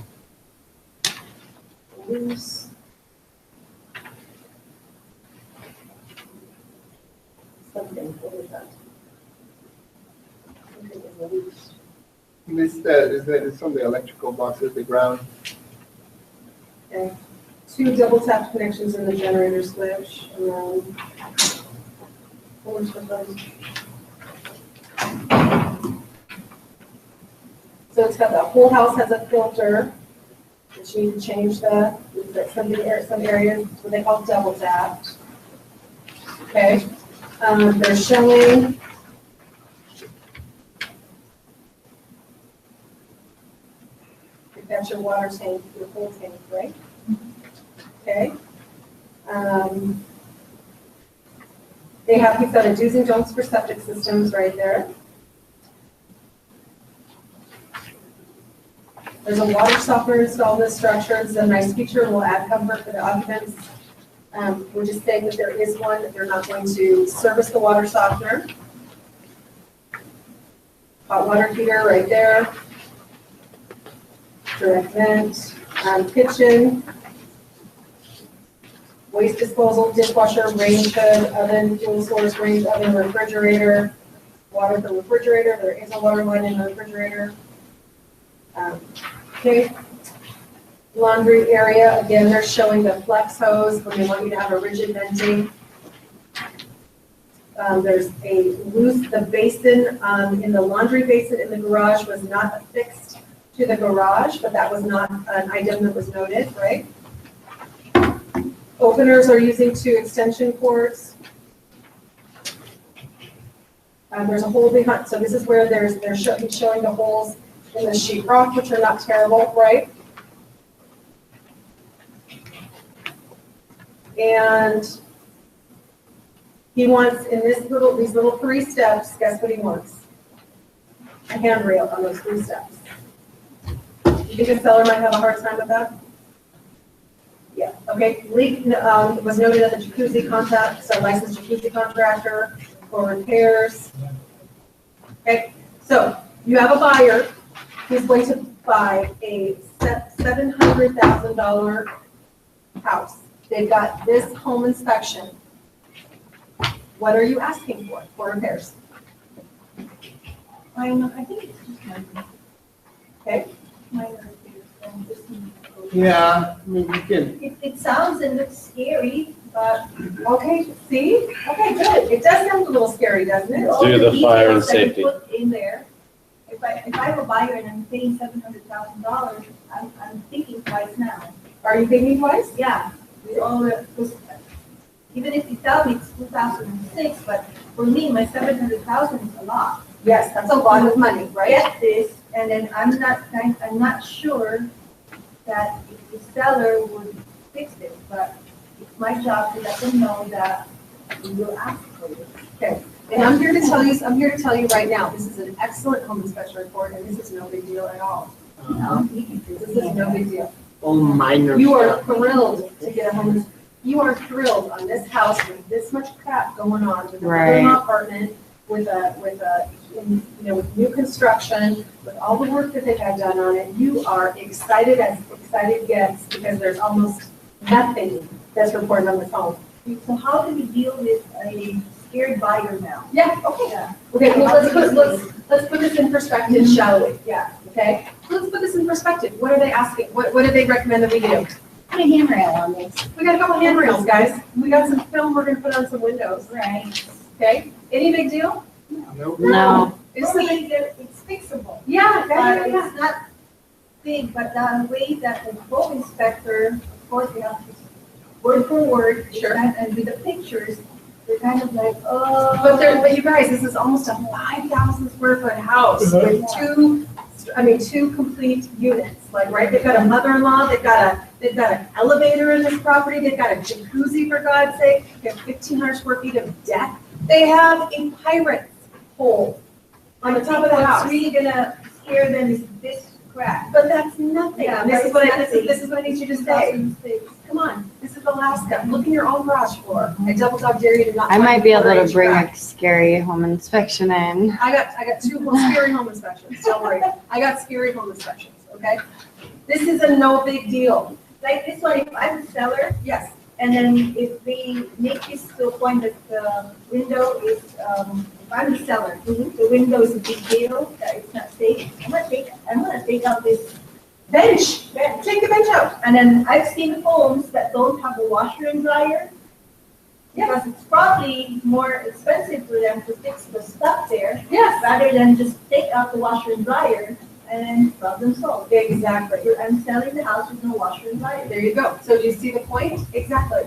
something, what is that? Something is loose. It's from the electrical boxes, the ground. Okay. 2 double tap connections in the generator switch, and then forward switch. So it's got the whole house has a filter, which you need to change that. is that some areas, what they call double tapped. Okay, they're showing. That's your water tank, your full tank, right? Okay. You've got a do's and don'ts for septic systems right there. There's a water softener installed in the structure. It's a nice feature and will add comfort for the occupants. We're just saying that there is one, that they're not going to service the water softener. Hot water heater right there. Direct vent, kitchen, waste disposal, dishwasher, range hood, oven, fuel source, range oven, refrigerator, water for refrigerator. There is a water line in the refrigerator. Okay. Laundry area, again, they're showing the flex hose when they want you to have a rigid venting. There's a the basin in the laundry basin in the garage was not affixed to the garage, but that was not an item that was noted, right? Openers are using 2 extension cords. There's a hole behind, so this is where they're showing the holes in the sheetrock, which are not terrible, right? And he wants in these little 3 steps, guess what he wants? A handrail on those 3 steps. You think a seller might have a hard time with that? Yeah, okay. Leak was noted at the jacuzzi contact, so licensed jacuzzi contractor for repairs. Okay, so you have a buyer who's going to buy a $700,000 house. They've got this home inspection. What are you asking for repairs? I think it's just minor. Okay. Minor repairs. Yeah, I mean, we can. It sounds and looks scary, but. Okay, see? Okay, good. It does sound a little scary, doesn't it? all Do the fire and details that you safety. put in there. If I'm a buyer and I'm paying $700,000, I'm thinking twice now. Are you thinking twice? Yeah, with all the, even if you tell me it's 2006, but for me, my 700,000 is a lot. Yes, that's a lot of money, right? Get this, and then I'm not sure that if the seller would fix it, but it's my job to let them know that we will ask for it. Okay. And I'm here to tell you right now, this is an excellent home inspection report, and this is no big deal at all. This is no big deal. All minor. You are stuff. thrilled to get a home. You are thrilled on this house with this much crap going on, with a Right. home apartment, with new construction, with all the work that they've had done on it. You are excited as excited gets because there's almost nothing that's reported on this home. So how do we deal with a scared buyer now? Yeah, okay. Yeah. Okay, well, let's put this in perspective, shall we? Yeah, okay. Let's put this in perspective. What are they asking? What do they recommend that we do? Put a handrail on this. We got a couple handrails, guys. We got some film we're gonna put on some windows, Right. okay? Any big deal? Nope. No. It's For me, it's fixable. yeah, But yeah. it's not big, but the way that the home inspector, of course, they have to word for word. Sure. And with the pictures, they're kind of like, oh. But you guys, this is almost a 5,000 square foot house with two complete units. Like, right, they've got a mother-in-law, they've got an elevator in this property, they've got a jacuzzi, for God's sake, they have 1,500 square feet of deck. They have a pirate's hole on the top of the house. What's really gonna scare them is this crack. But that's nothing. Yeah, This is but what it's this is what I need you to say. 2006. Come on, this is Alaska. Look in your own garage floor. I double dog dare you to not. I find might be able to 1/4 bring crack. a scary home inspection in. I got 2 scary home inspections. Don't worry. I got scary home inspections. Okay. This is a no big deal. Like this one, if I'm a seller, Yes. and then if they make this to a point that the window is, if I'm the seller, the window is a big deal, that it's not safe, I'm gonna take out this Bench. bench. Take the bench out. And then I've seen homes that don't have a washer and dryer. Because it's probably more expensive for them to fix the stuff there, Yes. rather than just take out the washer and dryer and then problem solved. Exactly. I'm selling the house with no washer and dryer. There you go. So do you see the point? Exactly.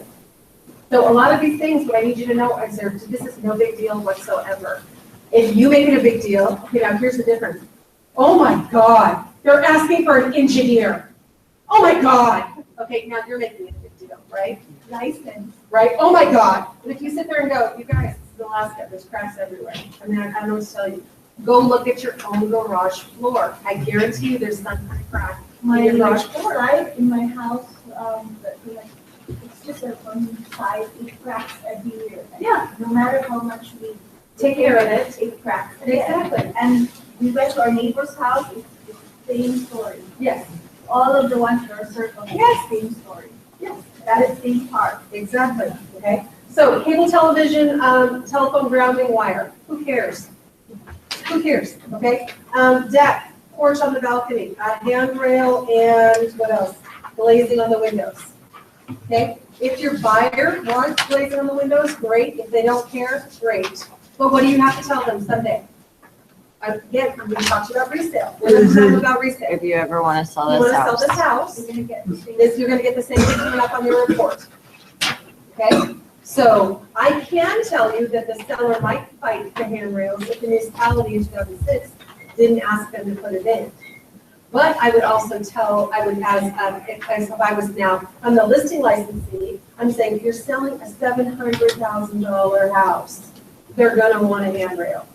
So a lot of these things, what I need you to know is this is no big deal whatsoever. If you make it a big deal, okay, now here's the difference. Oh my God, they're asking for an engineer. Oh my God. Okay, now you're making it a big deal, right? License. Right? Oh my God. But if you sit there and go, you guys, this is Alaska, there's cracks everywhere. I mean, I don't know what to tell you. Go look at your own garage floor. I guarantee you there's some kind of crack My in your garage floor. side in my house, like, it's just a one side, it cracks every year. Yeah. No matter how much we Take care of it. it cracks. Exactly. And we went to our neighbor's house, it's the same story. Yes. All of the ones that are circled, Yes. same story. Yes. That is same part. Exactly. Okay. So cable television, telephone grounding wire. Who cares? Who cares? Okay. Deck, porch on the balcony, handrail, and what else? Glazing on the windows. Okay. If your buyer wants glazing on the windows, great. If they don't care, great. But what do you have to tell them someday? Again, we talked about resale. We're going to talk about resale. If you ever want to sell You this want to sell house. this house, We're gonna get the same. you're going to get the same thing coming up on your report. Okay? So I can tell you that the seller might fight the handrails if the municipality in 2006 didn't ask them to put it in. But I would also if I was now, I'm the listing licensee, I'm saying if you're selling a $700,000 house, they're going to want a handrail.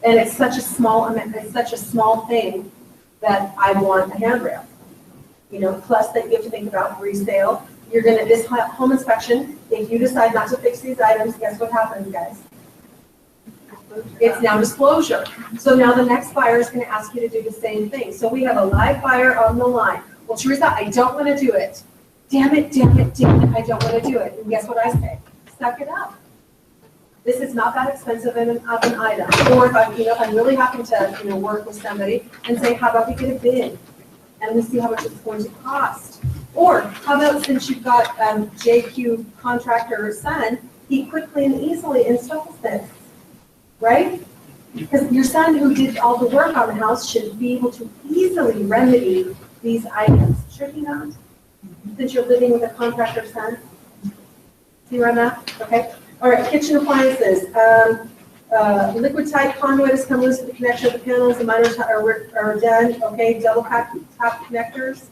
And it's such a small amount, it's such a small thing that I want a handrail. You know, plus that you have to think about resale. You're gonna, this home inspection, if you decide not to fix these items, guess what happens, guys? It's now disclosure. So now the next buyer is gonna ask you to do the same thing. So we have a live buyer on the line. Well, Teresa, I don't wanna do it. Damn it, damn it, damn it, I don't wanna do it. And guess what I say? Suck it up. This is not that expensive of an item. Or if I'm really having to, work with somebody and say, how about we get a bid? And we see how much it's going to cost. Or how about since you've got JQ contractor son, he quickly and easily installs this, right? Because your son who did all the work on the house should be able to easily remedy these items, should he not? Since you're living with a contractor son. See where I'm at? Okay. All right, kitchen appliances. Liquid tight conduit has come loose at the connection of the panels. The miners are done. Okay, double top connectors.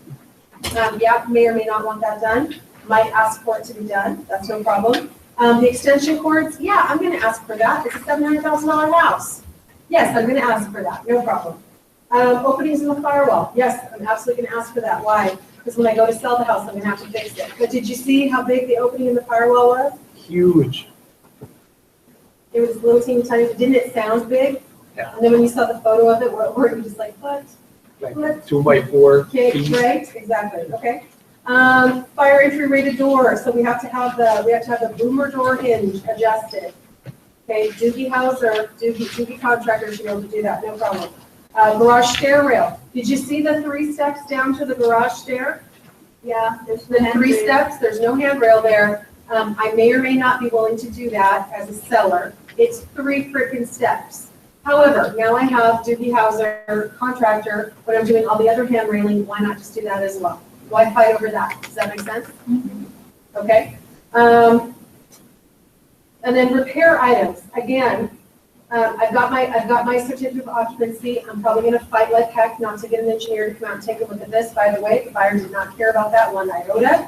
Yeah, may or may not want that done. Might ask for it to be done. That's no problem. The extension cords, yeah, I'm going to ask for that. It's a $700,000 house. Yes, I'm going to ask for that. No problem. Openings in the firewall. Yes, I'm absolutely going to ask for that. Why? Because when I go to sell the house, I'm going to have to fix it. But did you see how big the opening in the firewall was? Huge. It was little teeny tiny. Didn't it sound big? Yeah. And then when you saw the photo of it, were you just like, what? Like What? 2x4 Okay, piece. right, exactly, okay. Fire entry rated door, so we have to have the boomer door hinge adjusted. Okay, Doogie Howser, Doogie contractor should be able to do that, no problem. Garage stair rail. Did you see the 3 steps down to the garage stair? Yeah, there's The the 3 steps, there's no handrail there. I may or may not be willing to do that as a seller. It's 3 freaking steps. However, now I have Doogie Howser contractor, when I'm doing all the other hand railing, why not just do that as well? Why fight over that? Does that make sense? Okay. And then repair items. Again, I've got my certificate of occupancy. I'm probably going to fight like heck not to get an engineer to come out and take a look at this. By the way, the buyer did not care about that one iota.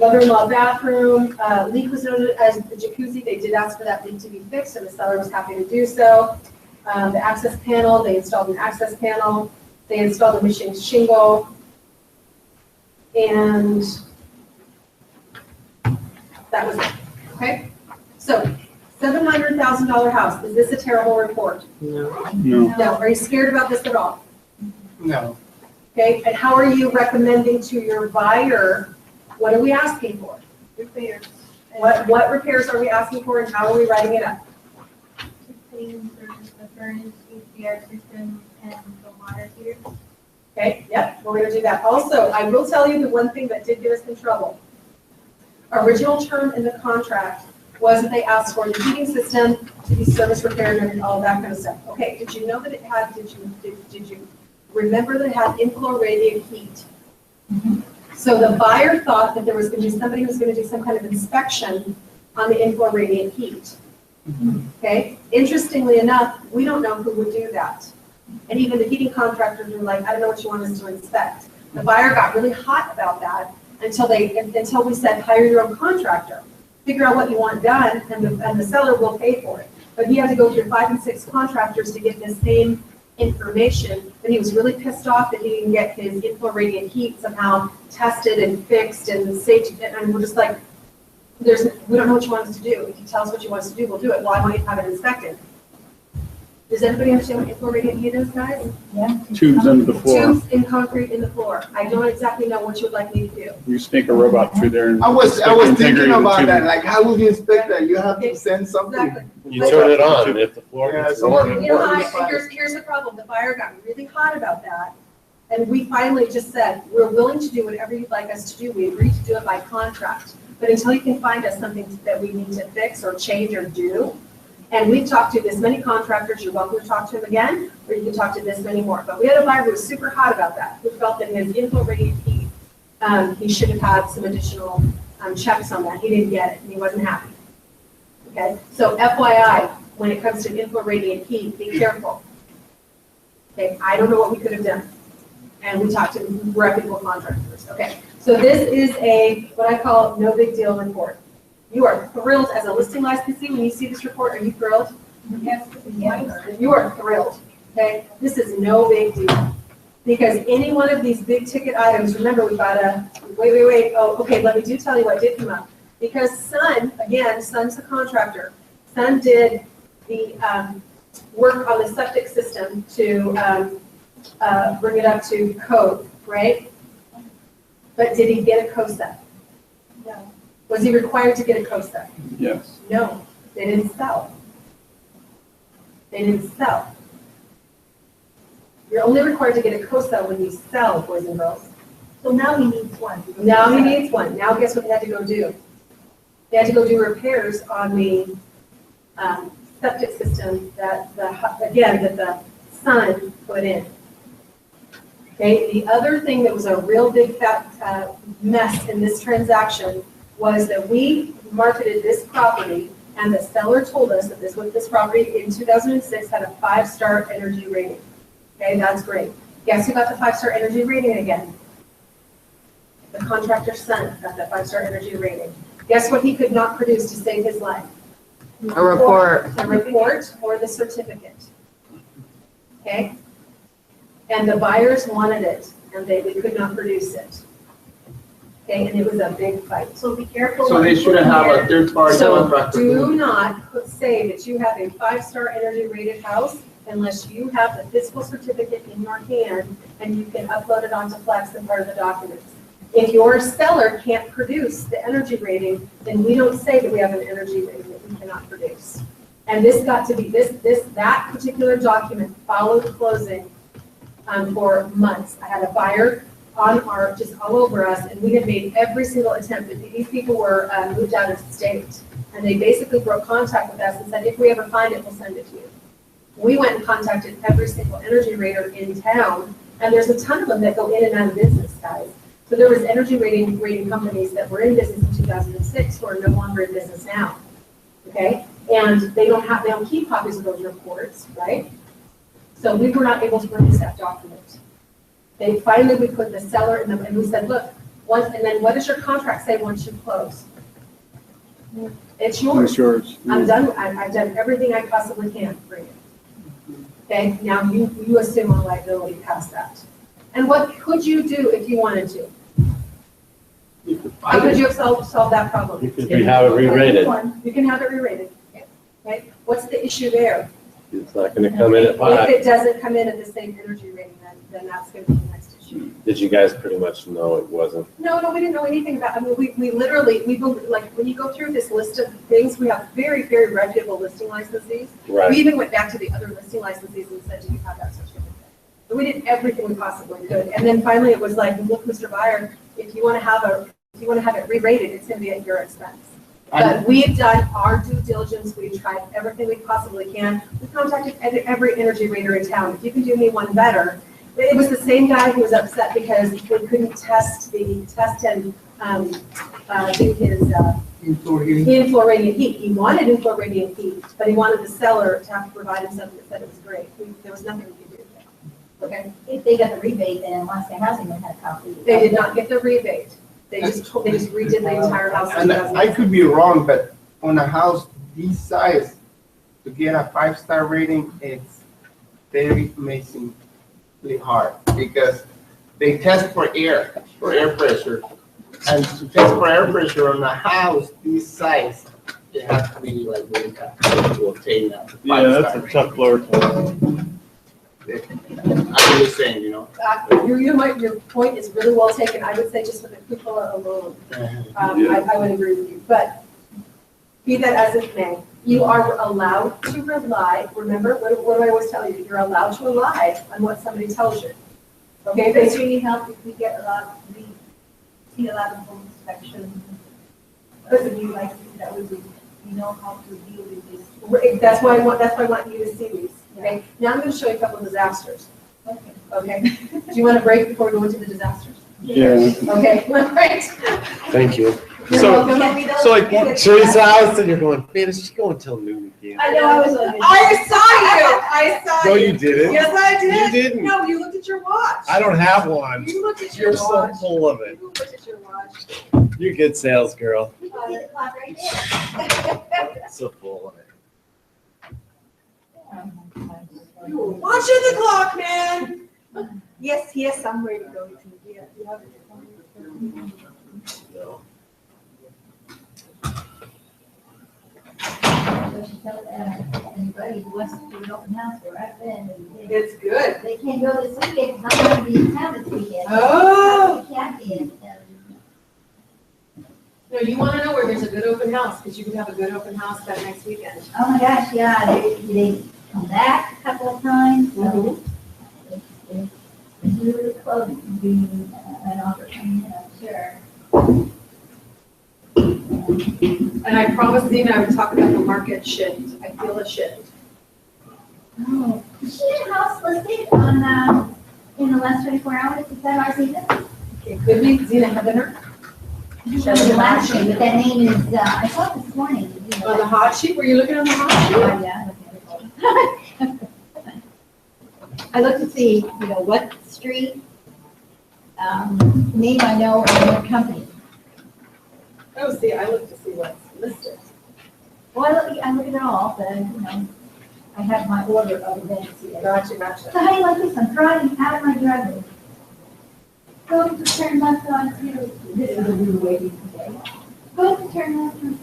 Mother-in-law bathroom, leak was noted as the jacuzzi. They did ask for that leak to be fixed, and the seller was happy to do so. The access panel, they installed an access panel. They installed a machine shingle. And that was it, okay? So, $700,000 house, is this a terrible report? No. No. No, are you scared about this at all? No. Okay, and how are you recommending to your buyer, what are we asking for? repairs. What repairs are we asking for and how are we writing it up? Clean the furnace, HVAC system, and the water heater. Okay, yep, we're gonna do that. Also, I will tell you the one thing that did get us in trouble. Original term in the contract was that they asked for the heating system to be service repaired and all that kind of stuff. Okay, did you know that it had, did you remember that it had inflow radiant heat? So the buyer thought that there was going to be somebody who was going to do some kind of inspection on the inflow radiant heat. Okay, interestingly enough, we don't know who would do that. And even the heating contractors were like, I don't know what you want us to inspect. The buyer got really hot about that until we said, hire your own contractor. Figure out what you want done, and the seller will pay for it. But he had to go through 5 and 6 contractors to get the same information. But he was really pissed off that he didn't get his inflow radiant heat somehow tested and fixed and safety. And we're just like, we don't know what you want us to do. If you tell us what you want us to do, we'll do it. Why won't you have it inspected? Does anybody understand what inflow radiant heat is, guys? Yeah. Tubes under the floor. Tubes in concrete in the floor. I don't exactly know what you would like me to do. You snake a robot through there and. I was inspect the integrity thinking of the about that, tubing. like, how would you inspect that? You have to send something. Exactly. You turn it on, if the floor Yeah, gets so warm. You know, here's the problem. The buyer got really hot about that. And we finally just said, we're willing to do whatever you'd like us to do. We agreed to do it by contract. But until you can find us something that we need to fix or change or do, and we've talked to this many contractors, you're welcome to talk to him again, or you can talk to this many more. But we had a buyer who was super hot about that, who felt that his inflow radiant heat, he should have had some additional checks on that. He didn't get it, and he wasn't happy. Okay, so FYI, when it comes to inflow radiant heat, be careful. Okay, I don't know what we could have done. And we talked to reputable contractors. Okay, so this is what I call no big deal report. You are thrilled as a listing licensee when you see this report. Are you thrilled? Yes. You are thrilled. Okay, this is no big deal. Because any one of these big ticket items, remember we've got wait. Oh, okay, let me tell you what did come up. Because Sun's the contractor. Sun did the work on the septic system to bring it up to code, right? But did he get a COSEP? No. Was he required to get a COSEP? Yes. No, they didn't sell. They didn't sell. You're only required to get a COSEP when you sell, boys and girls. So now he needs one. Now he needs one. Now guess what they had to go do? They had to go do repairs on the septic system that the Sun put in. Okay, the other thing that was a real big fat mess in this transaction was that we marketed this property and the seller told us that this property in 2006 had a 5-star energy rating. Okay, that's great. Guess who got the 5-star energy rating again? The contractor's son got that 5-star energy rating. Guess what he could not produce to save his life? A report. A report or the certificate. Okay? And the buyers wanted it, and we could not produce it. Okay, and it was a big fight. So be careful. So they shouldn't have a third party So contractor. do not say that you have a 5-star energy rated house unless you have the physical certificate in your hand and you can upload it onto Flex and part of the documents. If your seller can't produce the energy rating, then we don't say that we have an energy rating that we cannot produce. And this got to be, that particular document followed closing for months. I had a buyer on just all over us, and we had made every single attempt. These people were moved out of state, and they basically broke contact with us and said, if we ever find it, we'll send it to you. We went and contacted every single energy rater in town, and there's a ton of them that go in and out of business, guys. So there was energy rating companies that were in business in 2006 who are no longer in business now, okay? And they don't keep copies of those reports, right? So we were not able to produce that document. Finally, we put the seller in them, and we said, look, and then what does your contract say once you close? It's yours. It's yours. I'm done. I've done everything I possibly can for you. Okay, now you assume all liability past that. And what could you do if you wanted to? How could you have solved that problem? You could have it re-rated. You can have it re-rated. Okay, what's the issue there? It's not gonna come in at If 5. it doesn't come in at the same energy rating, then that's gonna be the next issue. Did you guys pretty much know it wasn't? No, we didn't know anything about, I mean, we literally, like, when you go through this list of things, we have very, very reputable listing licensees. Right. We even went back to the other listing licensees and said, do you have that certificate? So we did everything we possibly could. And then finally it was like, look, Mr. Buyer, if you want to have it re-rated, it's going to be at your expense. But we've done our due diligence, we've tried everything we possibly can. We contacted every energy rater in town. If you can do me one better. It was the same guy who was upset because we couldn't test and do his in-floor radiant heat. He wanted in-floor radiant heat, but he wanted the seller to have to provide him something that said it was great. There was nothing we could do. Okay? If they got the rebate, then Alaska Housing would have a copy. They did not get the rebate. They just redid the entire house. And I could be wrong, but on a house this size, to get a 5-star rating, it's very amazingly hard because they test for air pressure. And to test for air pressure on a house this size, it has to be like really tough to obtain that. Yeah, that's a tough floor. I'm just saying, you know. Your point is really well taken. I would say just for the cupola alone, I would agree with you. But be that as it may, you are allowed to rely. Remember, what do I always tell you? You're allowed to rely on what somebody tells you. Okay, It's really helped if we get a lot, we see a lot of home inspections. But you like, that would be, you know how to deal with this. that's why I want you to see these. Okay, now I'm going to show you a couple of disasters. Okay. Okay, do you want a break before we go into the disasters? Yeah. Okay, all right. Thank you. You're So- welcome. So like, Teresa, I was sitting here going, man, is she going till noon again? I know, I was like. I saw No, you. you didn't. Yes, I did. You didn't. No, you looked at your watch. I don't have one. You looked at your You're so watch. full of it. You looked at your watch. You're a good sales girl. You can see the clock right there. So full of it. You were watching the clock, man. Yes, he has somewhere to go to. Yeah, you have it. No. So she told anybody who wants to do an open house where I've been, and It's good. they can't go this weekend, because I'm gonna be in town this weekend. Oh. I can't be in, No, you want to know where there's a good open house, because you can have a good open house that next weekend. oh my gosh, yeah, they come back a couple of times, so. It's really close to being an offer coming in, I'm sure. And I promised Zena I would talk about the market shift. I feel a shift. Oh, is she in house listed on, in the last 24 hours, is that our season? Okay, could be Zena Hebener That's the last name, but that name is, I saw it this morning. on the hot sheet. Were you looking on the hot sheet? Oh, yeah. I looked to see, what street, name I know, and what company. Oh, see, I look to see what's listed. Well, I look at it all, but, I have my order of events here. Gotcha. So how do you like this on Friday, out of my driveway? Go to turn left on here, this is a we were waiting today. Go to turn left on.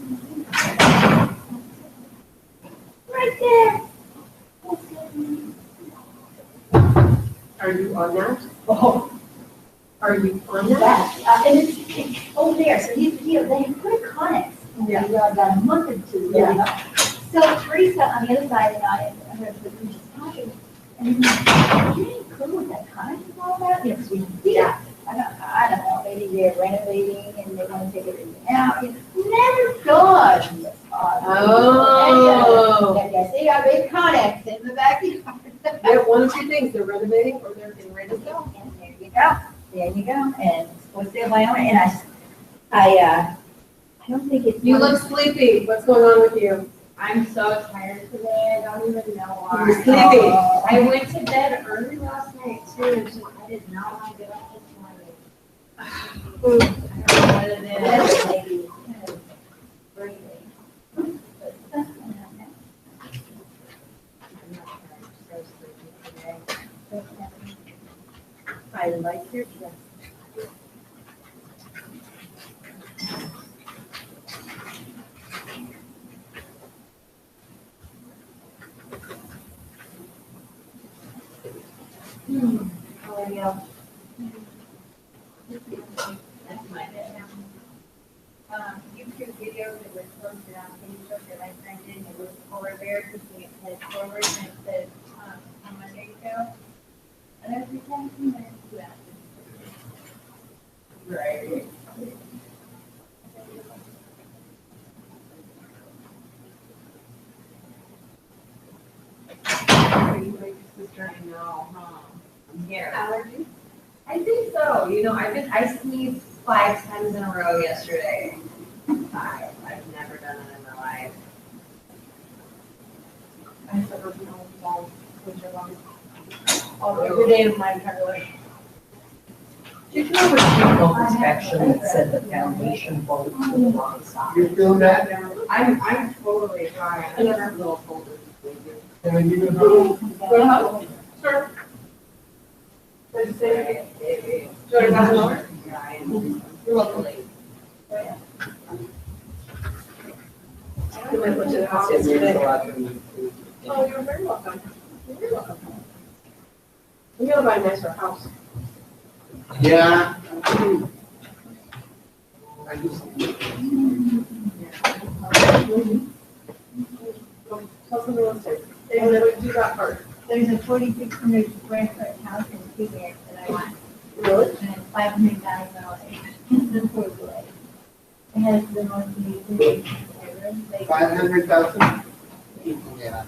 Right there. Are you on that? Oh. Are you on that? That, and it's over there, so they put a Connex. Yeah. About a month or two. Yeah. So Teresa on the other side, and I heard what we were just talking, and then, you any clue what that Connex is all about? Because we did. I don't know, maybe they're renovating and they want to take everything out. Never thought. Oh. Yes, they have big Connex in the backyard. Yeah, one of two things, they're renovating or they're getting ready to go. And there you go. There you go. And it's supposed to be my own. And I don't think it's. You look sleepy. What's going on with you? I'm so tired today, I don't even know why. You're sleepy. I went to bed early last night too, and so I did not want to get up this morning. I don't know what it is. That's maybe kind of breathing. But that's what happened. I'm not sure, I'm so sleepy today. I like your dress. Oh, yeah. That's my bed. YouTube video that was posted on Facebook that I sent in, it was polar bears looking at head forward and it said, how much there you go? And every 10 minutes, yeah. Right. This journey now, huh? I'm here. Allergies? I think so. You know, I sneezed 5 times in a row yesterday. 5. I've never done it in my life. I suffered from long winter lungs every day of my entire life. Did you ever see no inspection that said the foundation bolts were the wrong side? You feel that? I'm totally dry. I never have a little folder. And you can do. Sure. Did you say? Do you want to pass it over? You're welcome. You went to the house yesterday. Oh, you're very welcome. You're very welcome. We gotta buy a nicer house. Yeah. I just. Tell them real estate. They would do that part. There's a 4,600 square foot house in Phoenix that I want, Really? and it's $500,000. It has the most amazing room. 500,000? Yeah.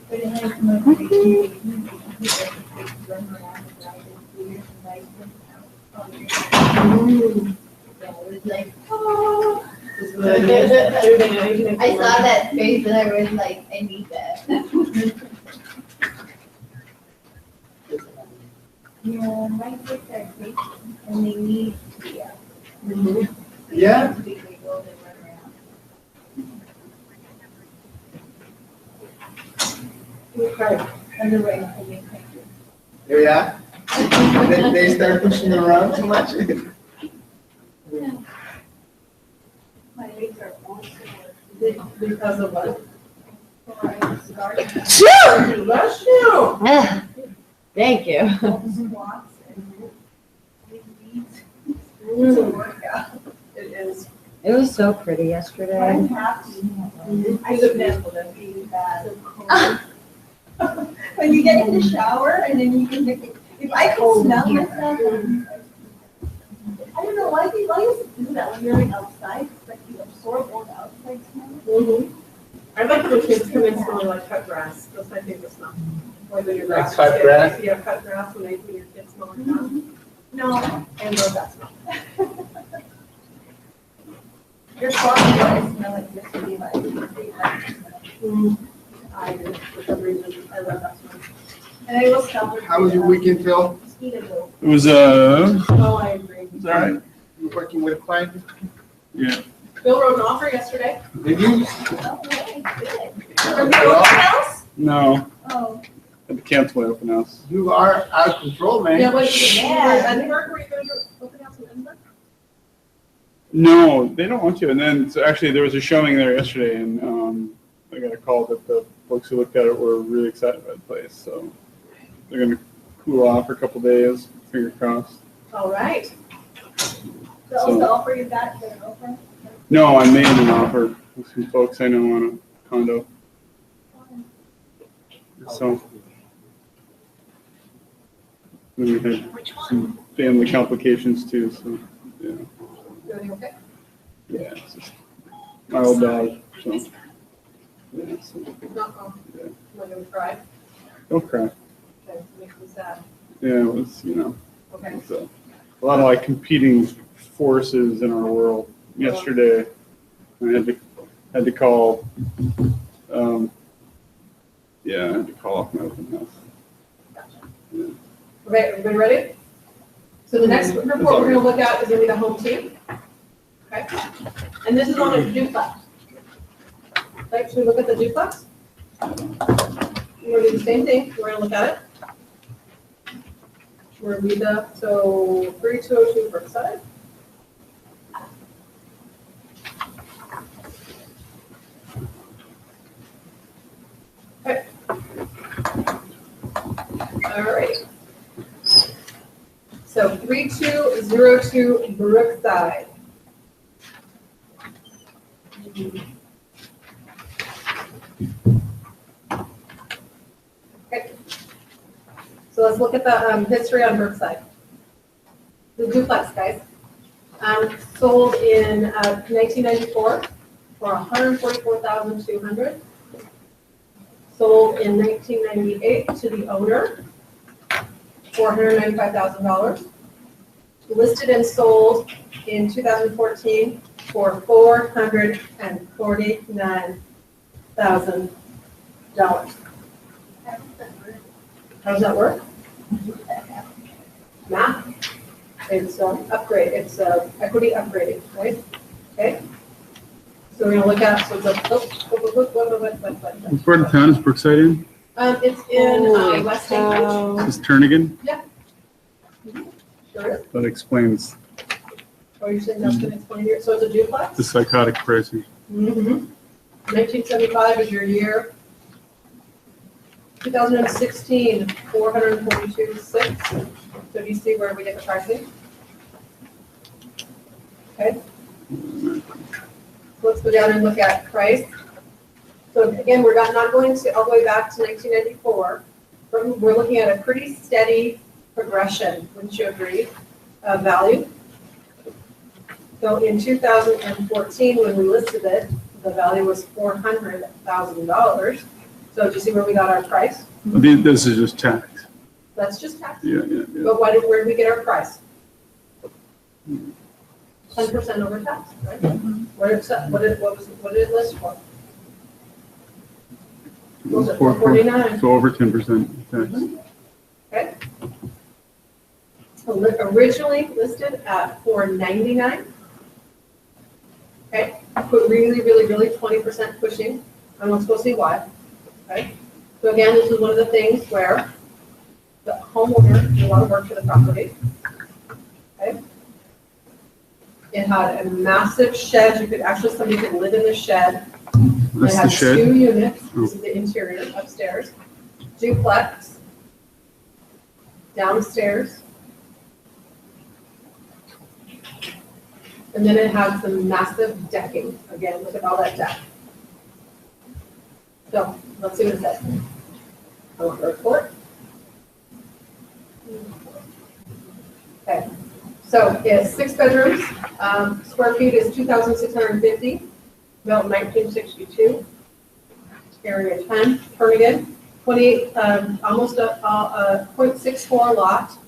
But it has the most amazing run around and ride and yeah, it was like, oh. I saw that face and I was like, I need that. Yeah, my kids are crazy and they need to be out. Yeah. To be legal and run around. Okay. And the right to make country. Yeah. They start pushing around too much. My legs are all Because of what? Phew! Bless you. Thank you. squats and it's a workout. It is. It was so pretty yesterday. I'm happy. I should never be bad. When you get in the shower and then you can make it, if I can smell myself, I don't know, why does it do that when you're outside? It's like you absorb all the outside smell. I like when kids come in smelling like cut grass. That's my favorite smell. Or when your Like grass. cut is grass? good. Yeah, cut grass when your kids smell like that. No, And love that smell. your closet does smell like this would be like. I do, for some reason. I love that smell. And I will stop. How was your weekend, Phil? Mosquito. It was, Oh, I agree. it's all right. You working with a client? Yeah. Bill wrote an offer yesterday. Did you? Oh, okay, good. From the open house? No, Oh, had to cancel my open house. You are out of control, man. Yeah, what, Yeah. Edinburgh, were you going to open house in Edinburgh? No, they don't want you. And then, so actually, there was a showing there yesterday, and I got a call that the folks who looked at it were really excited about the place. So they're going to cool off for a couple days, finger crossed. All right. the offer you got, the offer? No, I made an offer with some folks I know on a condo. So then we had some family complications too. So yeah, Everything okay? yeah, it's just my old dog. So yeah, so Not home. Yeah. Am I going to cry? don't cry. Okay, makes me sad. Yeah, it was Okay. it's a lot of like competing forces in our world. Yesterday, I had to call. Yeah, I had to call off my open house. Yeah. Okay, everybody ready? So the next report we're going to look at is going to be the home team. Okay? And this is on a duplex. Okay, should we look at the duplex? We're going to do the same thing. We're going to look at it. We're going to read the, so 3202 Brookside. Okay. All right. So 3202 Brookside. Okay. So let's look at the history on Brookside. The duplex, guys. Sold in 1994 for $144,200. Sold in 1998 to the owner for $195,000. Listed and sold in 2014 for $449,000. How does that work? Math. It's upgrade. It's equity upgrading, right? Okay. So we're gonna look at. So it's a. What part of town is Brookside in? It's in West Anchorage. Is Turnigan? Sure is. That explains Or you're saying that's gonna explain here. So it's a duplex. the psychotic pricing. 1975 is your year. 2016, 442.6. So do you see where we get the pricing? Okay. Let's go down and look at price. So again, we're not going to all the way back to 1994. We're looking at a pretty steady progression, wouldn't you agree, of value? So in 2014, when we listed it, the value was $400,000. So do you see where we got our price? This is just tax. That's just tax. Yeah. But where did we get our price? 10% over tax, right? What did it list for? What was it, 449? So over 10% tax. Okay. Originally listed at $499. Okay, put really 20% pushing. I'm not supposed to see why. Okay. So again, this is one of the things where the homeowner did a lot of work for the property. Okay. It had a massive shed. Somebody could live in the shed. That's It the had shed? 2 units. This is the interior upstairs. Duplex. Downstairs. And then it has some massive decking. Again, look at all that deck. So let's see what it says. I want the report. Okay. So it's 6 bedrooms. Square feet is 2,650. Built in 1962. Area 10. Turnigan. 28. Almost a 0.64 lot.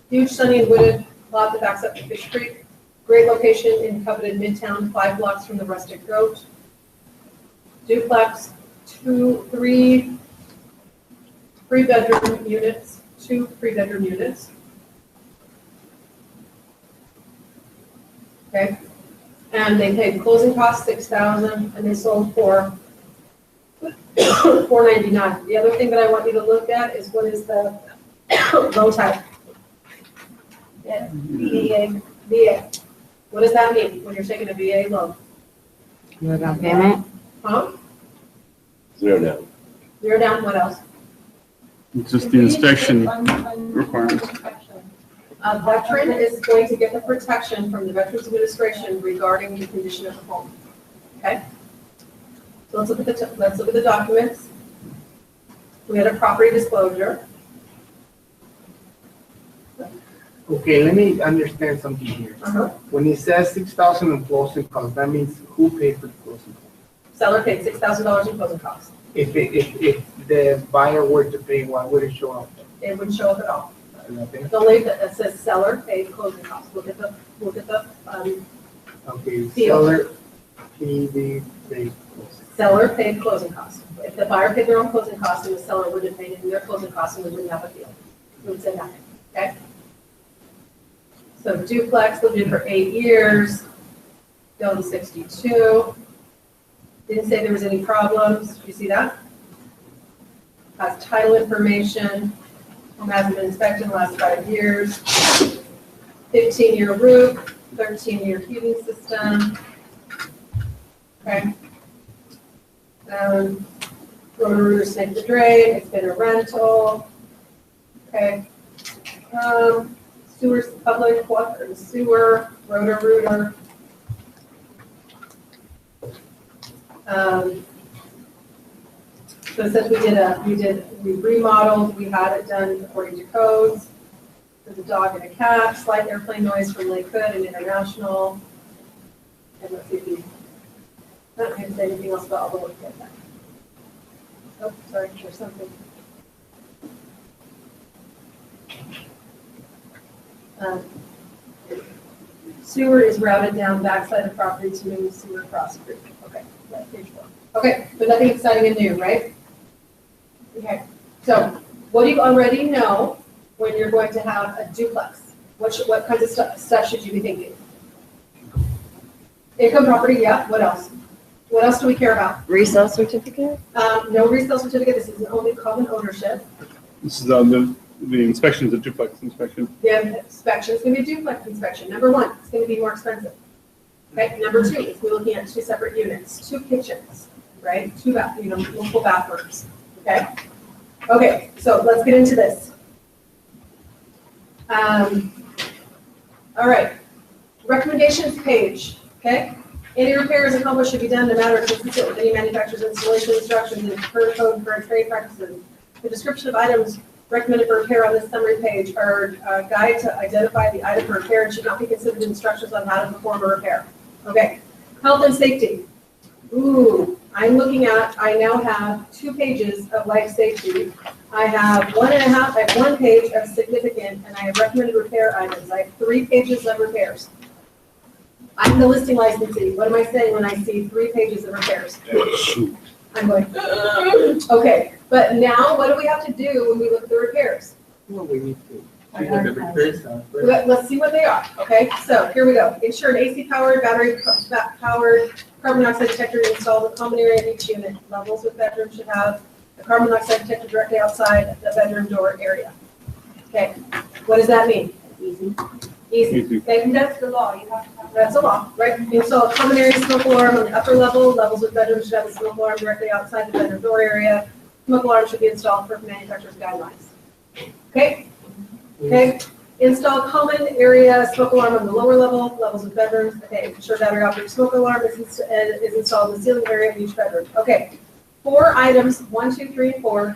Huge sunny and wooded lot that backs up to Fish Creek. Great location in coveted Midtown, 5 blocks from the Rustic Goat. Duplex, 2 3-bedroom units, 2 3-bedroom units. Okay, and they paid closing costs $6,000, and they sold for $499. The other thing that I want you to look at is what is the loan type. Yeah, VA. What does that mean when you're taking a VA loan? No down payment? Huh? 0 down. 0 down, what else? It's just the inspection requirements. A veteran is going to get the protection from the Veterans Administration regarding the condition of the home. Okay? So let's look at the documents. We had a property disclosure. Okay, let me understand something here. When it says 6,000 in closing costs, that means who paid for the closing costs? Seller paid $6,000 in closing costs. If the buyer were to pay, why would it show up? It wouldn't show up at all. Nothing? The link that says seller paid closing costs. Look at the Okay, Deal. seller, he paid. seller paid closing costs. If the buyer paid their own closing costs and the seller would have paid in their closing costs, and we wouldn't have a deal. We would say nothing. Okay? So duplex lived in for 8 years, built in 62. Didn't say there was any problems. Did you see that? Has title information. Home hasn't been inspected in the last 5 years. 15-year roof, 13-year heating system. Okay. Roto-Rooter snake the drain. It's been a rental. Okay. Sewer's public water and sewer, Roto-Rooter. So it says we remodeled, we had it done according to codes. There's a dog and a cat, slight airplane noise from Lake Hood and International. And let's see if you, not going to say anything else about all the work yet. Oh, sorry, there's something. Sewer is routed down backside of property to move sewer across the creek. Okay, that's page 4. Okay, but nothing exciting and new, right? Okay, so what do you already know when you're going to have a duplex? What kinds of stuff should you be thinking? Income property, yeah, what else? What else do we care about? Resale certificate? No resale certificate, this is only common ownership. This is the inspections, the duplex inspection. The inspection is going to be a duplex inspection. Number 1, it's going to be more expensive. Okay, number 2 is we're looking at 2 separate units, 2 kitchens, right? 2 multiple bathrooms. Okay. Okay, so let's get into this. All right, recommendations page. Okay, any repairs accomplished should be done no matter if it's consistent with any manufacturer's installation instructions and per code for trade practices. The description of items recommended for repair on this summary page are a guide to identify the item for repair and should not be considered instructions on how to perform a repair. Okay, health and safety. Ooh, I now have 2 pages of life safety. I have 1 page of significant, and I have recommended repair items. I have 3 pages of repairs. I'm the listing licensee. What am I saying when I see 3 pages of repairs? I'm going, okay, but now what do we have to do when we look at the repairs? Well, we need to. Look at the repairs now. Let's see what they are, okay? So here we go. Ensure an AC-powered, battery-powered carbon monoxide detector installed in the common area of each unit. Levels with bedrooms should have a carbon monoxide detector directly outside the bedroom door area. Okay, what does that mean? Easy. Easy. Okay, And that's the law, you have to have. that's a law, right? Install a common area smoke alarm on the upper level. Levels with bedrooms should have a smoke alarm directly outside the bedroom door area. Smoke alarm should be installed per manufacturer's guidelines. Okay? Okay? Install common area smoke alarm on the lower level. Levels with bedrooms. Okay, ensure battery operated smoke alarm is installed in the ceiling area of each bedroom. Okay. 4 items, 1, 2, 3, and 4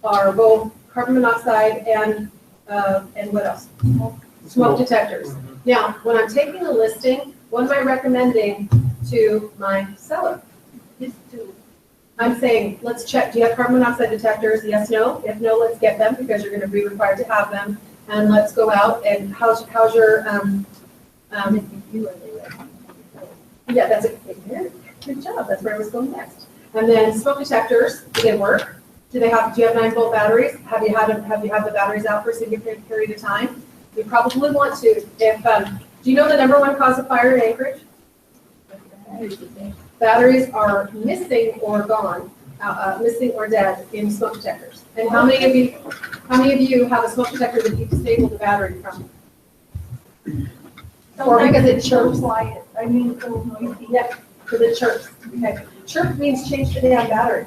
are both carbon monoxide and what else? Smoke detectors. Now, when I'm taking a listing, what am I recommending to my seller? I'm saying, let's check, do you have carbon monoxide detectors? Yes, no? If no, let's get them because you're going to be required to have them. And let's go out and how's your, yeah, that's a good job. That's where I was going next. And then smoke detectors, do they work? Do you have 9-volt batteries? Have you had the batteries out for a significant period of time? You probably want to. If do you know the number 1 cause of fire in Anchorage? Batteries are missing or gone, missing or dead in smoke detectors. And how many of you have a smoke detector that you disable the battery from? Or because it chirps? I mean, so noisy. Yeah, because it chirps. Okay. Chirp means change the damn battery.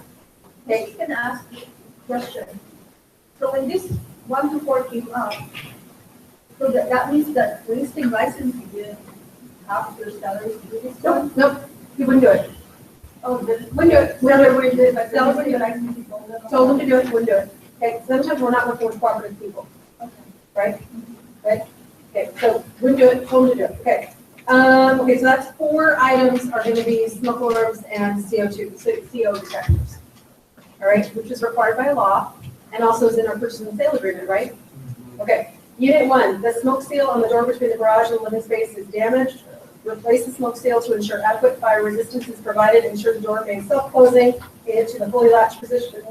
Okay, you can ask a question. So when this 1 to 4 came up, so that means that listing license you didn't have your salary to do this stuff? Nope, you wouldn't do it. Oh, Wouldn't do it. seller would do it, but Seller seller would do it. license you told them. Told them to do it, wouldn't do it. Okay, sometimes we're not working with cooperative people, Okay. right? Right? Okay, so wouldn't do it, told them to do it, okay. Okay, so that's 4 items are gonna be smoke alarms and CO detectors. All right, which is required by law and also is in our purchase and sale agreement, right? Okay, Unit 1, the smoke seal on the door between the garage and living space is damaged. Replace the smoke seal to ensure adequate fire resistance is provided. Ensure the door remains self-closing into the fully latched position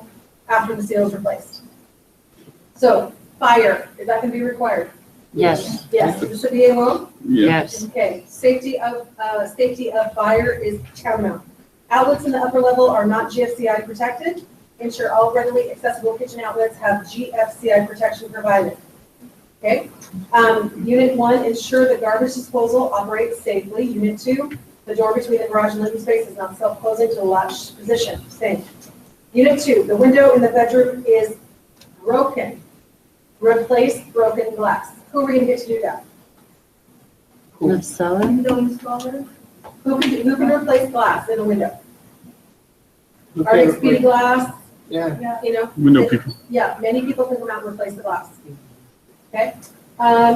after the seal is replaced. So, fire, is that going to be required? Yes. Yes, this should be a loan? Yes. Okay, safety of fire is paramount. Outlets in the upper level are not GFCI protected. Ensure all readily accessible kitchen outlets have GFCI protection provided. Okay. Unit 1, ensure that garbage disposal operates safely. Unit 2, the door between the garage and living space is not self-closing to the latched position. Same. Unit 2, the window in the bedroom is broken. Replace broken glass. Who are we going to get to do that? The seller? Window installer? Who can replace glass in a window? Okay, Arctic Speedy glass, Yeah. you know? Window people. Yeah, many people can come out and replace the glass. Okay.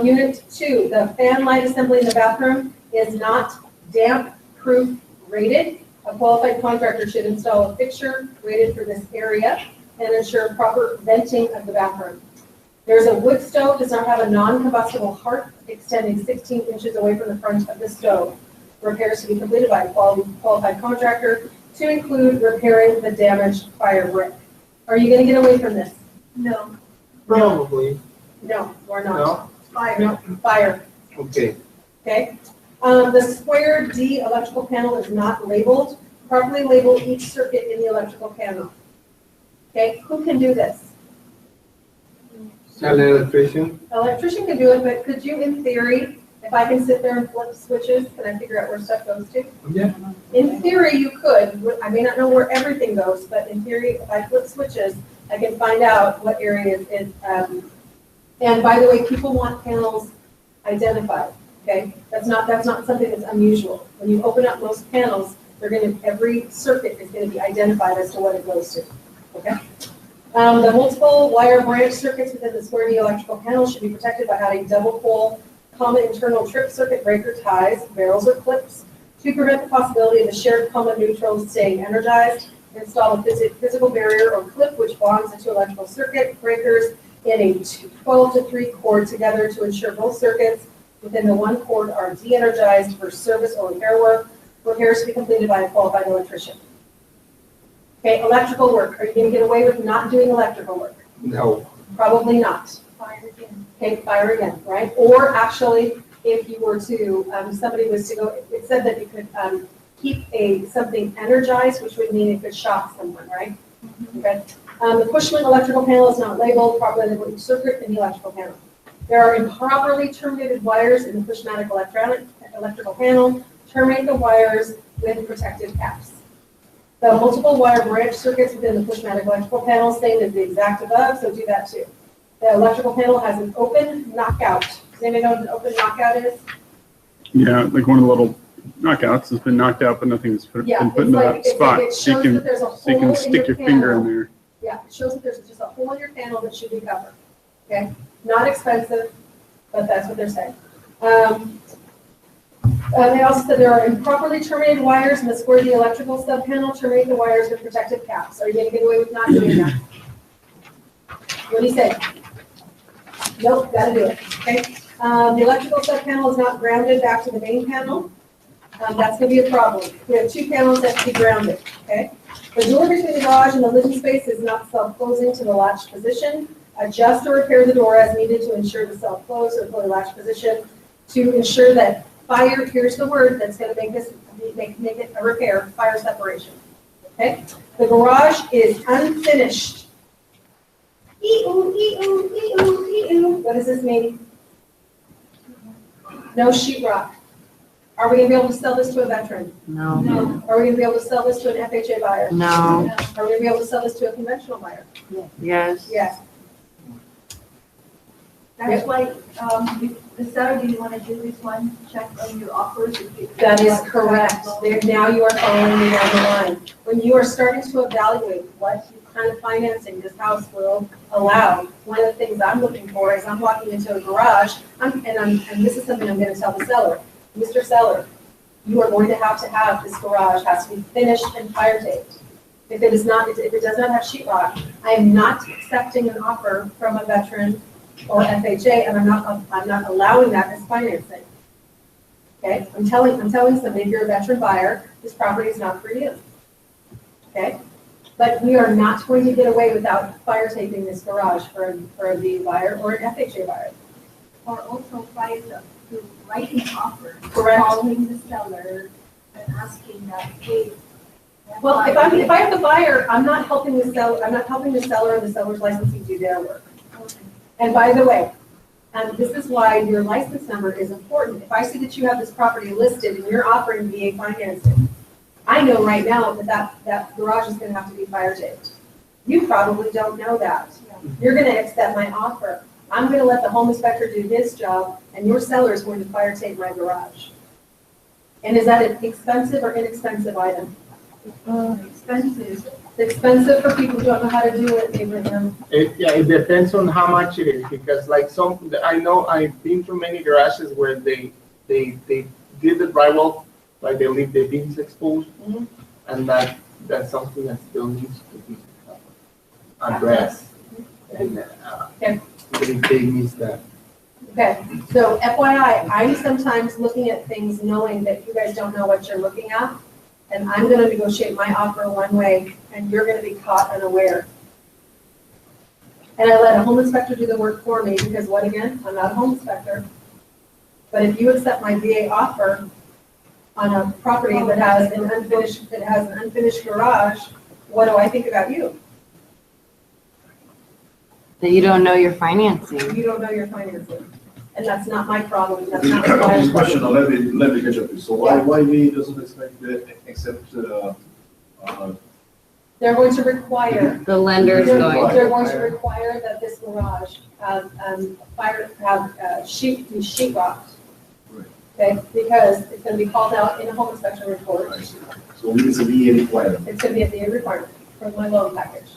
Unit 2, the fan light assembly in the bathroom is not damp-proof rated. A qualified contractor should install a fixture rated for this area and ensure proper venting of the bathroom. There's a wood stove, does not have a non-combustible hearth extending 16 inches away from the front of the stove. Repairs to be completed by a qualified contractor to include repairing the damaged fire brick. Are you gonna get away from this? No, Probably, No, we're not. no? fire. No, fire, Okay. okay? The square D electrical panel is not labeled. Properly label each circuit in the electrical panel. Okay, who can do this? An electrician? Electrician can do it, but could you, in theory, if I can sit there and flip switches, can I figure out where stuff goes to? Yeah. In theory, you could. I may not know where everything goes, but in theory, if I flip switches, I can find out what areas it, and by the way, people want panels identified, okay? That's not something that's unusual. When you open up most panels, every circuit is gonna be identified as to what it goes to, okay? The multiple wire branch circuits within the square D electrical panel should be protected by having double pole common internal trip circuit breaker ties, barrels or clips, to prevent the possibility of the shared common neutrals staying energized. Install a physical barrier or clip which bonds the two electrical circuit breakers in a 12 to 3 cord together to ensure both circuits within the one cord are de-energized for service or repair work. Repairs to be completed by a qualified electrician. Okay, electrical work. Are you going to get away with not doing electrical work? No. Probably not. Fire again. Okay, fire again, right? Or actually, if you were to, somebody was to go, it said that you could keep something energized, which would mean it could shock someone, right? Okay. The push-link electrical panel is not labeled, properly labeled each circuit in the electrical panel. There are improperly terminated wires in the push-matic electrical panel. Terminate the wires with protective caps. The multiple wire branch circuits within the push-matic electrical panel, same as the exact above, so do that too. The electrical panel has an open knockout. Does anybody know what an open knockout is? Yeah, like one of the little knockouts has been knocked out, but nothing's been Yeah, put it's in like, that it's spot. like it So you shows can, that there's a so you hole can in stick your your finger in panel. there. Yeah, it shows that there's just a hole in your panel that should be covered. Okay, not expensive, but that's what they're saying. They also said there are improperly terminated wires in the square D electrical sub-panel. Terminate the wires with protective caps. Are you going to get away with not doing that? What do you say? Nope, got to do it. Okay. The electrical sub-panel is not grounded back to the main panel. That's going to be a problem. We have 2 panels that have to be grounded. Okay. The door between the garage and the living space is not self-closing to the latch position. Adjust or repair the door as needed to ensure the self-close or fully latch position to ensure that fire, here's the word that's going to make this, make it a repair, fire separation. Okay? The garage is unfinished. Ee-oo, ee-oo, ee-oo, ee-oo. What does this mean? No sheetrock. Are we going to be able to sell this to a veteran? No. No. Are we going to be able to sell this to an FHA buyer? No. Are we going to be able to sell this to a conventional buyer? Yes. Yes. That's why, the Saturday, you want to do this one, check on your offers. That is correct. Now you are following me down the line. When you are starting to evaluate what kind of financing this house will allow, one of the things I'm looking for is I'm walking into a garage, and this is something I'm going to tell the seller. Mr. Seller, you are going to have this garage has to be finished and fire taped. If it does not have sheetrock, I am not accepting an offer from a veteran or FHA, and I'm not allowing that as financing. Okay, I'm telling somebody, if you're a veteran buyer, this property is not for you. Okay, but we are not going to get away without fire taping this garage for a V buyer or an FHA buyer. Or also try to write an offer. Correct. Calling the seller and asking that, hey. Well, if I have the buyer, I'm not helping the seller and the seller's licensee do their work. And by the way, this is why your license number is important. If I see that you have this property listed and you're offering VA financing, I know right now that garage is going to have to be fire taped. You probably don't know that. You're going to accept my offer. I'm going to let the home inspector do his job, and your seller is going to fire tape my garage. And is that an expensive or inexpensive item? Expensive. It's expensive for people who don't know how to do it, Abraham. It depends on how much it is, because like I know I've been through many garages where they did the drywall like they leave their beams exposed, Mhm. and that's something that still needs to be addressed. And, Okay. they miss that. Okay, so FYI, I'm sometimes looking at things knowing that you guys don't know what you're looking at, and I'm gonna negotiate my offer one way, and you're gonna be caught unaware. And I let a home inspector do the work for me, because what again? I'm not a home inspector. But if you accept my VA offer on a property that has an unfinished garage, what do I think about you? That you don't know your financing. You don't know your financing, and that's not my problem, that's not the buyer's This question, problem. let me catch up. So why we doesn't accept, They're going to require The lender's They're going. they're going to require that this garage have, be sheet rocked. Right. Okay, because it's gonna be called out in a home inspection report. so it's a VA requirement? It's gonna be a VA requirement for my loan package.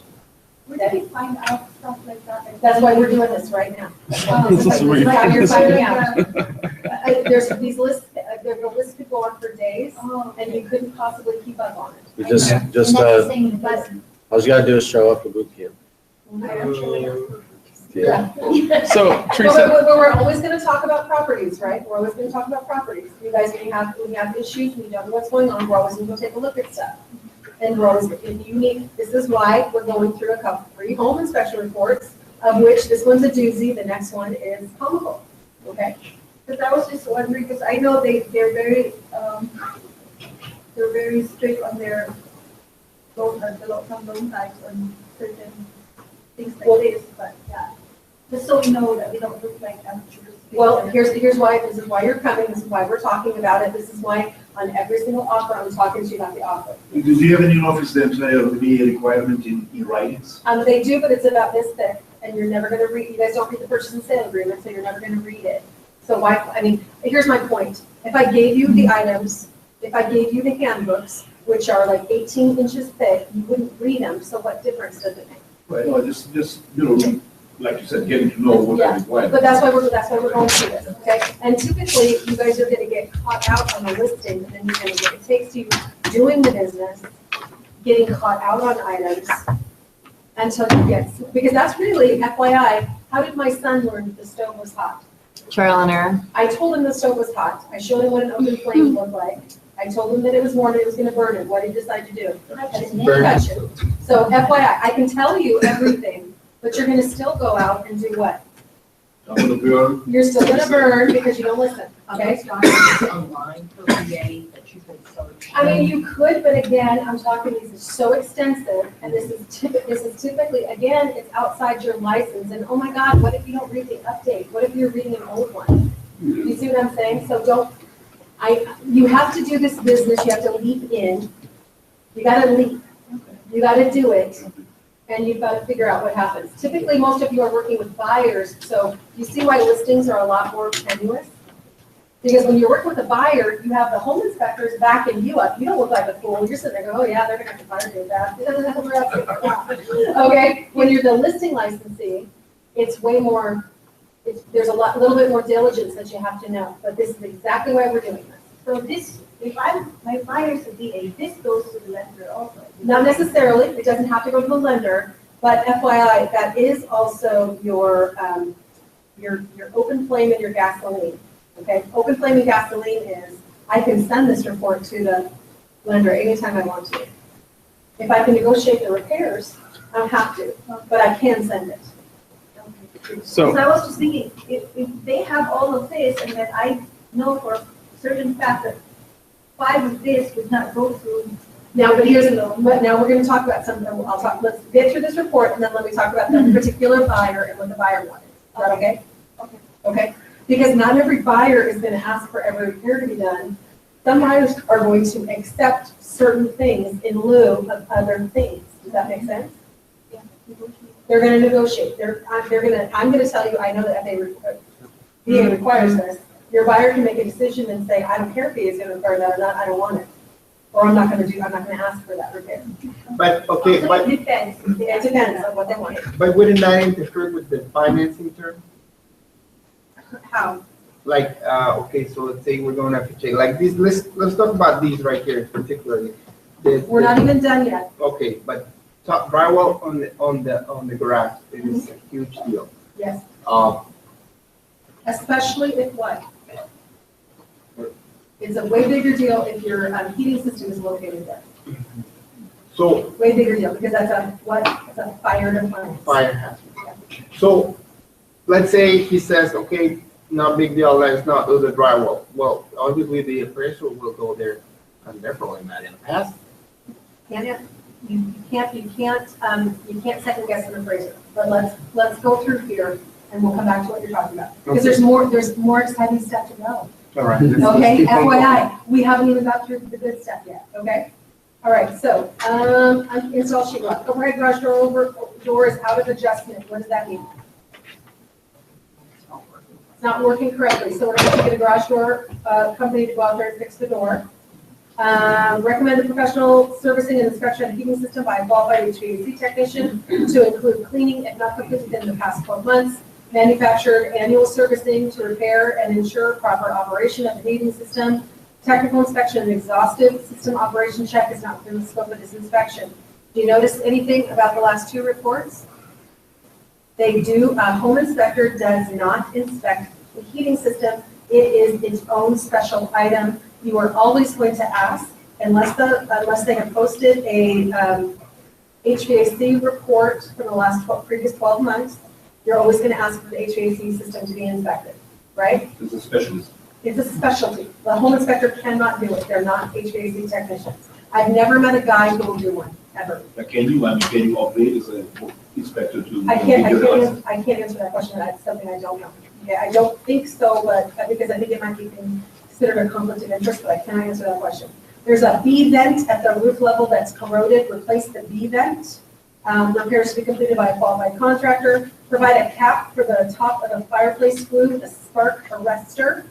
Where did we find out stuff like that? That's why we're doing this right now. That's why this is This is how you're finding out. weird. There's these lists, the list could go on for days, Oh, and you couldn't possibly keep up on it. We just, And that's the same with this. all you gotta do is show up to boot camp. Yeah. So But Teresa, we're always gonna talk about properties, right? We're always gonna talk about properties. You guys, when you have issues, when you don't know what's going on, we're always gonna go take a look at stuff. And we're always, if you need, this is why we're going through a couple, 3 home inspection reports, of which this one's a doozy, the next one is comical, okay? Because I was just wondering, because I know they're very strict on their loan, some loan types and certain things like this, but yeah. Just so we know that we don't look like amateurs. Well, here's why, this is why you're coming, this is why we're talking about it, this is why on every single offer, I'm talking to you about the offer. Do you have any office that have the VA requirement in writings? They do, but it's about this thick, and you're never gonna read, you guys don't read the purchase and sale agreement, so you're never gonna read it. So why, I mean, here's my point. If I gave you the items, if I gave you the handbooks, which are like 18 inches thick, you wouldn't read them, so what difference does it make? Right, no, just, you know, like you said, getting to know what Yeah, that requires. But that's why we're going through this, okay? And typically, you guys are gonna get caught out on the listing, and then you're gonna get, it takes you doing the business, getting caught out on items until you get, because that's really, FYI, how did my son learn that the stove was hot? Trial and error. I told him the stove was hot. I showed him what an open flame looked like. I told him that it was warm, and it was gonna burn him. What did he decide to do? I didn't Burn. touch it. So FYI, I can tell you everything, but you're gonna still go out and do what? I'm gonna be on. You're still gonna burn because you don't listen, okay? It's not online for VA that you can search. I mean, you could, but again, I'm talking, these are so extensive, and this is typically, again, it's outside your license, and oh my God, what if you don't read the update? What if you're reading an old one? You see what I'm saying? So you have to do this business, you have to leap in. You gotta leap. You gotta do it, and you've gotta figure out what happens. Typically, most of you are working with buyers, so you see why listings are a lot more tenuous? Because when you're working with a buyer, you have the home inspectors backing you up. You don't look like a fool. You're sitting there going, oh yeah, they're gonna have to fire me with that. Okay, when you're the listing licensee, it's way more, there's a little bit more diligence that you have to know. But this is exactly why we're doing this. So this, if my buyer's a VA, this goes to the lender also. Not necessarily, it doesn't have to go to the lender, but FYI, that is also your open flame and your gasoline. Okay, open flame and gasoline is, I can send this report to the lender anytime I want to. If I can negotiate the repairs, I don't have to, but I can send it. so So I was just thinking, if they have all of this, and then I know for a certain fact that 5 of this would not go through. Now, but now we're gonna talk about something, let's get through this report, and then let me talk about the particular buyer and what the buyer wanted. Is that okay? Okay. Okay, because not every buyer is gonna ask for every repair to be done. Some buyers are going to accept certain things in lieu of other things. Does that make sense? Yeah. They're gonna negotiate. I'm gonna tell you, I know that VA requires this. Your buyer can make a decision and say, I don't care if VA is gonna require that or not, I don't want it. Or I'm not gonna ask for that repair. But, okay, So but, it depends. It depends on what they want. but wouldn't that interfere with the financing term? How? like, okay, so let's say we're going FHA, like these, let's talk about these right here particularly. We're not even done yet. Okay, but top drywall on the garage, it is a huge deal. Yes. Especially if what? It's a way bigger deal if your heating system is located there. So Way bigger deal, because that's a, what? It's a fire department. fire hazard. So let's say he says, okay, not big deal, let's not do the drywall. Well, obviously the appraiser will go there and they're probably not in the past. You can't second guess an appraiser, but let's go through here and we'll come back to what you're talking about. Because Okay. there's more exciting stuff to go. All right. let's Okay, keep on going. FYI, we haven't even got through the good stuff yet, okay? All right, so, install sheet rock, overhead garage door is out of adjustment, what does that mean? It's not working correctly, so we're going to get a garage door company to go out there and fix the door. Recommend the professional servicing and inspection of heating system by a qualified HVAC technician to include cleaning if not completed within the past 12 months. Manufacturer annual servicing to repair and ensure proper operation of the heating system. Technical inspection and exhaustive system operation check is not within the scope of this inspection. Do you notice anything about the last two reports? They do, a home inspector does not inspect the heating system. It is its own special item. You are always going to ask, unless they have posted a HVAC report from the previous 12 months, you're always going to ask for the HVAC system to be inspected, right? It's a specialist. It's a specialty. The home inspector cannot do it. They're not HVAC technicians. I've never met a guy who will do one, ever. Can you upgrade as an inspector to? I can't answer that question. That's something I don't know. Yeah, I don't think so, but because I think it might be considered a conflict of interest, but I cannot answer that question. There's a B vent at the roof level that's corroded. Replace the B vent. Repairs to be completed by a qualified contractor. Provide a cap for the top of the fireplace flue, a spark arrestor.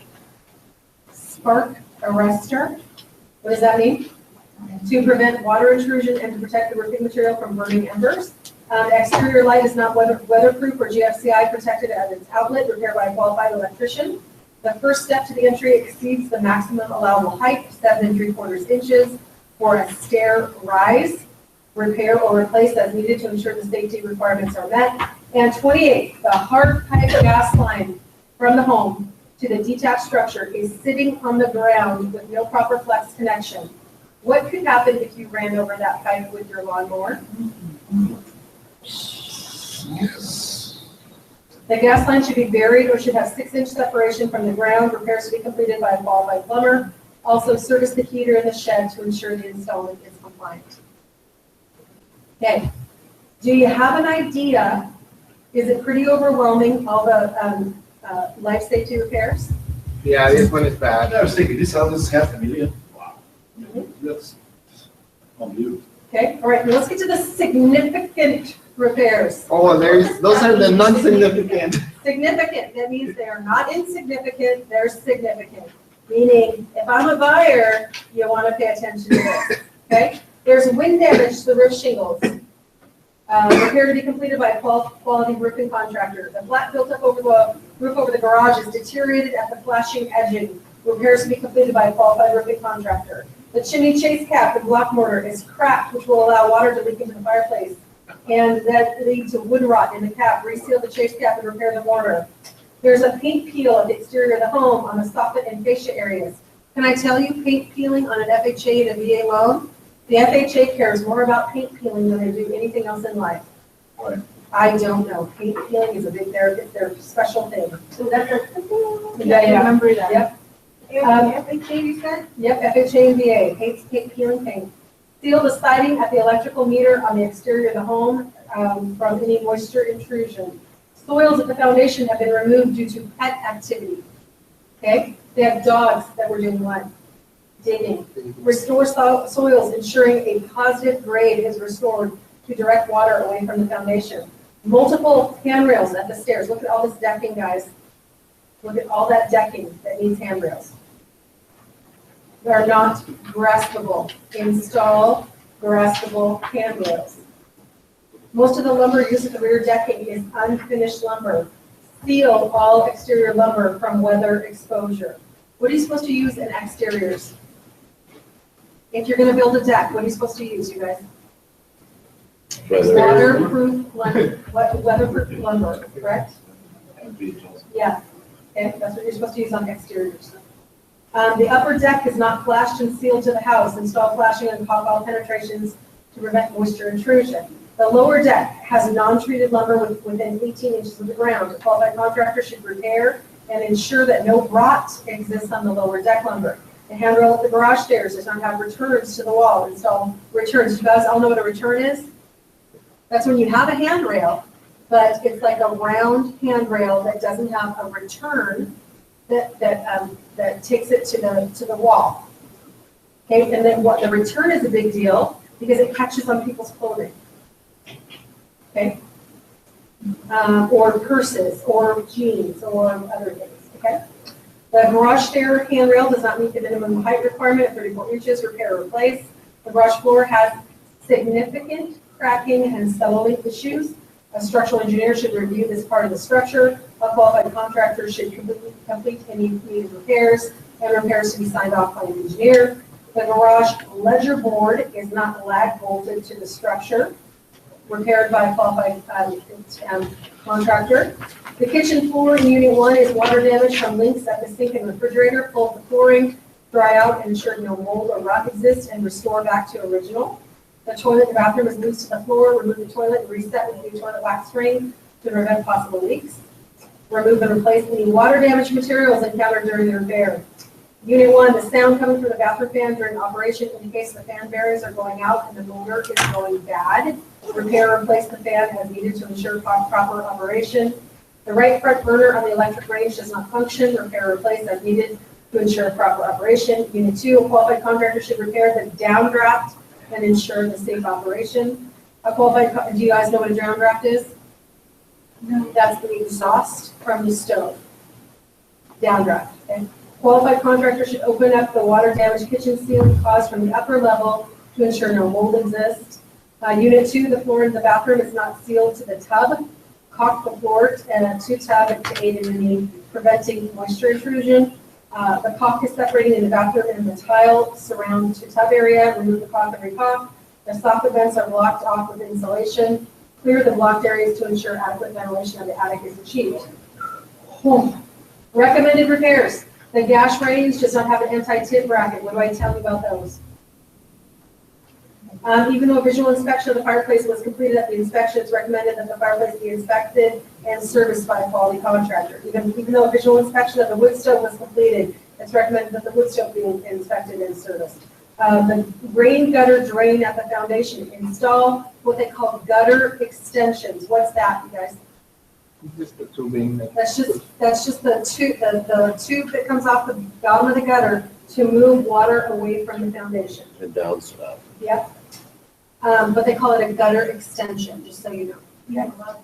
Spark arrestor. What does that mean? To prevent water intrusion and to protect the roofing material from burning embers. Exterior light is not weatherproof or GFCI protected at its outlet. Repaired by a qualified electrician. The first step to the entry exceeds the maximum allowable height, 7 3/4 inches, for a stair rise. Repair or replace as needed to ensure the safety requirements are met. And 28, the hard pipe gas line from the home to the detached structure is sitting on the ground with no proper flex connection. What could happen if you ran over that pipe with your lawnmower? The gas line should be buried or should have 6-inch separation from the ground. Repairs to be completed by a qualified plumber. Also service the heater in the shed to ensure the installment is compliant. Okay, do you have an idea? Is it pretty overwhelming, all the life safety repairs? Yeah, this one is bad. I was thinking, this house is $500,000. Wow. That's unbelievable. Okay, all right, now let's get to the significant repairs. Oh, those are the non-significant. Significant, that means they are not insignificant, they're significant. Meaning, if I'm a buyer, you want to pay attention to this, okay? There's wind damage to the roof shingles. Repair to be completed by a quality roofing contractor. The flat built up over the roof over the garage is deteriorated at the flashing edging. Repairs to be completed by a qualified roofing contractor. The chimney chase cap and block mortar is cracked, which will allow water to leak into the fireplace. And that leads to wood rot in the cap. Reseal the chase cap and repair the mortar. There's a paint peel at the exterior of the home on the soffit and fascia areas. Can I tell you, paint peeling on an FHA and a VA loan? The FHA cares more about paint peeling than they do anything else in life. Right. I don't know. Paint peeling is a big, their special thing. So that's a, Yeah, I remember that. Yep. FHA, you said? Yep, FHA and VA, paint peeling paint. Seal the siding at the electrical meter on the exterior of the home from any moisture intrusion. Soils at the foundation have been removed due to pet activity. Okay? They have dogs that were doing what? Digging. Restore soils, ensuring a positive grade is restored to direct water away from the foundation. Multiple handrails at the stairs. Look at all this decking, guys. Look at all that decking that needs handrails. They're not graspable. Install graspable handrails. Most of the lumber used at the rear decking is unfinished lumber. seal all exterior lumber from weather exposure. What are you supposed to use in exteriors? If you're gonna build a deck, what are you supposed to use, you guys? Weatherproof lumber, weatherproof lumber, correct? Yeah, okay, that's what you're supposed to use on exteriors. The upper deck is not flashed and sealed to the house. Install flashing and all penetrations to prevent moisture intrusion. The lower deck has non-treated lumber within 18 inches of the ground. A qualified contractor should repair and ensure that no rot exists on the lower deck lumber. The handrail at the garage stairs does not have returns to the wall. Install returns. You guys all know what a return is? That's when you have a handrail, but it's like a round handrail that doesn't have a return that takes it to the wall. Okay, and then what the return is a big deal because it catches on people's clothing. Okay, or purses, or jeans, or other things. Okay, the garage stair handrail does not meet the minimum height requirement of 34 inches. Repair or replace. The garage floor has significant cracking and settling issues. A structural engineer should review this part of the structure. A qualified contractor should complete any needed repairs, and repairs to be signed off by an engineer. The garage ledger board is not lag bolted to the structure. Repaired by a qualified contractor. The kitchen floor in Unit 1 is water damage from leaks at the sink and refrigerator. Pull the flooring, dry out, and ensure no mold or rot exists, and restore back to original. The toilet and bathroom is loose to the floor. Remove the toilet and reset with new toilet wax ring to prevent possible leaks. Remove and replace any water damage materials encountered during the repair. Unit 1, the sound coming from the bathroom fan during operation indicates the fan bearings are going out and the motor is going bad. Repair or replace the fan as needed to ensure proper operation. The right front burner on the electric range does not function. Repair or replace as needed to ensure proper operation. Unit 2, a qualified contractor should repair the downdraft and ensure the safe operation. Do you guys know what a downdraft is? No. That's the exhaust from the stove. Downdraft, okay? Qualified contractor should open up the water damaged kitchen ceiling caused from the upper level to ensure no mold exists. Unit 2, the floor in the bathroom is not sealed to the tub. Caulk the floor to tub to aid in any preventing moisture intrusion. The caulk is separating in the bathroom and the tile surround the tub area. Remove the caulk and recaulk. The soffit vents are blocked off with insulation. Clear the blocked areas to ensure adequate ventilation of the attic is achieved. Recommended repairs. The gas range does not have an anti-tip bracket. What do I tell you about those? Even though a visual inspection of the fireplace was completed at the inspection, it's recommended that the fireplace be inspected and serviced by a quality contractor. Even though a visual inspection of the wood stove was completed, it's recommended that the wood stove be inspected and serviced. The rain gutter drain at the foundation. Install what they call gutter extensions. What's that, you guys? Just the tubing. That's just the tube that comes off the bottom of the gutter to move water away from the foundation. And down stuff. Yep. But they call it a gutter extension, just so you know. Yeah, I love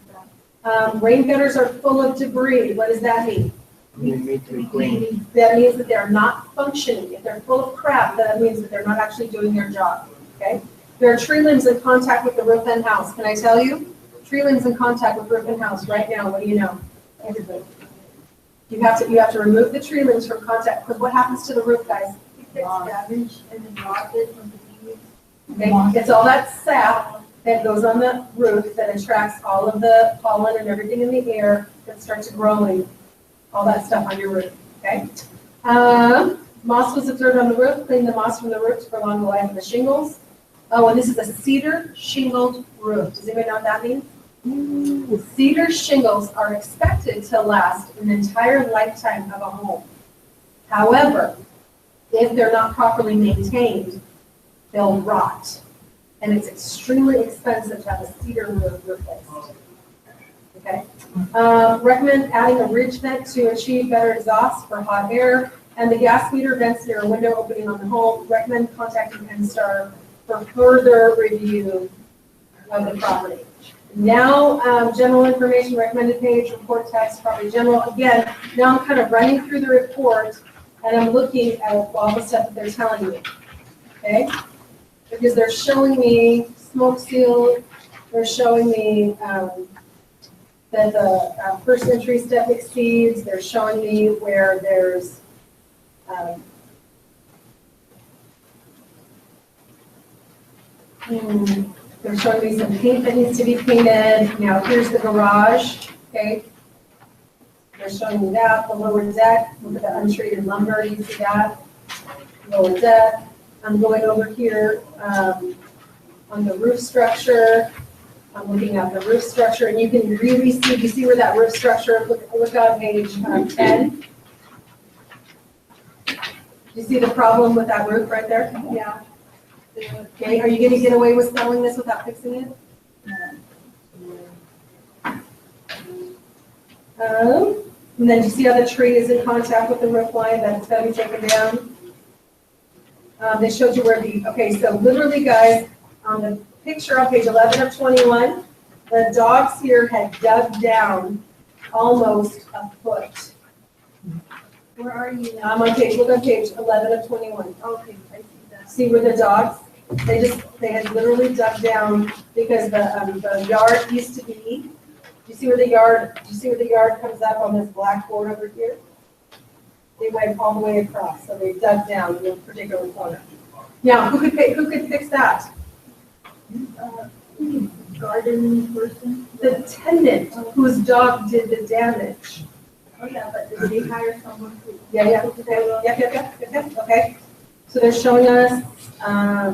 that. Rain gutters are full of debris. What does that mean? They need to be clean. That means that they're not functioning. If they're full of crap, that means that they're not actually doing their job. Okay? There are tree limbs in contact with the roof and house. Can I tell you? Tree limbs in contact with roof and house right now. What do you know? Everybody. You have to remove the tree limbs from contact, because what happens to the roof, guys? It gets damaged and then rotted from the leaves. Okay? It's all that sap that goes on the roof that attracts all of the pollen and everything in the air that starts growing, all that stuff on your roof. Okay? Moss was observed on the roof. Clean the moss from the roof to prolong the life of the shingles. Oh, and this is a cedar shingled roof. Does anybody know what that means? Cedar shingles are expected to last an entire lifetime of a home. However, if they're not properly maintained, they'll rot. And it's extremely expensive to have a cedar roof replaced. Okay? Recommend adding a ridge vent to achieve better exhaust for hot air. And the gas meter vents near a window opening on the home. Recommend contacting NSTAR for further review of the property. Now, general information, recommended page, report text, property general. Again, now I'm kind of running through the report and I'm looking at all the stuff that they're telling me. Okay? Because they're showing me smoke seal, they're showing me that the first entry step exceeds. They're showing me where there's they're showing me some paint that needs to be painted. Now here's the garage, okay? They're showing me that, the lower deck, look at the untreated lumber, you see that? Lower deck. I'm going over here on the roof structure. I'm looking at the roof structure, and you can really see, you see where that roof structure, look on page 10. You see the problem with that roof right there? Yeah. Okay, are you gonna get away with selling this without fixing it? And then you see how the tree is in contact with the roof line, that it's gotta be taken down. They showed you where the, okay, so literally guys, on the picture on page 11 of 21, the dogs here had dug down almost a foot. Where are you now? I'm on page, look on page 11 of 21. Okay, I see that. See where the dogs, they had literally dug down because the yard used to be, do you see where the yard comes up on this black board over here? They went all the way across, so they dug down in a particular corner. Now, who could fix that? Garden person? The tenant whose dog did the damage. Oh, yeah, but did they hire someone to? Yeah, okay. So they're showing us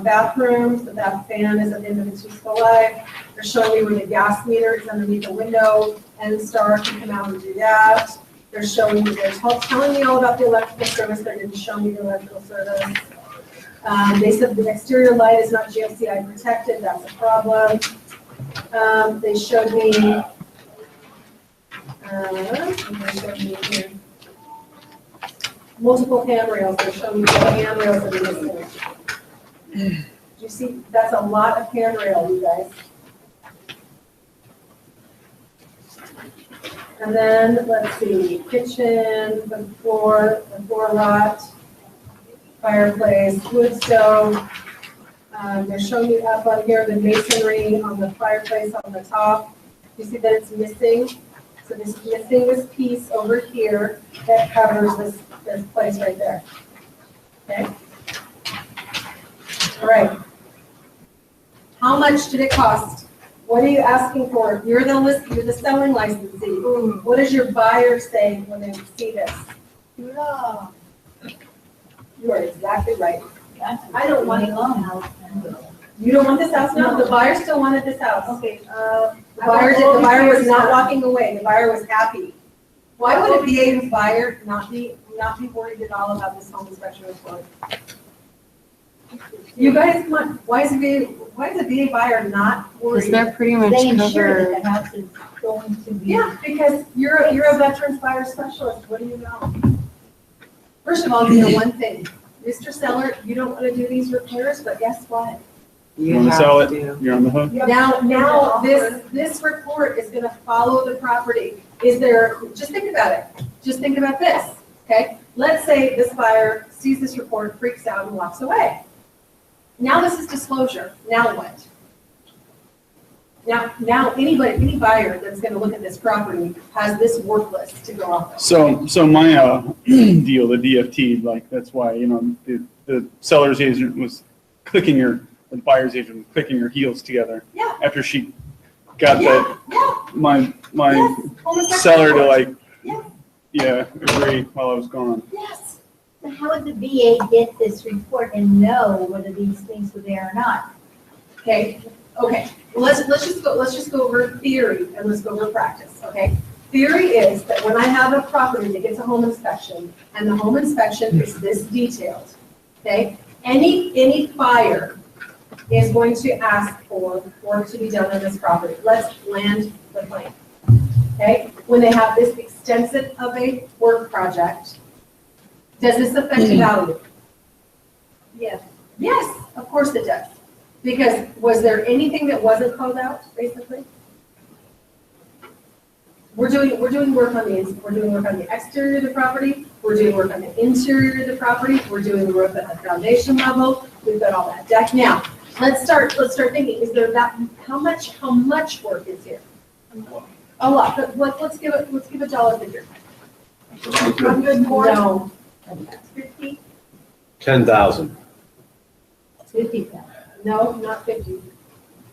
bathrooms, the bath fan is at the end of its useful life. They're showing me where the gas meter is underneath the window, and Star can come out and do that. They're showing me, they're telling me all about the electrical service, they didn't show me the electrical service. They said the exterior light is not GFCI protected, that's a problem. They showed me, here. Multiple handrails, they're showing me the handrails that are missing. Do you see, that's a lot of handrail, you guys. And then, let's see, kitchen, the floor rot, fireplace, wood stove. They're showing you up on here the masonry on the fireplace on the top. You see that it's missing? So this is missing this piece over here that covers this place right there. Okay? All right. How much did it cost? What are you asking for? You're the selling licensee. What does your buyer say when they see this? No, You are exactly right. I don't want a long house. You don't want this house? No, the buyer still wanted this house. Okay, The buyer was not walking away. The buyer was happy. Why would a VA buyer not be worried at all about this home inspection report? You guys, come on. Why is a VA buyer not worried? Because they're pretty much they ensure covered. that the house is going to be. Yeah, because you're a veterans buyer specialist. What do you know? First of all, you know one thing. Mr. Seller, you don't want to do these repairs, but guess what? You want to sell it, you're on the hook. Now, this report is gonna follow the property. Just think about it. Just think about this, okay? Let's say this buyer sees this report, freaks out, and walks away. Now this is disclosure. Now what? Now any buyer that's gonna look at this property has this work list to go off of. So my deal, the DFT, like that's why, the seller's agent was the buyer's agent was clicking her heels together. Yeah. After she got my Yes. seller to Yes. agree while I was gone. Yes. So how would the VA get this report and know whether these things were there or not? Okay. Well, let's just go over theory and let's go over practice. Okay. Theory is that when I have a property that gets a home inspection and the home inspection is this detailed, okay, any buyer is going to ask for work to be done on this property. Let's land the plane. Okay. When they have this extensive of a work project, does this affect the value? Yes. Yes, of course it does. Because was there anything that wasn't called out, basically? We're doing work on the exterior of the property. We're doing work on the interior of the property. We're doing work at the foundation level. We've got all that deck. Now, let's start thinking, is there how much work is here? A lot, but let's give a dollar figure. 100 more? No. 50? 10,000. 50. No, not 50.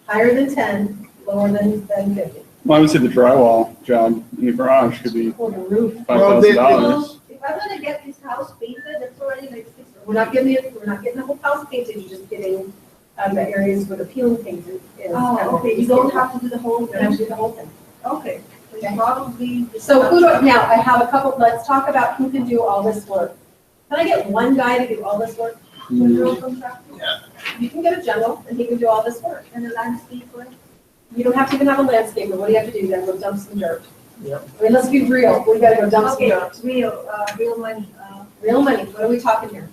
Higher than 10, lower than 50. Well, I would say the drywall job in the garage could be For the roof. $5,000. Well, if I'm gonna get this house painted, that's already like 6. We're not getting the whole house painted, you're just getting the areas where the peeling paint is. Oh, okay, you don't have to do the whole You don't have to thing? do the whole thing. Okay, so you probably. So who do, now, I have a couple, let's talk about who can do all this work. Can I get one guy to do all this work? General contractor, You can get a general, and he can do all this work. and a landscaper. You don't have to even have a landscaper, what do you have to do? You gotta go dump some dirt. Yep. I mean, let's be real, we gotta go dump some Okay, dirt. real money, Real money, what are we talking here?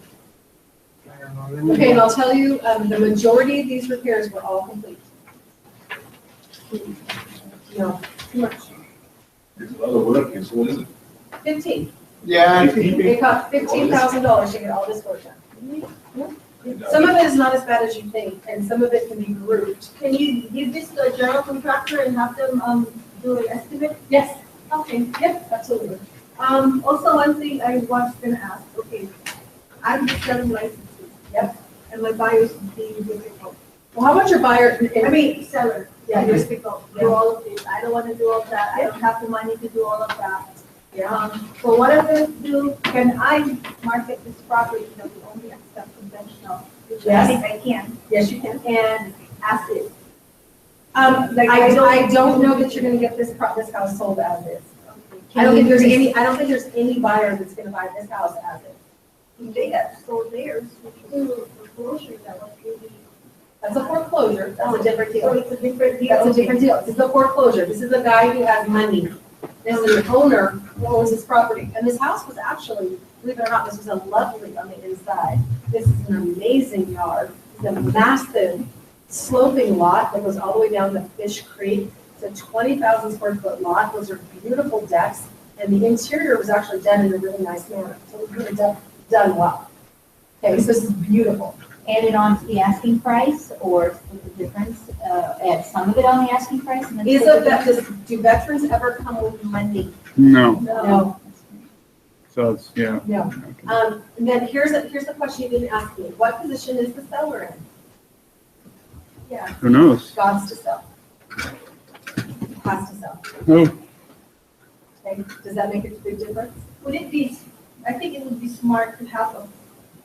I don't know, let me- Okay, and I'll tell you, the majority of these repairs were all complete. No, too much. It's a lot of work, and so what is it? 15. Yeah, It cost $15,000 to get all this work done. Some of it is not as bad as you think, and some of it can be grouped. can you give this to a general contractor and have them, do an estimate? Yes, Okay. yep, absolutely. Also one thing I was gonna ask, okay, I'm just selling licenses. Yep. And my buyers being difficult. Well, how about your buyer? I mean, seller, Yeah, being yours- difficult, do all of this, I don't wanna do all that, I don't have the money to do all of that. Yeah. So what I'm gonna do, can I market this property that we only accept conventional? Which I Yes. think I can, Yes, you can. and ask it. Like, I don't know that you're gonna get this this house sold as is. I don't think there's any buyer that's gonna buy this house as is. They got sold theirs, which was a foreclosure that was really. That's a foreclosure, that's a different So deal. it's a different deal. That's a different deal. This is a foreclosure. This is a guy who has money. This is an owner who owns his property. And this house was actually, believe it or not, this was a lovely on the inside. This is an amazing yard. It's a massive sloping lot that goes all the way down to Fish Creek. It's a 20,000 square foot lot. Those are beautiful decks. And the interior was actually done in a really nice manner. So it was really done well. Okay, so this is beautiful. Added on to the asking price or split the difference, add some of it on the asking price and then. Is split it the that, difference? do veterans ever come with money? No, No. so it's, yeah. No. Okay. And then here's the question you didn't ask me. What position is the seller in? Yeah. Who knows? Gods to sell. Has to sell. Oh, Okay, does that make a big difference? Would it be, I think it would be smart to have a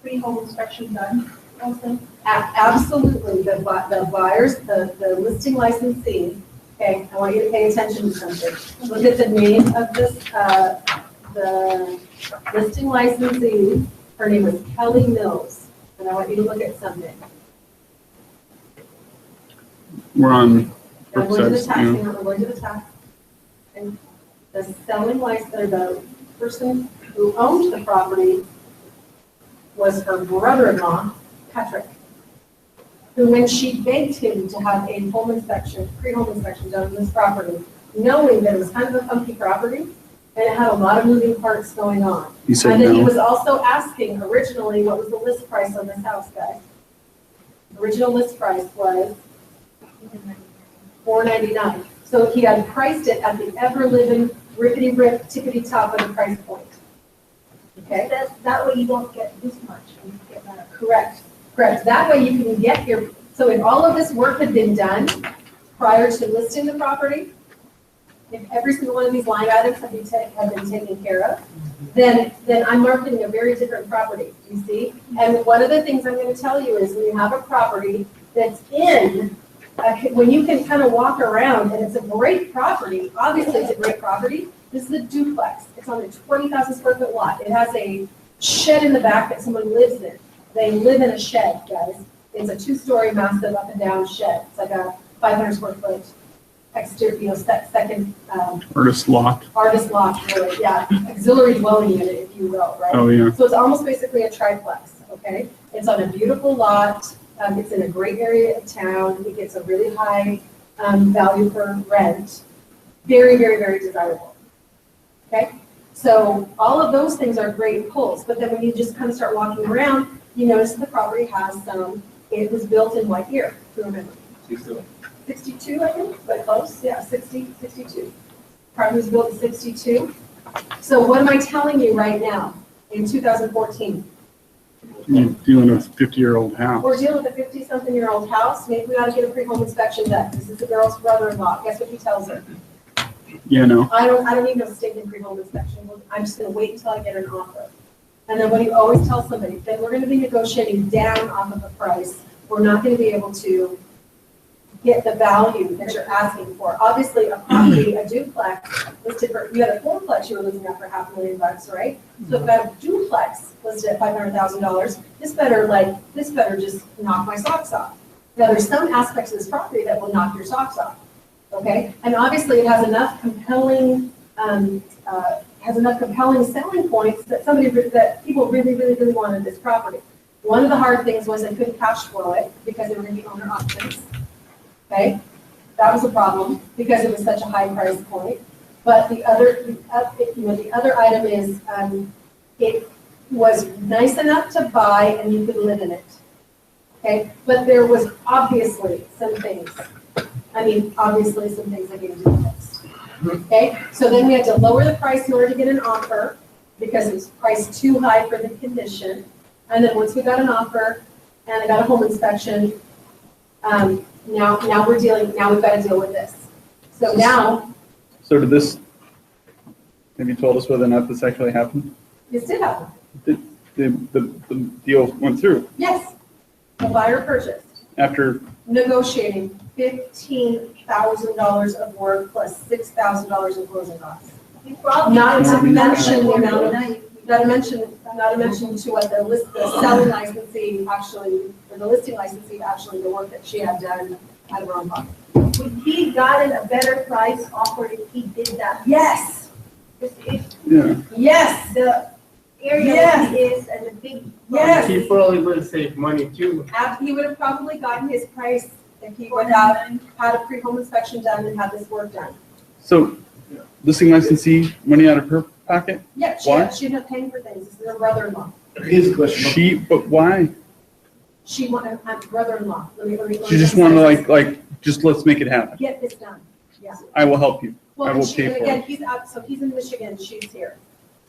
pre-home inspection done also. Absolutely, the buyers, the listing licensee, okay, I want you to pay attention to something. Look at the name of this, the listing licensee, her name is Kelly Mills, and I want you to look at something. we're on. I'm going to the websites, tax, yeah. hang on, I'm going to the tax. And the selling license, or the person who owned the property was her brother-in-law, Patrick, who when she begged him to have a home inspection, pre-home inspection done on this property, knowing that it was kind of a funky property, and it had a lot of moving parts going on. He said And then he no. was also asking originally, what was the list price on this house, guys? Original list price was $499. So he had priced it at the ever-living rippity-rip, tippity-top of the price point. Okay? That way you don't get this much, and you get that. Correct, correct. That way you can get your, so if all of this work had been done prior to listing the property, if every single one of these line items had been taken care of, then I'm marketing a very different property, you see? And one of the things I'm gonna tell you is when you have a property that's in, when you can kind of walk around and it's a great property, obviously it's a great property, this is a duplex. It's on a 20,000 square foot lot. It has a shed in the back that someone lives in. They live in a shed, guys. It's a 2-story massive up and down shed. It's like a 500 square foot exterior, second Artist lot. artist lot, really, yeah, auxiliary dwelling unit, if you will, right? Oh, yeah. So it's almost basically a triplex, okay? It's on a beautiful lot, it's in a great area of town, it gets a really high value for rent, very, very, very desirable, okay? So all of those things are great pulls, but then when you just kind of start walking around, you notice the property has some, it was built in what year, if you remember? 62, I think, but close, yeah, 62. Property was built in 62. So what am I telling you right now in 2014? You're dealing with a 50-year-old house. We're dealing with a 50-something-year-old house. Maybe we ought to get a pre-home inspection done. This is the girl's brother-in-law. Guess what he tells her? Yeah, no. I don't need no stinking pre-home inspection. I'm just gonna wait until I get an offer. And then what do you always tell somebody? Then we're gonna be negotiating down off of the price. We're not gonna be able to get the value that you're asking for. Obviously, a property, a duplex listed for, you had a fourplex you were looking at for $500,000, right? So if I have a duplex listed at $500,000, this better just knock my socks off. Now, there's some aspects of this property that will knock your socks off, okay? And obviously, it has enough compelling, selling points that people really, really, really wanted this property. One of the hard things was they couldn't cash flow it because they were going to be owner options. Okay, that was a problem because it was such a high price point. But the other item is it was nice enough to buy and you could live in it. Okay, but there was obviously some things. Obviously some things that needed to be fixed. Okay, so then we had to lower the price in order to get an offer because it was priced too high for the condition. And then once we got an offer and I got a home inspection, now we've got to deal with this. So now. So did this, have you told us whether or not this actually happened? This did happen. The deal went through? Yes. The buyer purchased. After? Negotiating $15,000 of work plus $6,000 in closing costs. Not to mention the amount of, not to mention to what the selling licensee actually, or the listing licensee actually, the work that she had done out of her own pocket. Would he gotten a better price offered if he did that? Yes. Yeah. Yes. The area Yes. he is and the big. Yes. He probably would save money too. He would have probably gotten his price if he would have had a pre-home inspection done and had this work done. So, listing licensee, money out of her pocket? Yeah, Why? she'd have paying for things. This is her brother-in-law. Here's the question. But why? She wanted my brother-in-law. Let me She just wanted to just let's make it happen. get this done. Yeah. I will help you. Well, I and will she, pay and for again, it. he's out, so he's in Michigan, she's here.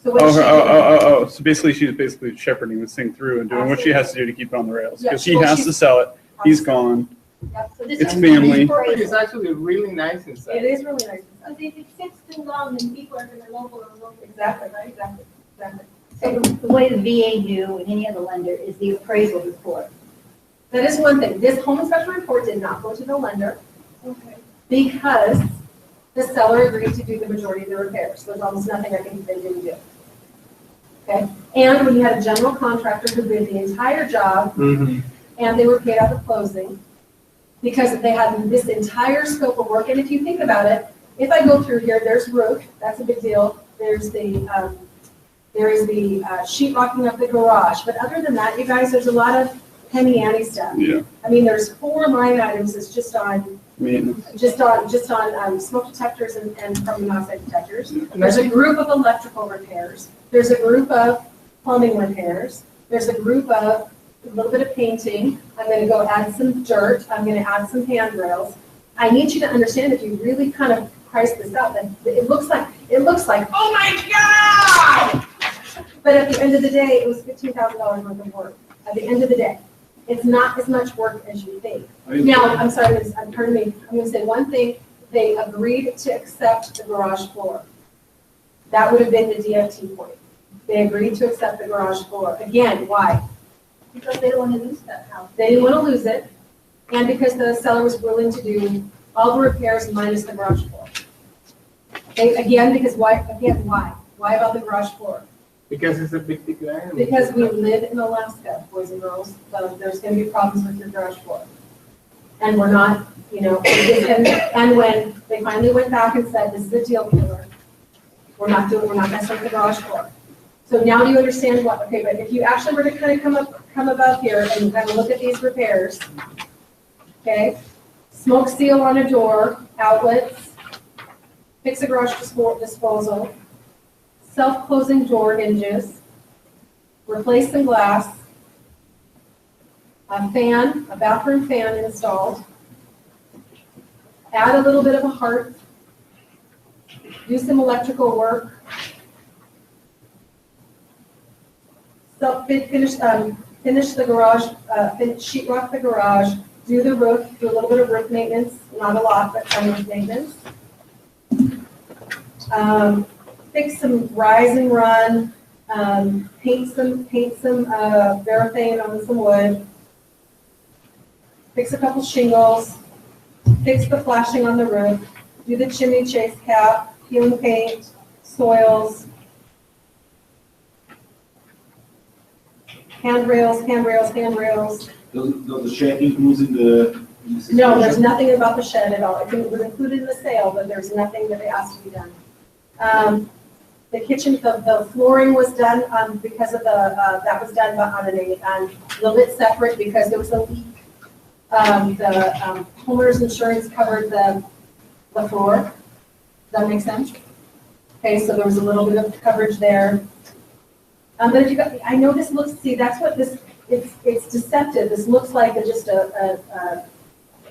So what she did- Oh. So basically she's basically shepherding this thing through and doing what she has to do to keep it on the rails. Yeah, Because he well, has she's- to sell it. He's gone. Yep, so this It's is- family. His property is actually really nice inside. It is really nice. Because if it sits too long, then people are gonna local and local. Exactly, exactly. So the way the VA do and any other lender is the appraisal report. That is one thing. This home inspection report did not go to the lender Okay. because the seller agreed to do the majority of the repairs. There's almost nothing I think they didn't do. Okay? And when you had a general contractor who did the entire job Mm-hmm. and they were paid out of closing because they had this entire scope of work. And if you think about it, if I go through here, there's roof, that's a big deal. There's the sheet rocking up the garage. But other than that, you guys, there's a lot of penny ante stuff. Yeah. There's 4 line items that's just on Maintenance. smoke detectors and carbon monoxide detectors. There's a group of electrical repairs. There's a group of plumbing repairs. There's a group of a little bit of painting. I'm going to go add some dirt. I'm going to add some handrails. I need you to understand, if you really kind of price this out, that it looks like, oh my God! But at the end of the day, it was $15,000 worth of work. At the end of the day, it's not as much work as you think. Now, I'm sorry, pardon me, I'm going to say one thing. They agreed to accept the garage floor. That would have been the DFT point. They agreed to accept the garage floor. Again, why? Because they don't want to lose that house. They didn't want to lose it, and because the seller was willing to do all the repairs minus the garage floor. Because why? Again, why? Why about the garage floor? Because it's a big ticket item. Because we live in Alaska, boys and girls, so there's going to be problems with your garage floor. And we're not, and when they finally went back and said, this is a deal killer, we're not messing with the garage floor. So now do you understand what, okay, but if you actually were to kind of come above here and kind of look at these repairs, okay? Smoke seal on a door, outlets, fix a garage disposal, self-closing door hinges, replace some glass, a bathroom fan installed, add a little bit of a hearth, do some electrical work. So finish the garage, sheet rock the garage, do the roof, do a little bit of roof maintenance, not a lot, but some roof maintenance. Fix some rise and run, paint some Varathane on some wood. Fix a couple shingles, fix the flashing on the roof, do the chimney chase cap, peel and paint, soils, handrails. Does the shed include in the? No, there's nothing about the shed at all. It was included in the sale, but there's nothing that they asked to be done. The kitchen, the flooring was done because of that was done on a little bit separate because there was a leak. The homeowner's insurance covered the floor. Does that make sense? Okay, so there was a little bit of coverage there. But if you got, I know this looks, see, that's what this, it's deceptive. This looks like just a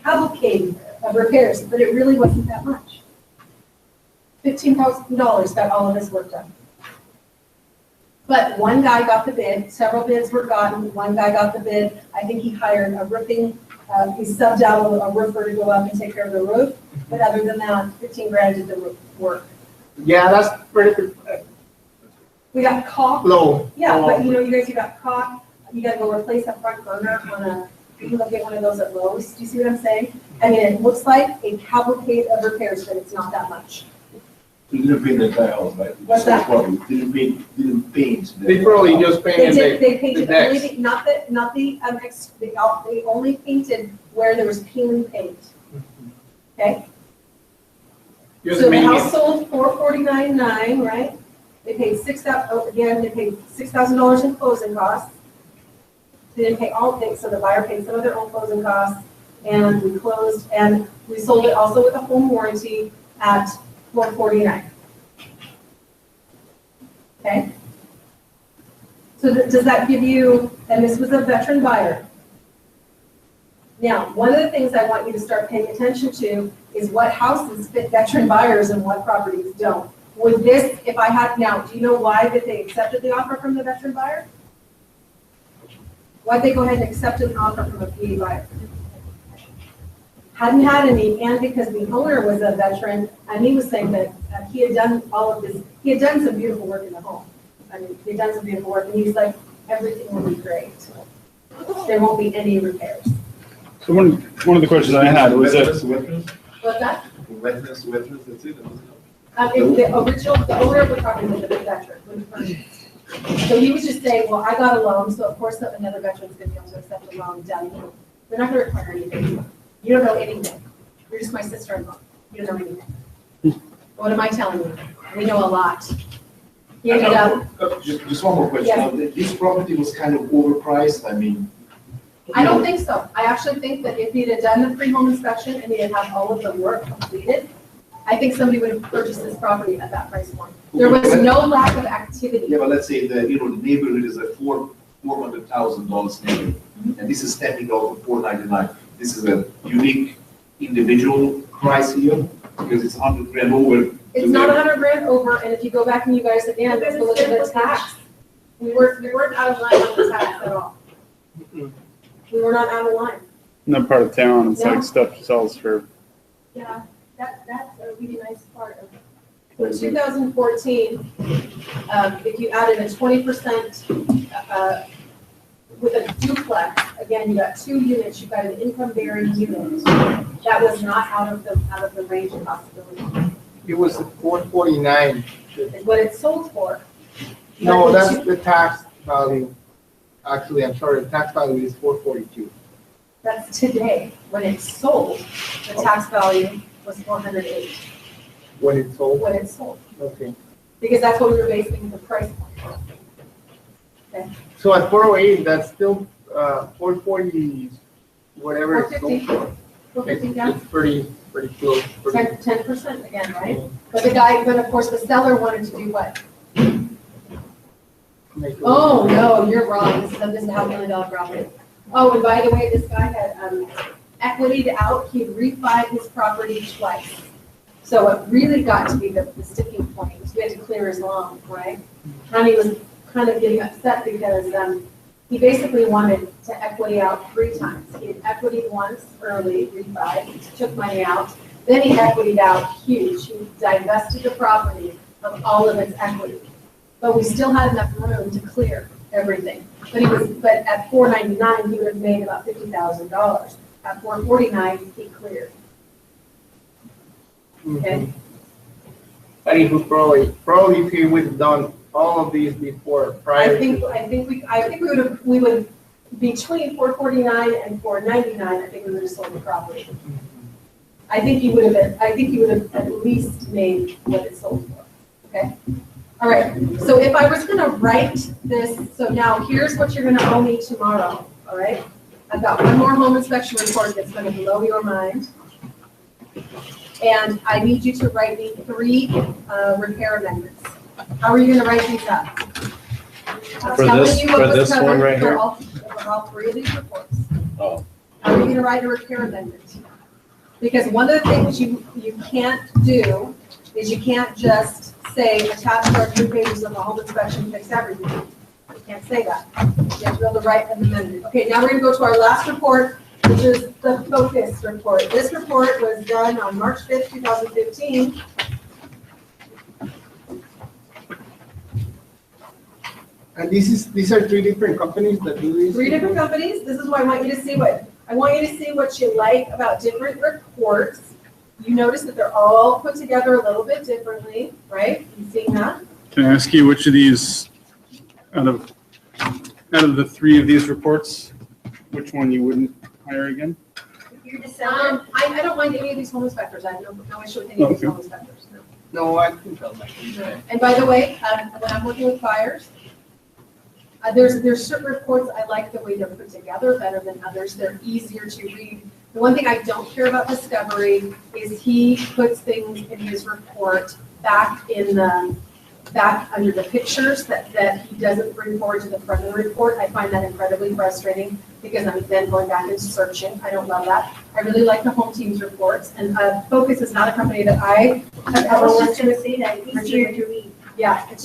cavalcade of repairs, but it really wasn't that much. $15,000 got all of this work done. But one guy got the bid, several bids were gotten, one guy got the bid. I think he hired a roofing, he subbed out a roofer to go up and take care of the roof. But other than that, 15 grand did the roof work. Yeah, that's pretty We got caulk. low. Yeah, but you guys, you got caulk. You gotta go replace that front burner you can go get one of those at Lowe's. Do you see what I'm saying? I mean, it looks like a cavalcade of repairs, but it's not that much. You didn't paint the entire house, right? What's that? Didn't paint. They probably just They painted they the painted decks. they only painted where there was peeling paint. Okay? Just So the mainly- house sold $449,900, right? They paid $6,000 in closing costs. They didn't pay all things, so the buyer paid some of their own closing costs, and we closed, and we sold it also with a home warranty at $449,000. Okay? So does that give you, and this was a veteran buyer. Now, one of the things I want you to start paying attention to is what houses fit veteran buyers and what properties don't. Would this, if I had, now, do you know why that they accepted the offer from the veteran buyer? Why'd they go ahead and accept an offer from a PE buyer? Hadn't had any, and because the owner was a veteran, and he was saying that he had done all of this, he had done some beautiful work in the home. I mean, he had done some beautiful work, and he's like, everything will be great. There won't be any repairs. So one of the questions I had was that, Wetlands, What's that? wetlands, that's it. If the owner of the property was a veteran, when he purchased. So he was just saying, well, I got a loan, so of course another veteran's gonna be able to accept a loan down here. They're not gonna require anything. You don't know anything. You're just my sister-in-law. You don't know anything. What am I telling you? We know a lot. He ended up, Just one more question. Yeah. This property was kind of overpriced, I mean. I don't think so. I actually think that if he'd have done the pre-home inspection and he had had all of the work completed, I think somebody would have purchased this property at that price point. There was no lack of activity. Yeah, but let's say the neighborhood is a $400,000 neighborhood, and this is stepping out to $499. This is a unique individual price here, because it's 100 grand over. It's not 100 grand over, and if you go back and you guys, again, let's look at the tax. We weren't out of line on the tax at all. We were not out of line. in that part of town, it's Yeah. like stuff sells for, Yeah, that's a really nice part of it. For 2014, if you added a 20%, with a duplex, again, you got 2 units, you got an income-bearing unit. That was not out of the range of possibility. It was 449. Is what it sold for. No, that's the tax value. Actually, I'm sorry, the tax value is 442. That's today. When it sold, the tax value was 408 When it's sold? when it sold, Okay. because that's what we were basing the price on. Okay. So at 408, that's still 440, whatever it's sold 450. for. 450 down. It's pretty close. pretty- 10% again, right? But of course, the seller wanted to do what? make it- Oh, no, you're wrong. This is a $500 million property. Oh, and by the way, this guy had equitied out. He refied his property twice. So what really got to be the sticking point was we had to clear his loan, right? And he was kind of getting upset because he basically wanted to equity out 3 times. He had equity once early, refi, took money out. Then he equityed out huge. He divested the property of all of its equity. But we still had enough room to clear everything. But at $499, he would have made about $50,000. At $449, he cleared. Okay. I think probably if he would have done all of these before, prior I think we would between $449 and $499. I think we would have sold the property. I think he would have at least made what it sold for. Okay. All right. So if I was going to write this, so now here's what you're going to owe me tomorrow. All right. I've got one more home inspection report that's going to blow your mind. And I need you to write me 3 repair amendments. How are you going to write these up? For this one right here? For all 3 of these reports. Oh. How are you going to write a repair amendment? Because one of the things you can't do is you can't just say attach our 3 pages of the home inspection fix everything. You can't say that. You have to be able to write an amendment. Okay, now we're going to go to our last report, which is the focus report. This report was done on March 5th, 2015. And these are 3 different companies that do this? 3 different companies. This is what I want you to see what you like about different reports. You notice that they're all put together a little bit differently, right? You see that? Can I ask you which of these, out of the 3 of these reports, which one you wouldn't hire again? I don't mind any of these home inspectors. I have no issue with any of these home inspectors. No. No, I can tell that. And by the way, when I'm working with buyers, there's certain reports I like the way they're put together better than others. They're easier to read. The one thing I don't care about Discovery is he puts things in his report back under the pictures that he doesn't bring forward to the front of the report. I find that incredibly frustrating because I'm then going back and searching. I don't love that. I really like the home teams reports, and Focus is not a company that I have ever worked with. It's easier to read. Yeah, it's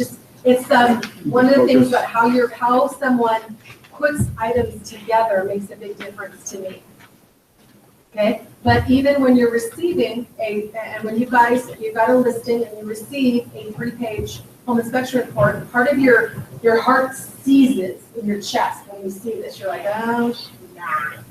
one of the things about how someone puts items together makes a big difference to me. Okay, but even when you're receiving and when you've got a listing and you receive a 3-page home inspection report, part of your heart seizes in your chest when you see this. You're like, oh, God.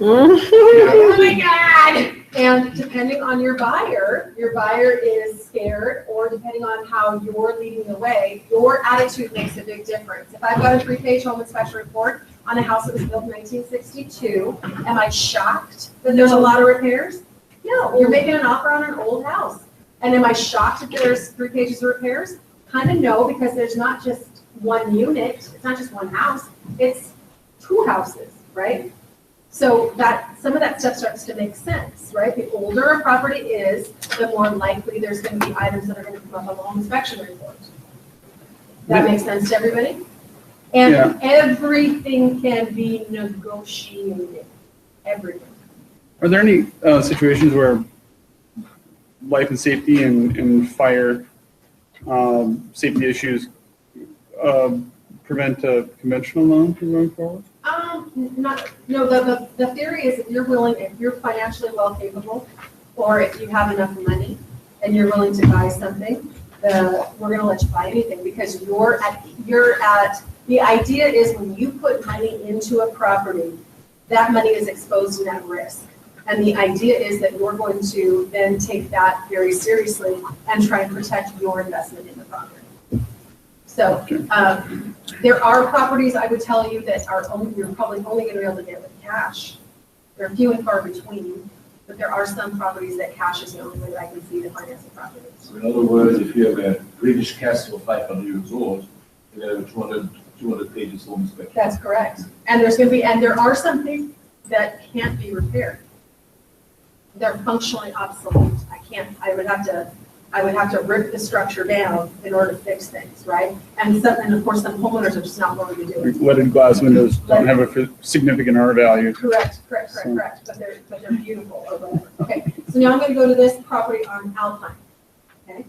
Oh my God. And depending on your buyer is scared, or depending on how you're leading the way, your attitude makes a big difference. If I've got a 3-page home inspection report on a house that was built in 1962, am I shocked that there's a lot of repairs? No, you're making an offer on an old house. And am I shocked if there's 3 pages of repairs? Kind of no, because there's not just one unit, it's not just one house, it's 2 houses, right? So that some of that stuff starts to make sense, right? The older a property is, the more likely there's going to be items that are going to come up on the home inspection report. That makes sense to everybody? And everything can be negotiated. Everything. Are there any situations where life and safety and fire safety issues prevent a conventional loan from going forward? The theory is if you're willing, if you're financially well capable, or if you have enough money and you're willing to buy something, we're going to let you buy anything because the idea is when you put money into a property, that money is exposed to that risk. And the idea is that you're going to then take that very seriously and try and protect your investment in the property. So there are properties I would tell you that you're probably only going to be able to get with cash. They're few and far between, but there are some properties that cash is the only way that I can see to finance the property. So in other words, if you have a British castle 500 years old, you have 200 pages home inspection. That's correct. And there are some things that can't be repaired. They're functionally obsolete. I would have to I would have to rip the structure down in order to fix things, right? And of course, some homeowners are just not willing to do it. Leaded glass windows don't have a significant R value. Correct, but they're beautiful or whatever. Okay, so now I'm gonna go to this property on Alpine, okay?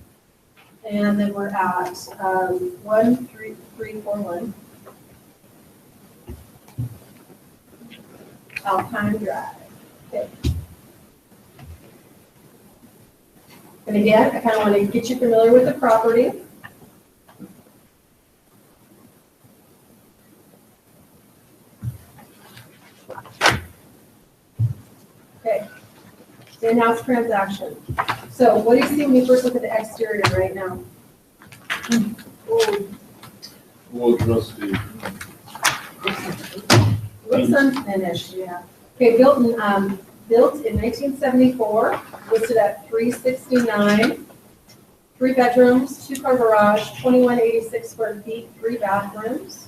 And then we're at, 13341. Alpine Drive, okay. And again, I kind of want to get you familiar with the property. Okay, in-house transaction. So what do you see when you first look at the exterior right now? Well, trustee. Looks unfinished, yeah. Okay, built in 1974, listed at 369, 3 bedrooms, 2-car garage, 2186 square feet, 3 bathrooms.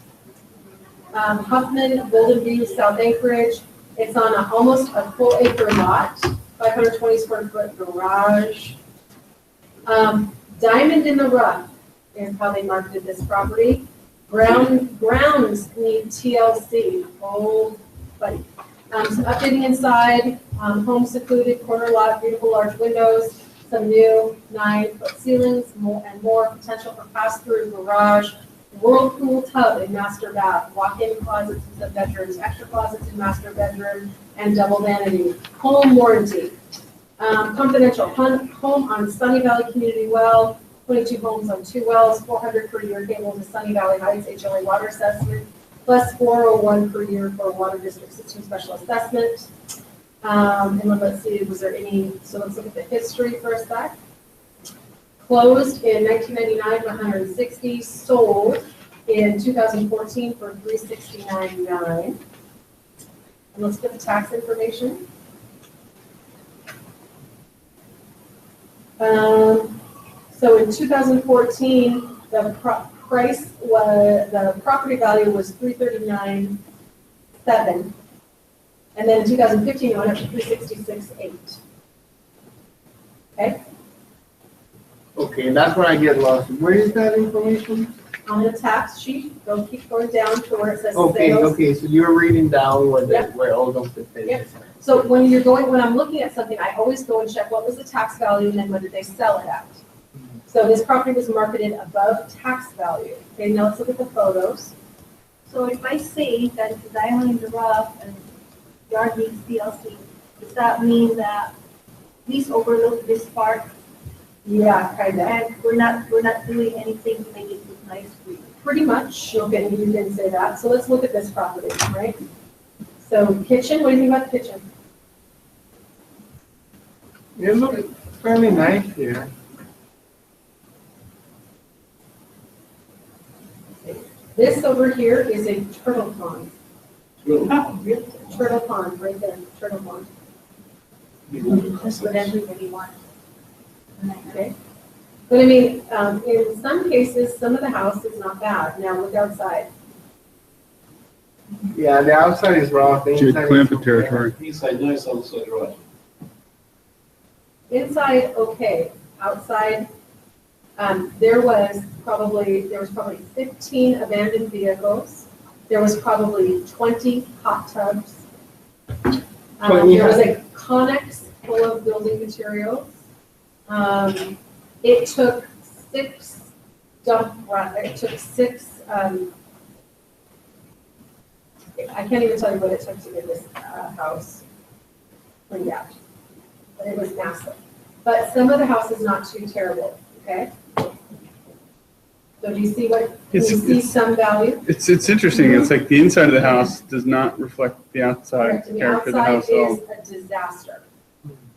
Huffman, Golden View, South Anchorage. It's on almost a full acre lot, 520 square foot garage. Diamond in the rough is how they marketed this property. Grounds need TLC. Oh, buddy. Some updating inside, home secluded, corner lot, beautiful large windows, some new 9-foot ceilings, and more potential for pass-through garage, whirlpool tub and master bath, walk-in closets in some bedrooms, extra closets in master bedroom, and double vanity. Home warranty. Confidential home on Sunny Valley Community Well, 22 homes on 2 wells, 400 per year cable to Sunny Valley Heights HOA water assessment, plus 401 per year for water district system special assessment. And then let's see, was there any, so let's look at the history for a sec. Closed in 1999 for 160, sold in 2014 for 369.9. And let's get the tax information. So in 2014, the property value was $339,700, and then in 2015 it went up to $366,800. Okay. Okay, that's where I get lost. Where is that information? On the tax sheet, go keep going down to where it says Okay, sales. okay, so you're reading down where Yep. where all those things. Yep. So when I'm looking at something, I always go and check what was the tax value and then what did they sell it at. So this property was marketed above tax value. Okay, now let's look at the photos. So if I say that it's a diamond in the rough and yard needs TLC, does that mean that please overlook this part Yeah, kind of. and we're not doing anything to make it look nice for you? Pretty much, okay, you didn't say that. So let's look at this property, right? So kitchen, what do you think about the kitchen? It looks fairly nice here. This over here is a turtle pond. Turtle pond, right there, turtle pond. That's what everybody wants. Okay. But I mean, in some cases, some of the house is not bad. Now look outside. Yeah, the outside is rough. The Jake inside is Clampett okay. territory. Inside nice, outside right. Inside, okay. Outside, there was probably 15 abandoned vehicles. There was probably 20 hot tubs. There was a Connex full of building materials. It took 6 I can't even tell you what it took to get this house cleaned out, but it was massive. But some of the house is not too terrible, okay? So do you see can you see some value? It's interesting. It's like the inside of the house does not reflect the outside Correct, and the character of the outside house at all. is a disaster.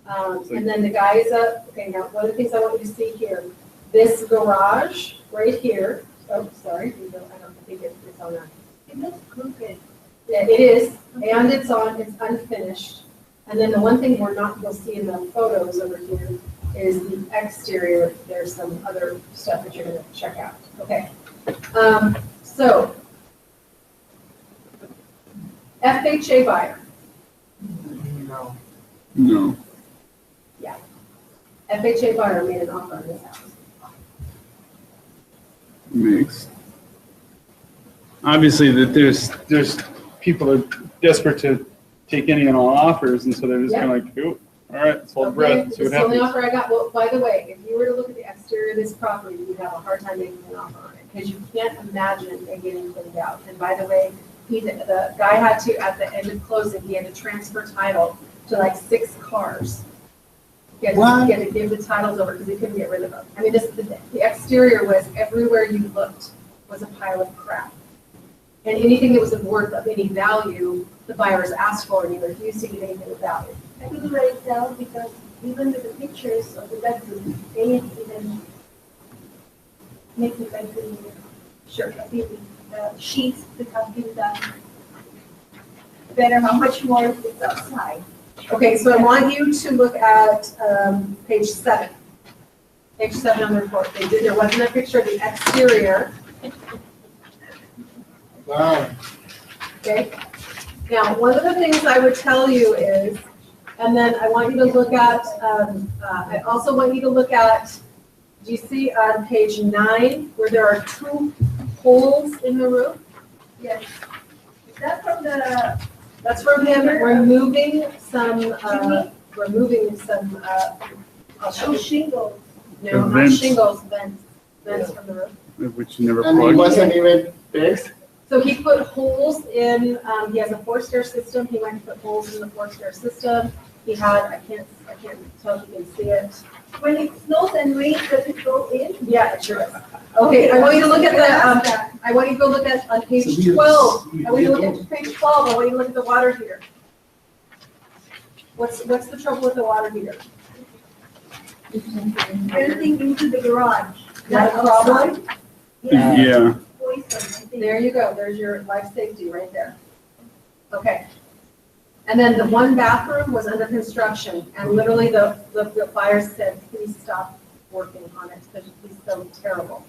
And then the guy is up, okay, now one of the things I want you to see here, this garage right here, oh, sorry, I don't think it's on that. It looks crooked. Yeah, it is, and it's unfinished. And then the one thing you'll see in the photos over here is the exterior. There's some other stuff that you're gonna check out. Okay. So, FHA buyer. No. No. FHA buyer made an offer on this house. Makes. Obviously, that there's people that are desperate to take any and all offers, and so they're just kind of like, oh, all right, let's hold breath, see what It's the only happens. offer I got. Well, by the way, if you were to look at the exterior of this property, you'd have a hard time making an offer on it, because you can't imagine it getting cleaned out. And by the way, the guy had to, at the end of closing, he had to transfer title to like 6 cars. He had to give the titles over because he couldn't get rid of them. I mean, the exterior was, everywhere you looked was a pile of crap. And anything that was worth of any value, the buyers asked for, and he refused to give anything of value. I couldn't really tell because even with the pictures of the bedroom, they didn't even make the bedroom sure. The sheets that have been done better, how much more is outside. Okay, so I want you to look at page 7. Page 7 on the report. There wasn't a picture of the exterior. Wow. Okay. Now, one of the things I would tell you is, and then I want you to look at, I also want you to look at, do you see on page 9 where there are 2 holes in the roof? Yes. Is that from the? That's from him removing some, I'll show you. Shingles. No, not Vents. shingles, vents from the roof. Which you never And it plugged. wasn't even fixed. So he put holes in, he has a 4-stair system, he went and put holes in the 4-stair system. He had, I can't tell if you can see it. When it snows and rains, does it go in? Yeah, it sure is. Okay, I want you to look at the, I want you to go look at, on page 12. I want you to look at page 12, I want you to look at the water heater. What's the trouble with the water heater? Everything into the garage. Not a problem? Yeah. Poison, I think. There you go, there's your life safety right there. Okay. And then the 1 bathroom was under construction, and literally the buyer said, please stop working on it, because it's so terrible.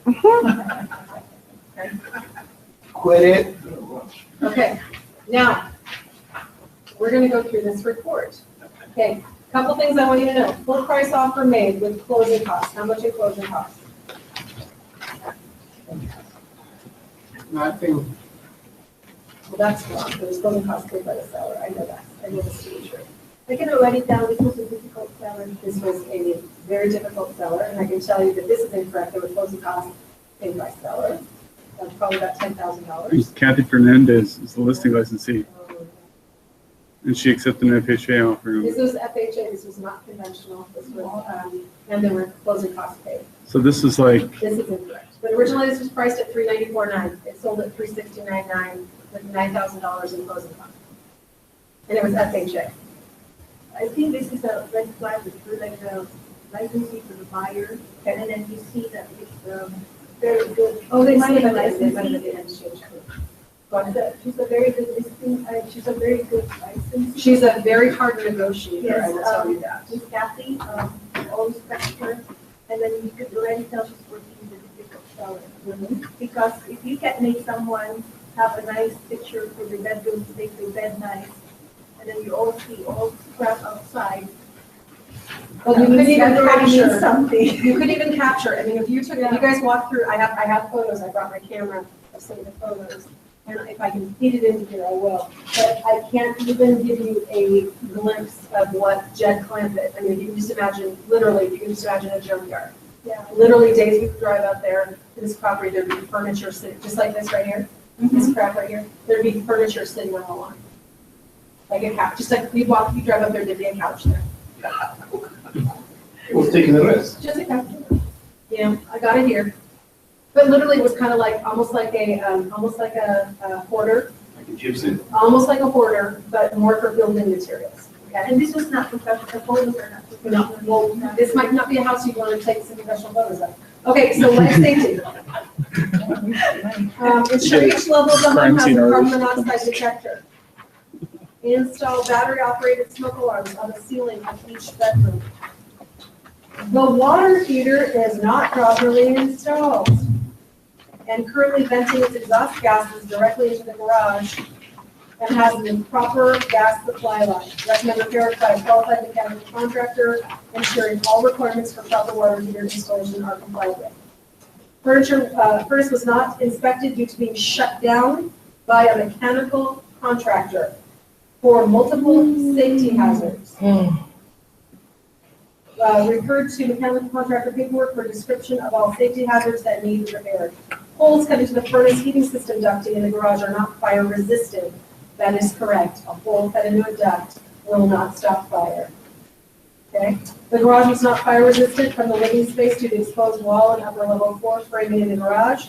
Okay. Quit it. Okay, now, we're gonna go through this report. Okay, couple things I want you to know. Full price offer made with closing costs. How much in closing costs? Nothing. Well, that's wrong. It was closing costs paid by the seller. I know that. I know this to be true. I can write it down, this was a difficult seller. This was a very difficult seller, and I can tell you that this is incorrect. There were closing costs paid by seller. That's probably about $10,000. Kathy Fernandez is the listing licensee, and she accepted an FHA offer. This was FHA. This was not conventional. This was, and there were closing costs paid. So this is like, This is incorrect. But originally this was priced at $394,900. It sold at $369,900 with $9,000 in closing costs. And it was FHA. I think this is a red flag, it's like a licensing for the buyer, and then you see that it's very good. Oh, they might have licensing. been exchanged. She's a very good listing, she's a very good licensee. She's a very hard negotiator, I Yes, will tell you that. Miss Kathy, always respect her, and then you could already tell she's working with a difficult seller. Because if you can make someone have a nice picture for the bedroom, to make the bed nice, and then you all see all crap outside. Well, you could even That already means capture, something. you could even capture, I mean, if you guys walk through, I have photos, I brought my camera of some of the photos. And if I can feed it into here, I will. But I can't even give you a glimpse of what Jed Clampett, I mean, if you can just imagine, literally, if you can just imagine a junkyard. Yeah. Literally days we could drive out there to this property, there'd be furniture sitting, just like this right here, this crap right here, there'd be furniture sitting on the lawn. Like a couch, just like you drive up there, there'd be a couch there. Who's taking the rest? Just a couch. Yeah, I got it here. But literally it was kind of like, almost like a hoarder, Like a gypsy. almost like a hoarder, but more for building materials. Okay? And this was not professional, the photos are not No, professional. well, this might not be a house you want to take some professional photos of. Okay, so life safety. Ensure each level of the home Crime has scene a carbon already. monoxide detector. Install battery-operated smoke alarms on the ceiling of each bedroom. The water heater is not properly installed and currently venting its exhaust gases directly into the garage and has an improper gas supply line. Recommend repair by a qualified mechanical contractor, ensuring all requirements for proper water heater installation are complied with. Furnace was not inspected due to being shut down by a mechanical contractor for multiple safety hazards. Referred to mechanical contractor paperwork for description of all safety hazards that need repaired. Holes cut into the furnace heating system ducting in the garage are not fire resistant. That is correct. A hole cut into a duct will not stop fire. Okay. The garage was not fire resistant from the living space to the exposed wall and upper level floor framing in the garage.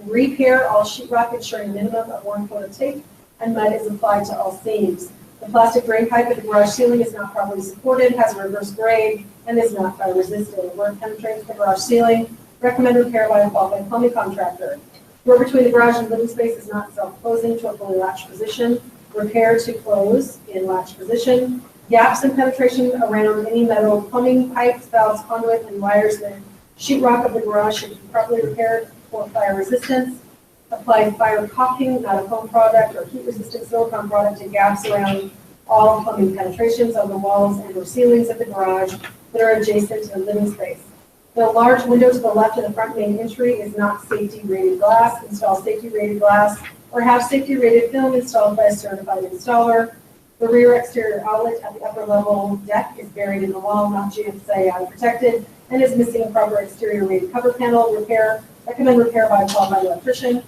Repair all sheetrock, ensuring minimum of 1 foot of tape, and mud is applied to all seams. The plastic drain pipe at the garage ceiling is not properly supported, has a reverse grade, and is not fire resistant. Work penetrates the garage ceiling. Recommend repair by a qualified plumbing contractor. Door between the garage and living space is not self-closing to a fully latched position. Repair to close in latched position. Gaps in penetration around any metal plumbing pipes, valves, conduit, and wires. The sheetrock of the garage should be properly repaired for fire resistance. Apply fire caulking, not a foam product or heat-resistant silicone product, to gaps around all plumbing penetrations of the walls and or ceilings of the garage that are adjacent to the living space. The large window to the left of the front main entry is not safety-rated glass. Install safety-rated glass or have safety-rated film installed by a certified installer. The rear exterior outlet at the upper level deck is buried in the wall, not GFCI protected, and is missing a proper exterior rated cover panel. Recommend repair by a qualified electrician.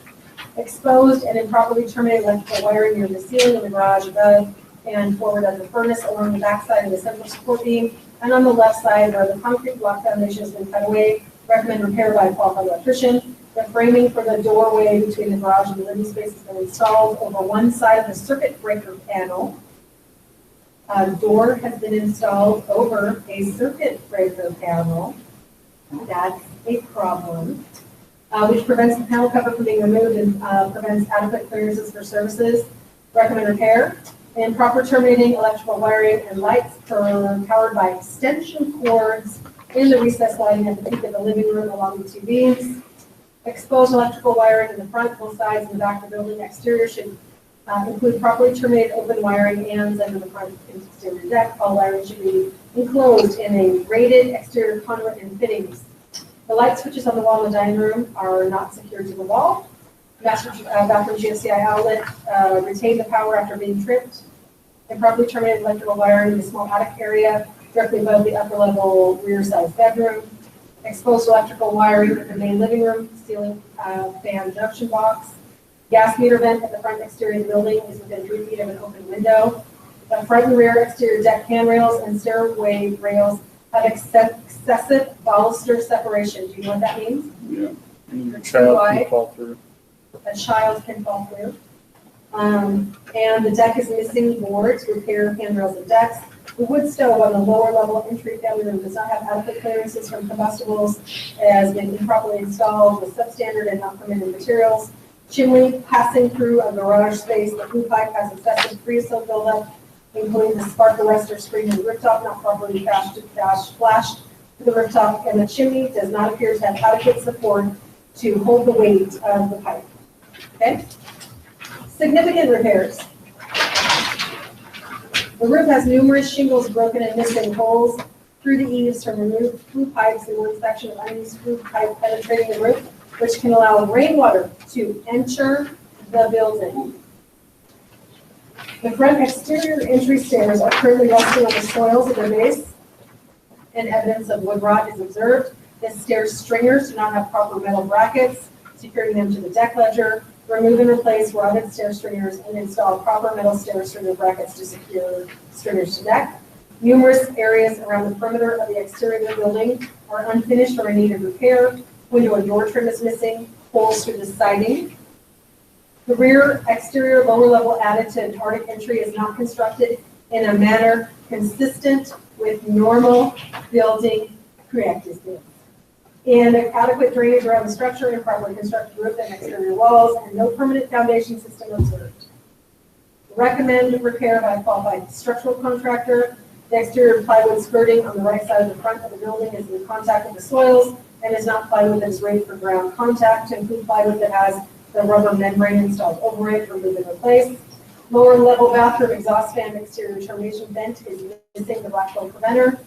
Exposed and improperly terminated electrical wiring near the ceiling of the garage above and forward of the furnace along the back side of the central support beam and on the left side where the concrete block foundation has been cut away. Recommend repair by a qualified electrician. The framing for the doorway between the garage and the living space has been installed over one side of the circuit breaker panel. A door has been installed over a circuit breaker panel. That's a problem. Which prevents the panel cover from being removed and prevents adequate clearances for services. Recommend repair. Improper terminating electrical wiring and lights powered by extension cords in the recessed lighting at the peak of the living room along the two beams. Exposed electrical wiring in the front, both sides, and the back of the building. Exterior should include properly terminated open wiring ends under the front and exterior deck. All wiring should be enclosed in a rated exterior conduit and fittings. The light switches on the wall in the dining room are not secured to the wall. Bathroom GFCI outlet retain the power after being tripped. Improperly terminated electrical wiring in the small attic area directly above the upper level rear side bedroom. Exposed electrical wiring in the main living room, ceiling fan junction box. Gas meter vent at the front exterior of the building is within 3 feet of an open window. The front and rear exterior deck handrails and stairway rails have excessive baluster separation. Do you know what that means? Yeah. A child can fall through. A child can fall through. And the deck is missing boards. Repair handrails and decks. The wood stove on the lower level entry family room does not have adequate clearances from combustibles. It has been improperly installed with substandard and not permitted materials. Chimney passing through a garage space. The flue pipe has excessive creosote buildup, including the spark arrestor screen and rooftop not properly flashed to the rooftop, and the chimney does not appear to have adequate support to hold the weight of the pipe. Okay? Significant repairs. The roof has numerous shingles broken and missing holes through the eaves from removed flue pipes and one section of unused flue pipe penetrating the roof, which can allow rainwater to enter the building. The front exterior entry stairs are currently resting on the soils at their base, and evidence of wood rot is observed. The stair stringers do not have proper metal brackets securing them to the deck ledger. Remove and replace rotted stair stringers and install proper metal stair stringer brackets to secure stringers to deck. Numerous areas around the perimeter of the exterior of the building are unfinished or in need of repair. Window and door trim is missing. Holes through the siding. The rear exterior lower level added to Antarctic entry is not constructed in a manner consistent with normal building practices. Inadequate drainage around the structure, improperly constructed roof and exterior walls, and no permanent foundation system observed. Recommend repair by a qualified structural contractor. The exterior plywood skirting on the right side of the front of the building is in contact with the soils and is not plywood that is rated for ground contact. To include plywood that has the rubber membrane installed over it, remove and replace. Lower level bathroom exhaust fan exterior termination vent is missing the black hole preventer.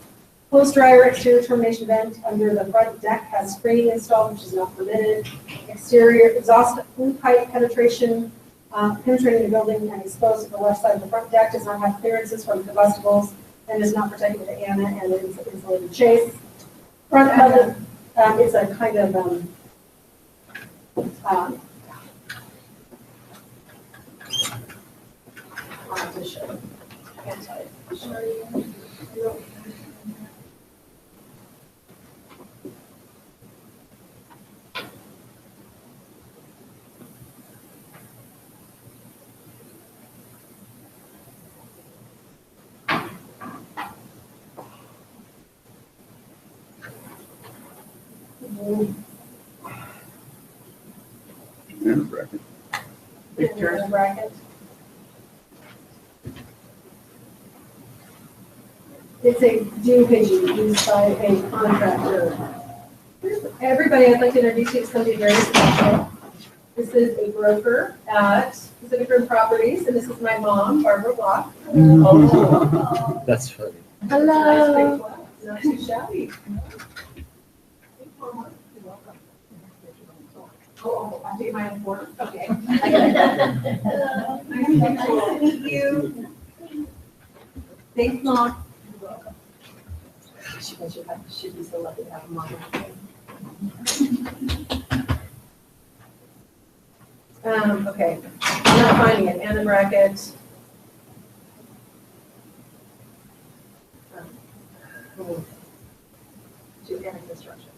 Clothes dryer exterior termination vent under the front deck has screening installed, which is not permitted. Exterior exhaust flue pipe penetration, penetrating the building and exposed to the left side of the front deck does not have clearances from combustibles and is not protected with the ANA and is insulated chase. Front level, it's a kind of, I'll have to show you. I can't tell you. Show you. And bracket. Pictures. Bracket. It's a Dune pigeon used by a contractor. Everybody, I'd like to introduce you to somebody very special. This is a broker at Pacific Rim Properties, and this is my mom, Barbara Block. That's funny. Hello. Not too shabby. Oh, I'll take my own form. Okay. Hello. Nice to meet you. Thanks, Mom. You're welcome. She'd be so lucky to have a mom. Okay, I'm not finding it. And the bracket. To Anna Construction.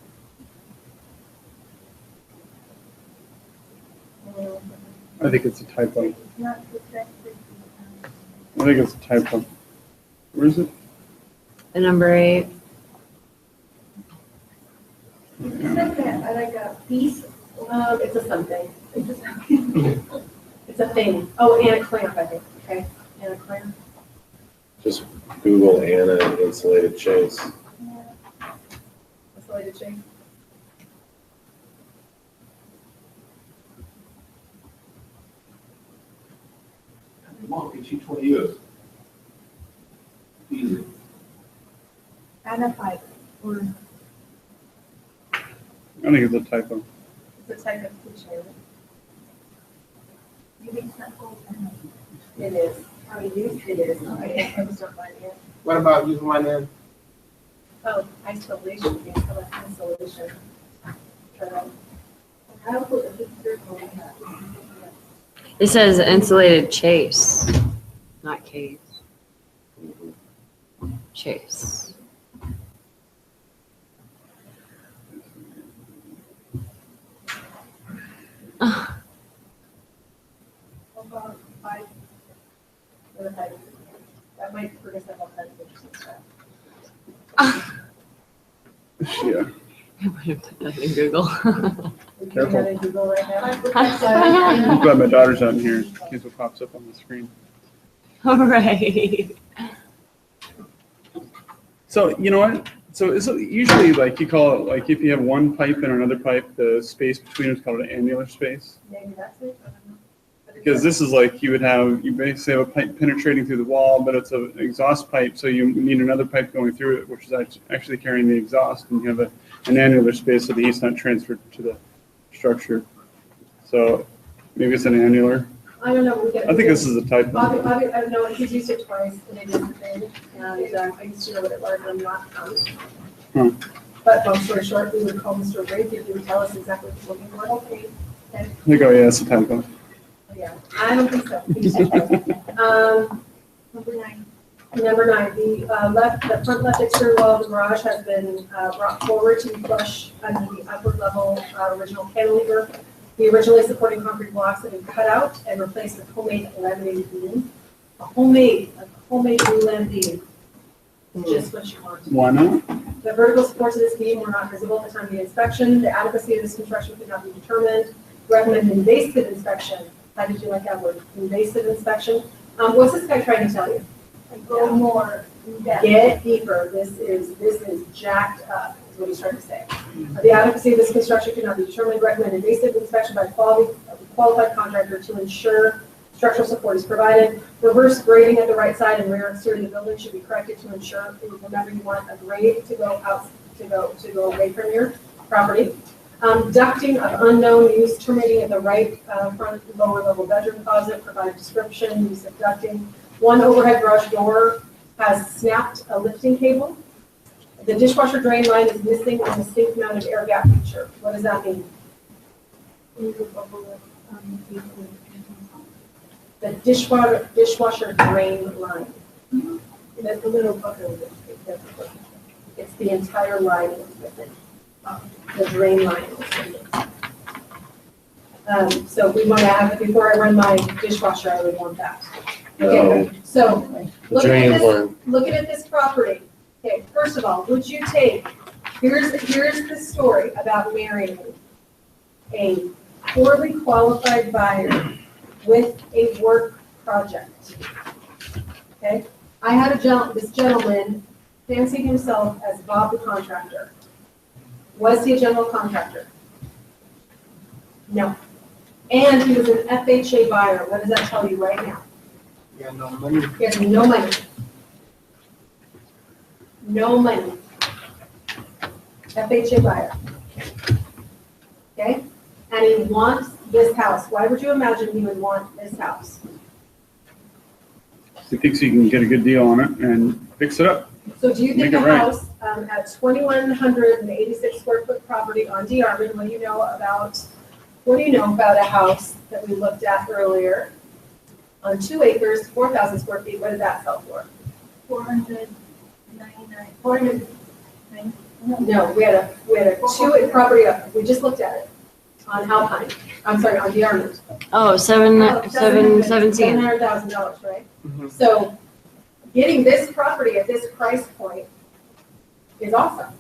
I think it's a typo. Not protected. I think it's a typo. Where is it? The number 8. It's like that, I like a piece. It's a something. It's a thing. Oh, and a clamp, I think. Okay, and a clamp. Just Google Anna insulated chase. Insulated chain. Mom, can she 20 years? Easy. And a pipe. Or I think it's a typo. It's a type of cliche. maybe it's not gold. It is. How to use it is. I just don't find it. What about using my name? Oh, isolation. Isolation. Try that. I'll put a big circle in that. It says insulated chase, not case. Chase. About 5. Or 5. That might produce a whole bunch of interesting stuff. Yeah. I would have put that in Google. We can Careful. go to Google right now. I'm glad my daughter's out in here. In case what pops up on the screen. All right. So you know what? So it's usually like you call it like if you have one pipe and another pipe, the space between is called an annular space. Maybe that's it. I don't know. But it's Because this is like you basically have a pipe penetrating through the wall, but it's an exhaust pipe, so you need another pipe going through it, which is actually carrying the exhaust, and you have an annular space so the heat's not transferred to the structure. So maybe it's an annular. I don't know. I think this is a typo. Bobby, I know he's used it twice, and it is the thing, and I used to know what it was, and I'm not. But long story short, we would call Mr. Brink if he would tell us exactly what he's looking for. Okay. They go, yeah, it's a typo. Yeah, I don't think so. He just knows. Number 9. Number 9, the front left exterior wall of the garage has been brought forward to be flush under the upper level original cantilever. The originally supporting concrete blocks have been cut out and replaced with homemade laminated beam. A homemade new lam beam. Just what you want. Why not? The vertical supports of this beam were not visible at the time of the inspection. The adequacy of this construction could not be determined. Recommend invasive inspection. How did you like that word? Invasive inspection. What's this guy trying to tell you? Go more in depth. Get deeper. This is jacked up, is what he's trying to say. The adequacy of this construction could not be determined. Recommend invasive inspection by a qualified contractor to ensure Structural support is provided. Reverse grading at the right side and rear exterior of the building should be corrected to ensure, remember you want a grade to go out, to go away from your property. Ducting of unknown use terminating at the right front lower level bedroom closet, provide description, use of ducting. One overhead garage door has snapped a lifting cable. The dishwasher drain line is missing on the sink mounted air gap feature. What does that mean? The dishwasher drain line. That's a little bucket. It's the entire line that's missing. The drain line is missing. So we want to have it before I run my dishwasher. I would want that. Okay. So looking at this property. Okay. First of all, would you take? Here's the story about marrying a poorly qualified buyer with a work project. Okay, I had this gentleman fancied himself as Bob the contractor. Was he a general contractor? No. And he was an FHA buyer. What does that tell you right now? Yeah, no money. He has no money. No money. FHA buyer. Okay? And he wants this house. Why would you imagine he would want this house? He thinks he can get a good deal on it and fix it up. So do you think Make a it right. house at 2,186 square foot property on D. Armand, what do you know about a house that we looked at earlier on 2 acres, 4,000 square feet? What did that sell for? 499. 409. No, we had a 2 property up. We just looked at it on Alpine. I'm sorry, on D. Armand. Oh, $717. $700,000, right? Mm-hmm. So getting this property at this price point is awesome.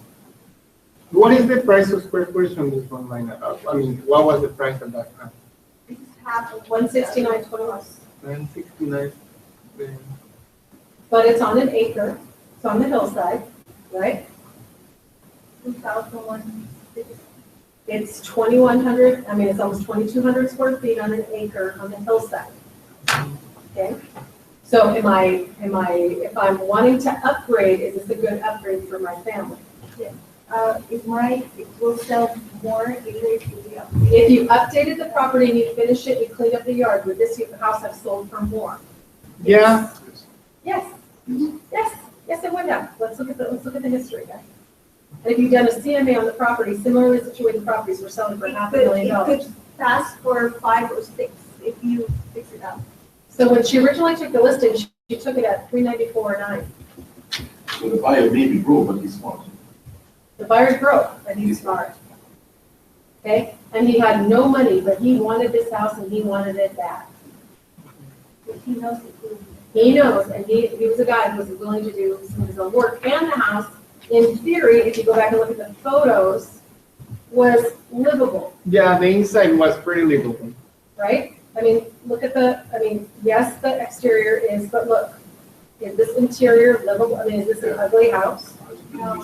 What is the price of square footage on this one line? I mean, what was the price at that time? It's half of 169.21. 969. But it's on an acre. It's on the hillside, right? 2,160. It's 2,100. I mean, it's almost 2,200 square feet on an acre on the hillside. Okay. So if I'm wanting to upgrade, is this a good upgrade for my family? It will sell more if we up. If you updated the property and you finished it, you cleaned up the yard, would this house have sold for more? Yeah. Yes. Yes. Yes, it would have. Let's look at the history, guys. And if you've done a CMA on the property, similarly situated properties were selling for $500,000. It could pass for 5 or 6 if you fix it up. So when she originally took the listing, she took it at $394.9. So the buyer may be broke, but he's smart. The buyer's broke, but he's smart. Okay? And he had no money, but he wanted this house and he wanted it back. But he knows it will. He knows, and he was a guy who was willing to do some of his own work. And the house, in theory, if you go back and look at the photos, was livable, Yeah, the inside was pretty livable. right? I mean, yes, the exterior is, but look, is this interior livable? I mean, is this an ugly house? No.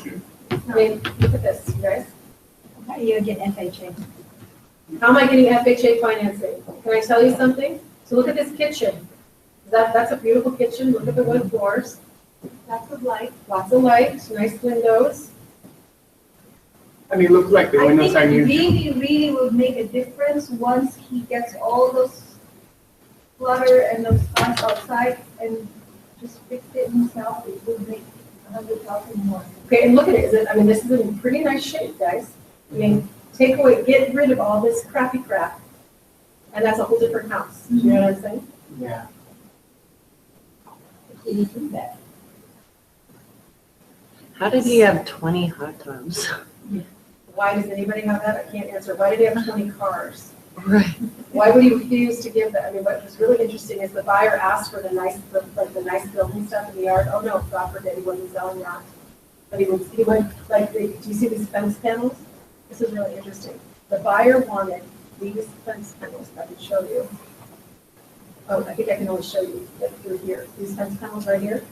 I mean, look at this, you guys. How do you get FHA? How am I getting FHA financing? Can I tell you something? So look at this kitchen. That's a beautiful kitchen. Look at the wood floors. Lots of light. Lots of light, nice windows. And it looks like the I windows are think new. really will make a difference once he gets all those clutter and those stuff outside and just fix it himself. It will make 100,000 more. Okay, and look at it. This is in pretty nice shape, guys. I mean, get rid of all this crappy crap. And that's a whole different house. You know what I'm saying? Yeah. How did he have 20 hot tubs? Why does anybody have that? I can't answer. Why did he have 20 cars? Right. Why would he refuse to give that? I mean, what was really interesting is the buyer asked for the nice building stuff in the yard. Oh no, God forbid, he wasn't selling that. But he would, do you see these fence panels? This is really interesting. The buyer wanted these fence panels. I can show you. Oh, I think I can only show you through here. These fence panels right here.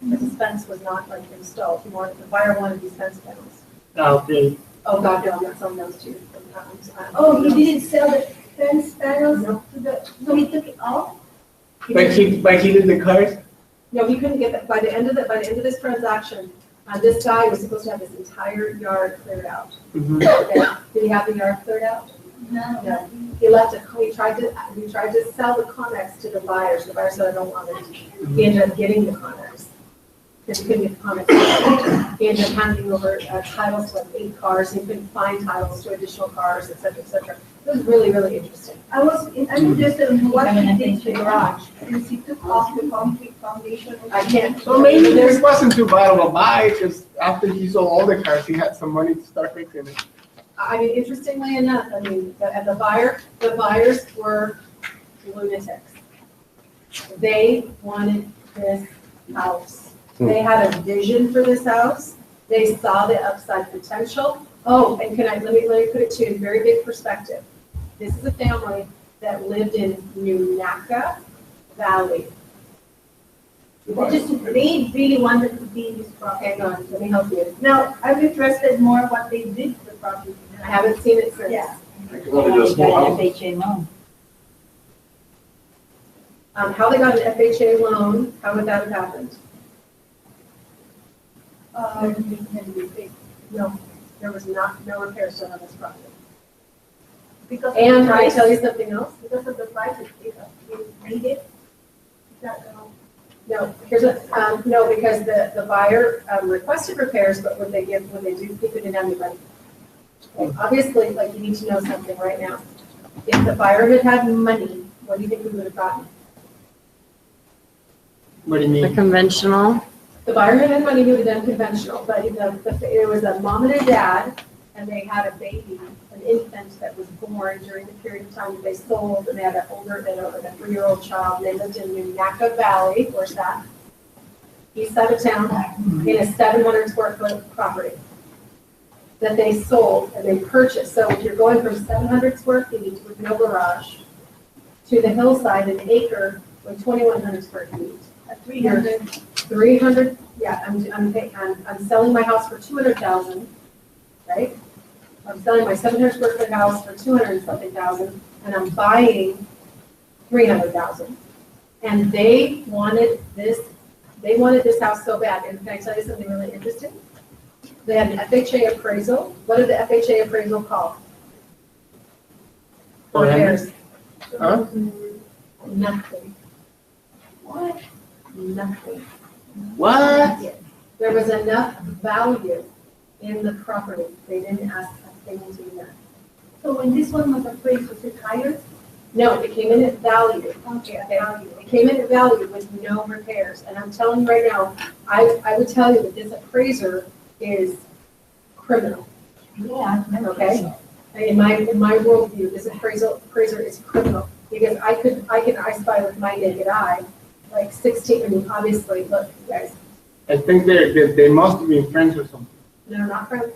But this fence was not installed. The buyer wanted these fence panels. Okay. Oh God, no, I'm not selling those to you. Oh, he didn't sell it. fence panels to the, So he took it off? But he did the cars? No, he couldn't get that, by the end of this transaction, this guy was supposed to have his entire yard cleared out. Okay, did he have the yard cleared out? No. He left it, he tried to sell the Connex to the buyers said, I don't want it. He ended up getting the Connex. Because he couldn't get the Connex. He ended up handing over titles to like 8 cars, he couldn't find titles to additional cars, et cetera, et cetera. It was really, really interesting. I'm interested in what he did to the garage, since he took off the concrete foundation. I can't. So maybe this wasn't too bad of a buy, because after he sold all the cars, he had some money to start fixing it. I mean, interestingly enough, I mean, the buyers were lunatics. They wanted this house. They had a vision for this house. They saw the upside potential. Oh, and let me put it to you in very big perspective. This is a family that lived in New Naka Valley. They really wanted to be in this property. Hang on, let me help you. Now, I'm interested more what they did to the property. I haven't seen it since. Yeah. FHA loan. How they got an FHA loan, how would that have happened? No, there was no repairs done on this property. Because of And the can I price, tell you something else? because of the price, you need it. Is that, No, no, because the buyer requested repairs, but when they do, people didn't have any money. Okay, obviously, like, you need to know something right now. If the buyer had had money, what do you think we would have gotten? What do you The mean? conventional. The buyer had had money, he would have done conventional, but it was a mom and a dad, and they had a baby, an infant that was born during the period of time that they sold, and they had a 3-year-old child, and they lived in New Naka Valley, where's that? East side of town, in a 700 square foot property that they sold and they purchased. So if you're going from 700 square feet with no garage to the hillside, an acre with 2,100 square feet. 300, yeah, I'm selling my house for 200,000, right? I'm selling my 700 square foot house for 200 and something thousand, and I'm buying 300,000. And they wanted this house so bad. And can I tell you something really interesting? They had an FHA appraisal. What did the FHA appraisal call? For repairs. Huh? Nothing. What? Nothing. What? There was enough value in the property. They didn't ask a thing to do that. so when this one was appraised, was it higher? No, it came in at value. Okay, Value. It came in at value with no repairs. And I'm telling you right now, I would tell you that this appraiser is criminal. Yeah. Okay? In my worldview, this appraiser is criminal because I spy with my naked eye, like 16, I mean, obviously, look, you guys, I think they must have been friends or something. they're not friends.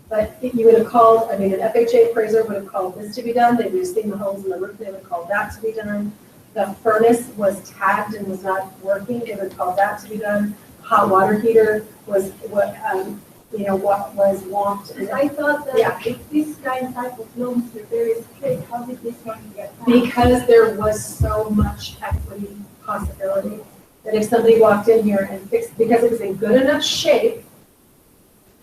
But if you would have called, I mean, an FHA appraiser would have called this to be done, they would have seen the holes in the roof, they would have called that to be done. The furnace was tagged and was not working, they would have called that to be done. Hot water heater was what was whomped. Because I thought Yeah. that if this kind of type of loans are very strict, how did this one get passed? Because there was so much equity possibility that if somebody walked in here and fixed, because it was in good enough shape,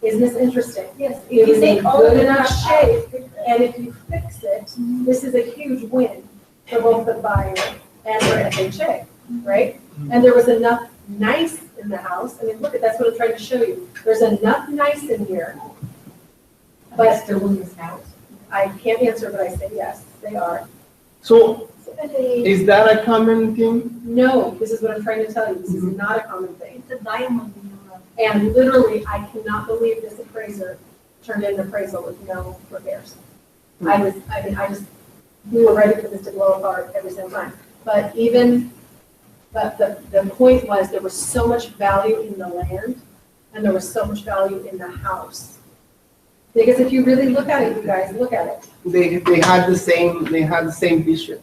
isn't this interesting? Yes, It if you was take in all good the enough crap shape, out, and if you fix it, this is a huge win for both the buyer and for FHA, right? And there was enough nice in the house, I mean, look, that's what I'm trying to show you. There's enough nice in here. But Still in this house. I can't answer, but I say yes, they are. So and they- is that a common thing? No, this is what I'm trying to tell you, this is not a common thing. it's a diamond in the rough. And literally, I cannot believe this appraiser turned in an appraisal with no repairs. We were ready for this to blow apart every single time. But the point was, there was so much value in the land, and there was so much value in the house. Because if you really look at it, you guys, look at it. They had the same vision.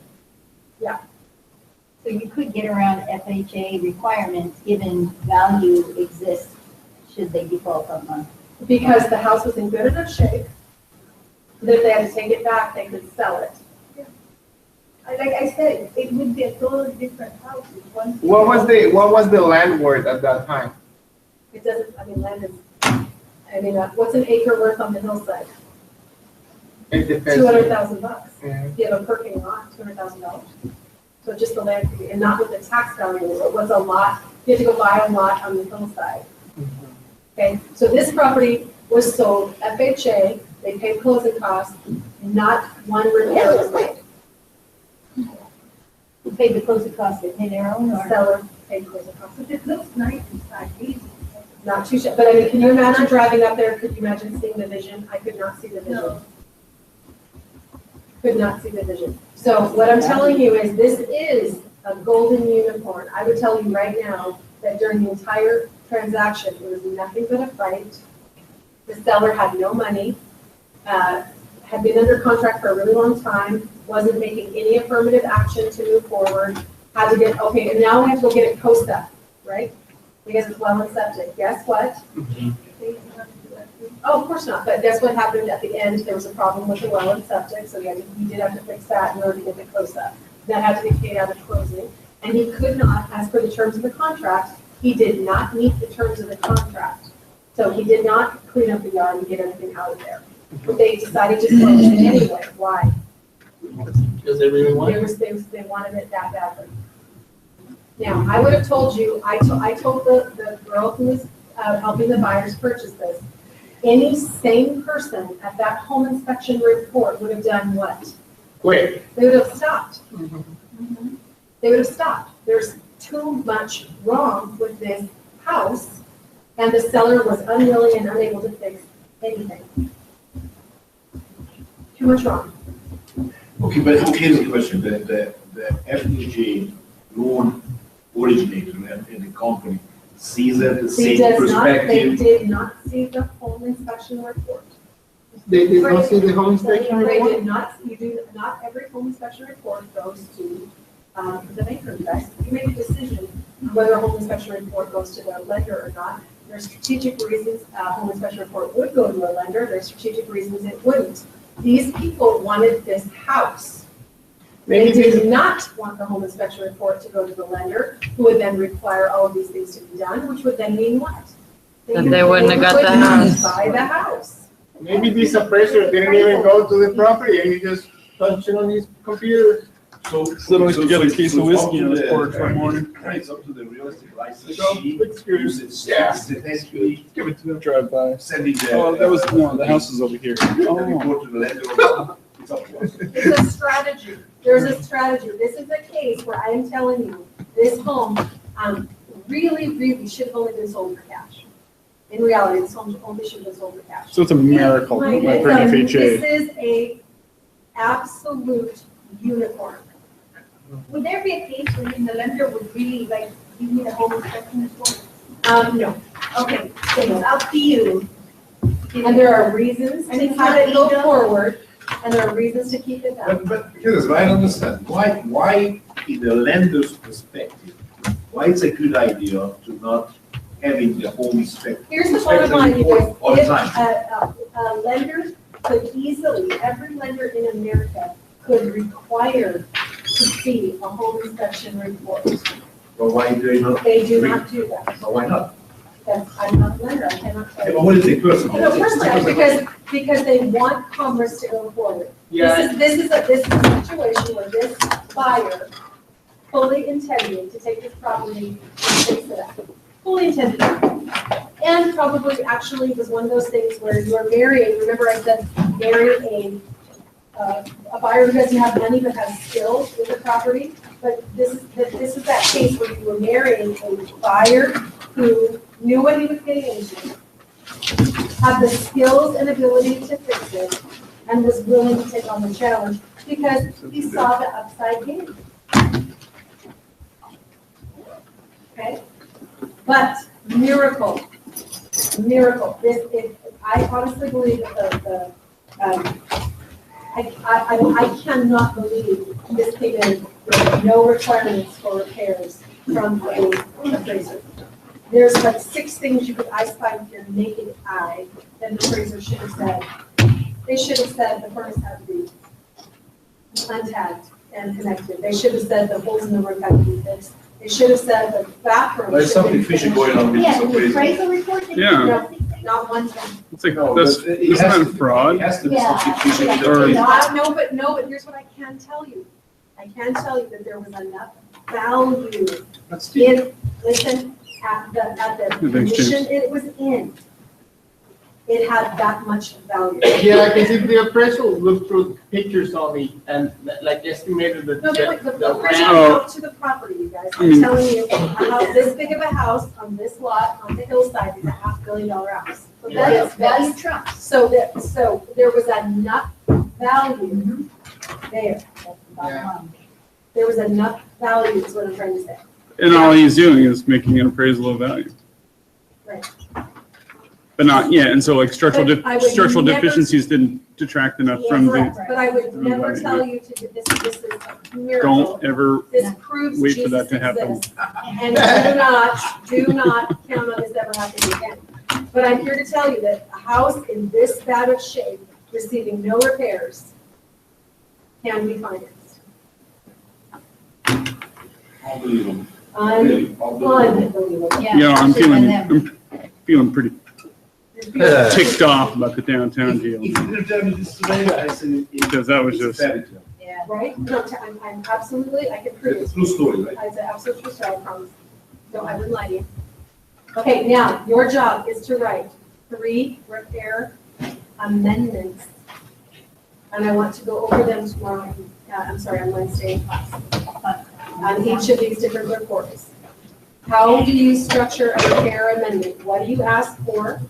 So you could get around FHA requirements given value exists should they default on money. Because the house was in good enough shape, that if they had to take it back, they could sell it Like I said, it would be a totally different house. If one- What was the land worth at that time? It doesn't, I mean, land is, I mean, what's an acre worth on the hillside? It depends. $200,000. Yeah. If you have a parking lot, $200,000. So just the land, and not what the tax value is, but what's a lot, you have to go buy a lot on the hillside. Okay, so this property was sold FHA, they paid closing costs, not one repair was made. Who paid the closing costs? They paid their own The or? seller paid closing costs. But it looks nice inside, easy. Not too shabby, but I mean, can you imagine driving up there, could you imagine seeing the vision? I could not see the vision. No. Could not see the vision. So what I'm telling you is this is a golden unicorn. I would tell you right now that during the entire transaction, it was nothing but a fight. The seller had no money, had been under contract for a really long time, wasn't making any affirmative action to move forward, had to get, okay, and now we have to go get it COSTA, right? Because it's well and septic. Guess what? Oh, of course not, but guess what happened at the end? There was a problem with the well and septic, so we did have to fix that in order to get the COSTA. That had to be paid out of closing, and he could not, as per the terms of the contract, he did not meet the terms of the contract. So he did not clean up the yard and get everything out of there. But they decided to close it anyway. Why? Because they really want it. They wanted it that badly. Now, I would have told you, I told the girl who was helping the buyers purchase this, any sane person at that home inspection report would have done what? Quick. They would have stopped. They would have stopped. There's too much wrong with this house, and the seller was unwilling and unable to fix anything. Too much wrong. Okay, but here's the question, the FHA loan originator and the company sees that the They same they perspective. did not see the home inspection report. They did not see the home inspection They report? did not, not every home inspection report goes to the banker. Guys, you make a decision whether a home inspection report goes to the lender or not. There's strategic reasons a home inspection report would go to a lender. There's strategic reasons it wouldn't. These people wanted this house. They did not want the home inspection report to go to the lender, who would then require all of these things to be done, which would then mean what? That they wouldn't have got the would not house. Buy the house. Maybe this appraiser didn't even go to the property and he just punched it on his computer. So like to get a case of whiskey in on his porch one morning. It's up to the realistic license. So, She quick screws. uses Yeah. essentially Give it to the drive-by. sending the. Oh, that was, no, the house is over here. The Oh. report to the lender. It's up to us. It's a strategy. There's a strategy. This is a case where I am telling you, this home, really should have only been sold for cash. In reality, this home only should have been sold for cash. So it's a miracle, my friend This FHA. is a absolute unicorn. Would there be a case where the lender would really like give me the home inspection report? No. Okay, so it's up to you. And there are reasons And to it's have not it go illegal? forward, and there are reasons to keep it down. But here's what I don't understand. Why in the lender's perspective, why it's a good idea to not having the home inspector? Here's the bottom line, you guys. All the If time. a lender could easily, every lender in America could require to see a home inspection report. But why do they not? They do not do that. But why not? That's, I'm not a lender, I cannot tell Yeah, you. but what is the person? No, of course not, because they want commerce to go forward. Yeah, This is a situation where this buyer fully intended to take this property and fix it up. Fully intended. And probably actually was one of those things where you're marrying, remember I said, marry a buyer who doesn't have money but has skills with the property. But this is that case where you were marrying a buyer who knew what he was getting into, had the skills and ability to fix it, and was willing to take on the challenge because he saw the upside game. Okay? But miracle. I honestly believe that I cannot believe this came in with no requirements for repairs from a appraiser. There's like 6 things you could spy with your naked eye that an appraiser should have said. They should have said the furnace had to be untagged. and connected. They should have said the holes in the roof had to be fixed. They should have said the bathroom. There's should have something been fishy finished. going on with Yeah, this the appraisal. appraisal report. Yeah. No, not one thing. It's like, No, that's, but it isn't has that to be- fraud? It has to be Yeah. something fishy with the Or- appraisal. No, but here's what I can tell you. I can tell you that there was enough value That's the, in, listen, at the Thanks, condition it was in. It had that much value. Yeah, because if the appraisal looked through pictures only and like estimated that No, the the appraisal Oh. out to the property, you guys. I I'm mean- telling you, a house this big of a house on this lot on the hillside is a $500 million house. So that is Value trumps. So there was enough value there. That's the bottom line. There was enough value is what I'm trying to say. And all he's doing is making an appraisal of value. Right. But not, yeah, and so like structural, But I would structural never- deficiencies didn't detract enough from Correct, the, but I would never Right. tell you to do this is a miracle. don't ever This proves wait for Jesus that to happen. exists. And do not count on this ever happening again. But I'm here to tell you that a house in this bad of shape, receiving no repairs, can be financed. unbelievable. Unbelievable. Really, unbelievable. You know, I'm especially when I'm feeling pretty ticked off about the downtown deal. If you didn't tell me this today, I said it. Because that was it's a just- fairy tale. Yeah. Right? No, I'm absolutely, I can prove It's it. a true story, right? It's an absolute true story, I promise. No, I wouldn't lie to you. Okay, now, your job is to write 3 repair amendments. And I want to go over them tomorrow, on Wednesday in class. On each of these different reports. How do you structure a repair amendment? What do you ask for?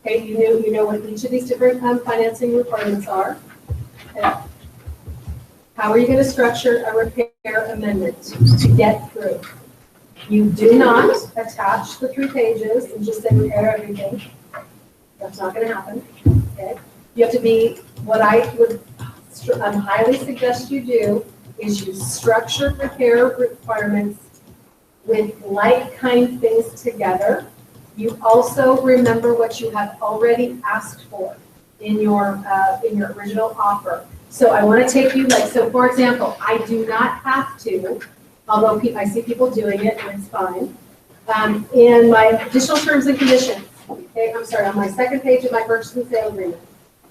Okay, you know what each of these different financing requirements are. Okay. How are you going to structure a repair amendment to get through? You do not attach the 3 pages and just say repair everything. That's not going to happen, okay? You have to be, what I would highly suggest you do is you structure repair requirements with like-kind things together. You also remember what you have already asked for in your original offer. So I want to take you, so for example, I do not have to, although I see people doing it and it's fine. In my additional terms and conditions, okay, I'm sorry, on my second page of my purchase and sale agreement,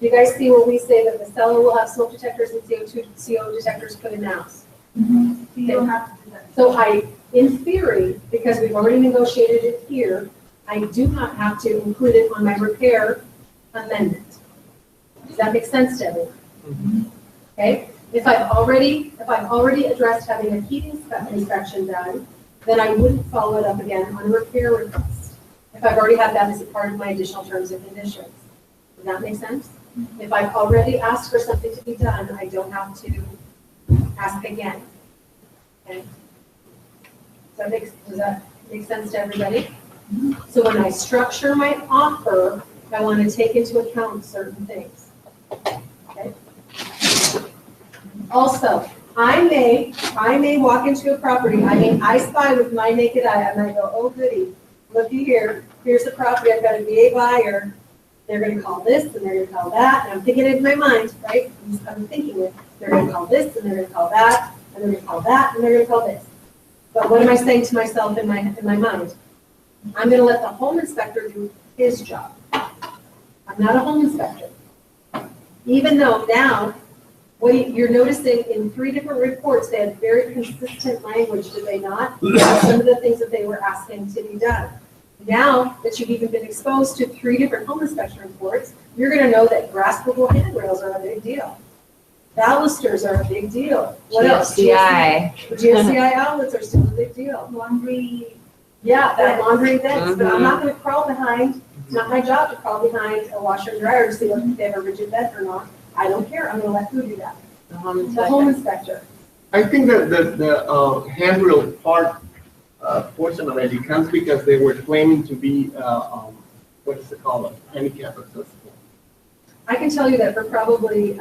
you guys see where we say that the seller will have smoke detectors and CO detectors put in the house? You don't have to do that. So in theory, because we've already negotiated it here, I do not have to include it on my repair amendment. Does that make sense to everyone? Okay, if I've already addressed having a heating inspection done, then I wouldn't follow it up again on a repair request. If I've already had that as a part of my additional terms and conditions. Does that make sense? If I've already asked for something to be done, I don't have to ask again. Okay? Does that make sense to everybody? So when I structure my offer, I want to take into account certain things. Okay? Also, I may walk into a property, I spy with my naked eye, and I go, oh goody, looky here, here's the property, I've got a VA buyer, they're gonna call this, and they're gonna call that, and I'm thinking it in my mind, right? I'm thinking it, they're gonna call this, and they're gonna call that, and they're gonna call that, and they're gonna call this. But what am I saying to myself in my mind? I'm gonna let the home inspector do his job. I'm not a home inspector. Even though now, what you're noticing in 3 different reports, they had very consistent language, did they not? Some of the things that they were asking to be done. Now that you've even been exposed to 3 different home inspection reports, you're gonna know that graspable handrails are a big deal. Balusters are a big deal. What else? GFCI. GFCI outlets are still a big deal. Laundry. Yeah, that laundry vents, but I'm Mhm. not gonna crawl behind, it's not my job to crawl behind a washer and dryer to see if they have a rigid bed or not. I don't care, I'm gonna let who do that? The home The home inspector. inspector. I think that the handrail part portion of it comes because they were claiming to be, what is it called, handicap accessible. I can tell you that for probably,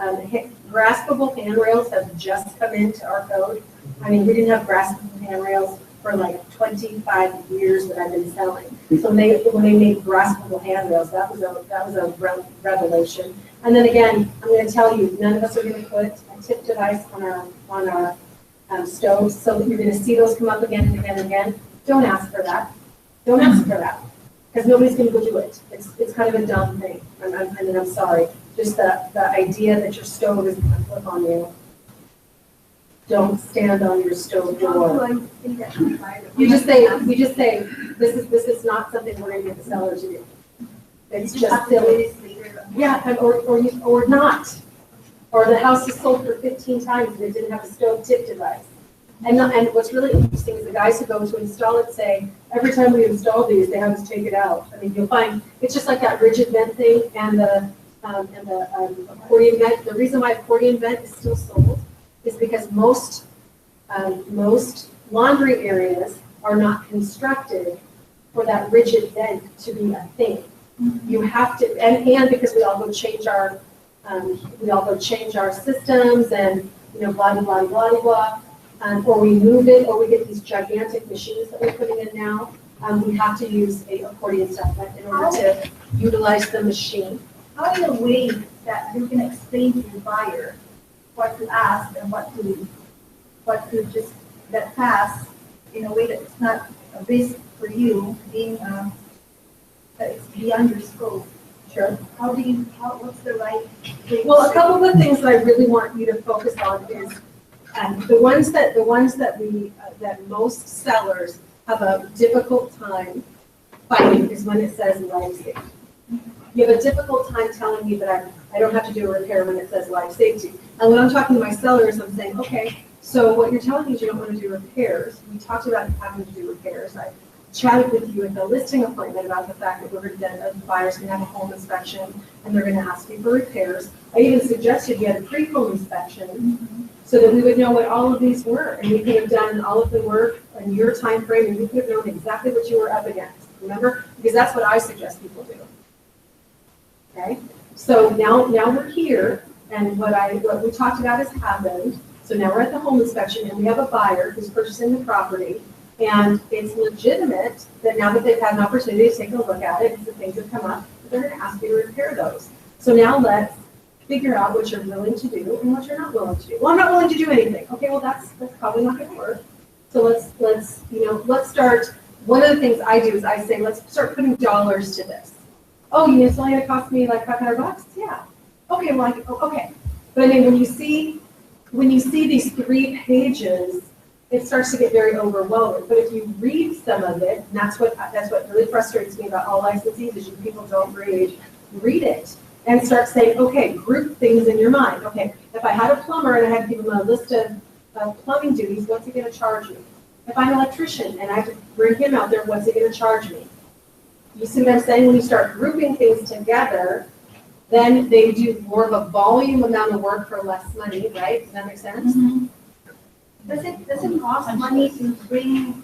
graspable handrails have just come into our code. I mean, we didn't have graspable handrails for like 25 years that I've been selling. So when they made graspable handrails, that was a revelation. And then again, I'm going to tell you, none of us are going to put a tip device on our stoves, so that you're going to see those come up again and again and again. Don't ask for that. Don't ask for that, because nobody's going to go do it. It's kind of a dumb thing. I'm sorry. Just the idea that your stove is going to flip on you. Don't stand on your stove door. We just say, this is not something we're going to get the seller to do. It's just silly. Yeah, or not. Or the house is sold for 15 times and it didn't have a stove tip device. And what's really interesting is the guys who go to install it say, every time we install these, they have us take it out. I mean, you'll find, it's just like that rigid vent thing and the accordion vent. The reason why accordion vent is still sold is because most laundry areas are not constructed for that rigid vent to be a thing. You have to, and because we all go change our systems and, blah, blah, blah, blah, blah, or we move it, or we get these gigantic machines that we're putting in now. We have to use a accordion style vent in order to utilize the machine. How in a way that you can explain to the buyer what to ask and what to just let pass in a way that it's not a risk for you, being that it's beyond your scope. Sure. What's the right way? Well, a couple of things that I really want you to focus on is the ones that most sellers have a difficult time fighting is when it says life safety. You have a difficult time telling me that I don't have to do a repair when it says life safety. And when I'm talking to my sellers, I'm saying, okay, so what you're telling me is you don't want to do repairs. We talked about having to do repairs. I chatted with you at the listing appointment about the fact that the buyer's going to have a home inspection and they're going to ask you for repairs. I even suggested you had a pre-home inspection so that we would know what all of these were, and we could have done all of the work in your time frame, and we could have known exactly what you were up against. Remember? Because that's what I suggest people do. Okay? So now we're here, and what we talked about has happened. So now we're at the home inspection, and we have a buyer who's purchasing the property, and it's legitimate that now that they've had an opportunity to take a look at it, the things have come up, they're going to ask you to repair those. So now let's figure out what you're willing to do and what you're not willing to do. Well, I'm not willing to do anything. Okay, well that's probably not going to work. So let's start. One of the things I do is I say, let's start putting dollars to this. Oh, it's only going to cost me like $500? Yeah. Okay, well, okay. But I mean, when you see these 3 pages, it starts to get very overwhelming. But if you read some of it, and that's what really frustrates me about all licensees is you people don't read it and start saying, okay, group things in your mind. Okay, if I had a plumber and I had to give him a list of plumbing duties, what's he going to charge me? If I'm an electrician and I have to bring him out there, what's he going to charge me? You see what I'm saying? When you start grouping things together, then they do more of a volume amount of work for less money, right? Does that make sense? Mm-hmm. Does it cost money to bring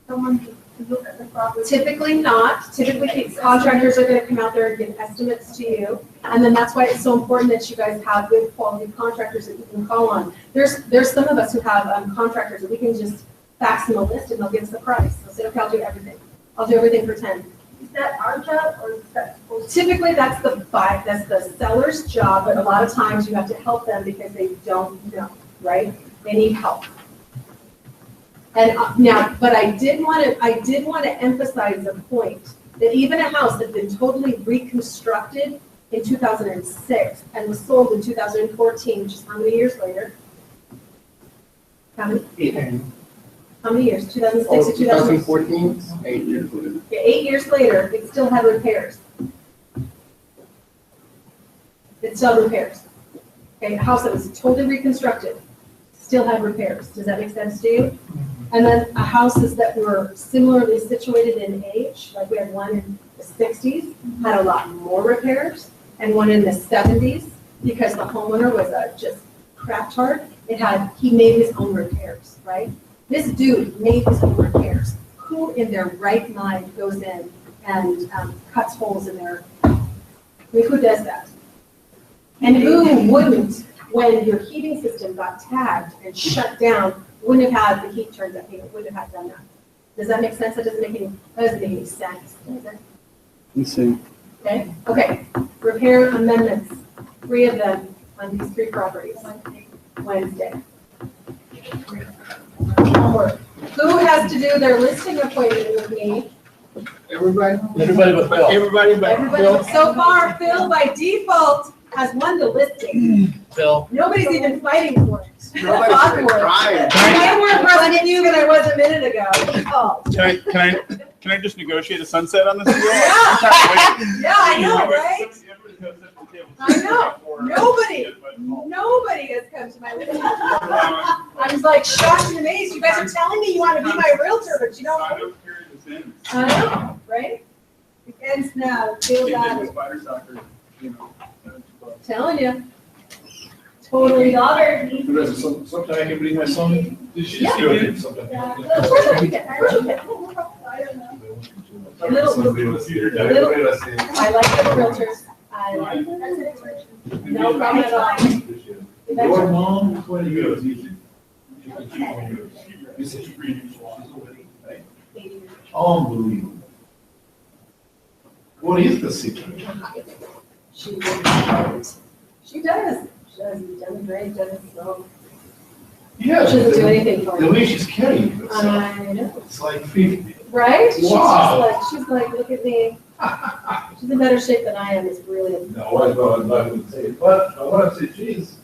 someone to look at the property? Typically not. Typically, contractors are going to come out there and give estimates to you. And then that's why it's so important that you guys have good quality contractors that you can call on. There's some of us who have contractors that we can just fax them a list and they'll give us the price. They'll say, okay, I'll do everything. I'll do everything for 10. Is that our job or is that supposed to? Typically, that's the seller's job, but a lot of times you have to help them because they don't know, right? They need help. And but I did want to emphasize the point that even a house that had been totally reconstructed in 2006 and was sold in 2014, which is how many years later? How many? 8. How many years? 2006 to 2014, 8 years later. Yeah, 8 years later, it still had repairs. It still had repairs. Okay, a house that was totally reconstructed still had repairs. Does that make sense to you? And then houses that were similarly situated in age, like we had one in the 60s, had a lot more repairs, and one in the 70s, because the homeowner was just crap-tard. He made his own repairs, right? This dude made his own repairs. Who in their right mind goes in and cuts holes in their, I mean, who does that? And who wouldn't, when your heating system got tagged and shut down, wouldn't have had the heat turns that payment, wouldn't have had done that. Does that make sense? That doesn't make any sense, does it? Let's see. Okay, okay. Repair amendments, 3 of them on these 3 properties. Wednesday. Homework. Who has to do their listing appointment with me? Everybody? Everybody but Phil. Everybody but Everybody, Phil. so far, Phil by default has won the listing. Phil. Nobody's even fighting for it. Nobody's Fought even for it. trying. I'm more impressed with you than I was a minute ago. Oh. Can I just negotiate a sunset on this deal? Yeah, I know, right? I know. Nobody has come to my listing. I was like shocked and amazed. You guys are telling me you want to be my realtor, but you don't. I know, right? It ends now. Feel that. Telling you. Totally. Sometime I can bring my son. Yeah. Go ahead, sometime. Of course I can. Of course you can. I don't know. I like the realtors. I like no problem at all. Your mom, 20 years, easy. She can cheat on you. You said you bring you. Unbelievable. What is the secret? She does. She does. She does great, does so. Yeah. She doesn't do anything for The me. way she's carrying herself, I know. it's like 50. Right? Wow. She's like, look at me. She's in better shape than I am. It's brilliant. No, I'm not going to say it, but I want to say, geez,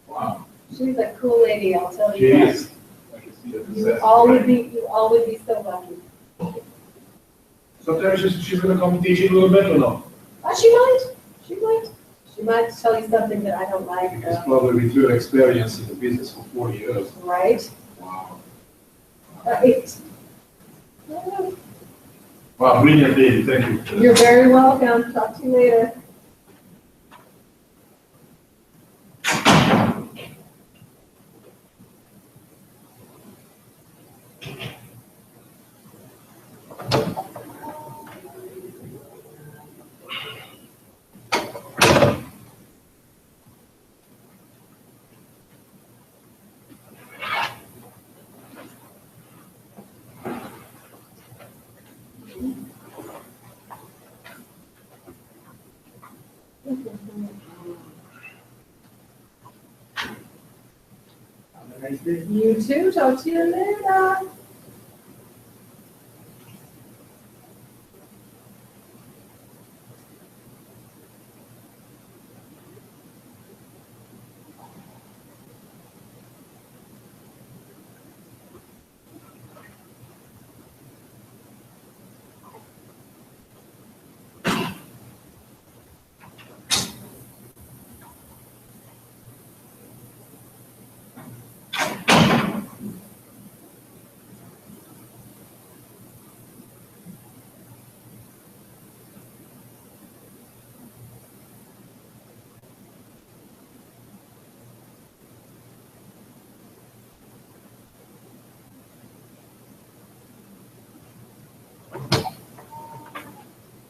wow, She's a cool lady, I'll tell she you that. is. I can see that. You all would be so lucky. Sometimes she's going to come teach you a little bit or no? She might. She might tell you something that I don't like. Because probably with your experience in the business for 40 years. Right? Wow. Right. Wow, brilliant lady, thank you. You're very welcome. Talk to you later. You too. Talk to you later.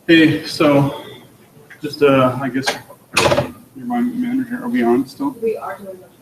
Hey, so just I guess you're my manager. Are we on still? We are doing the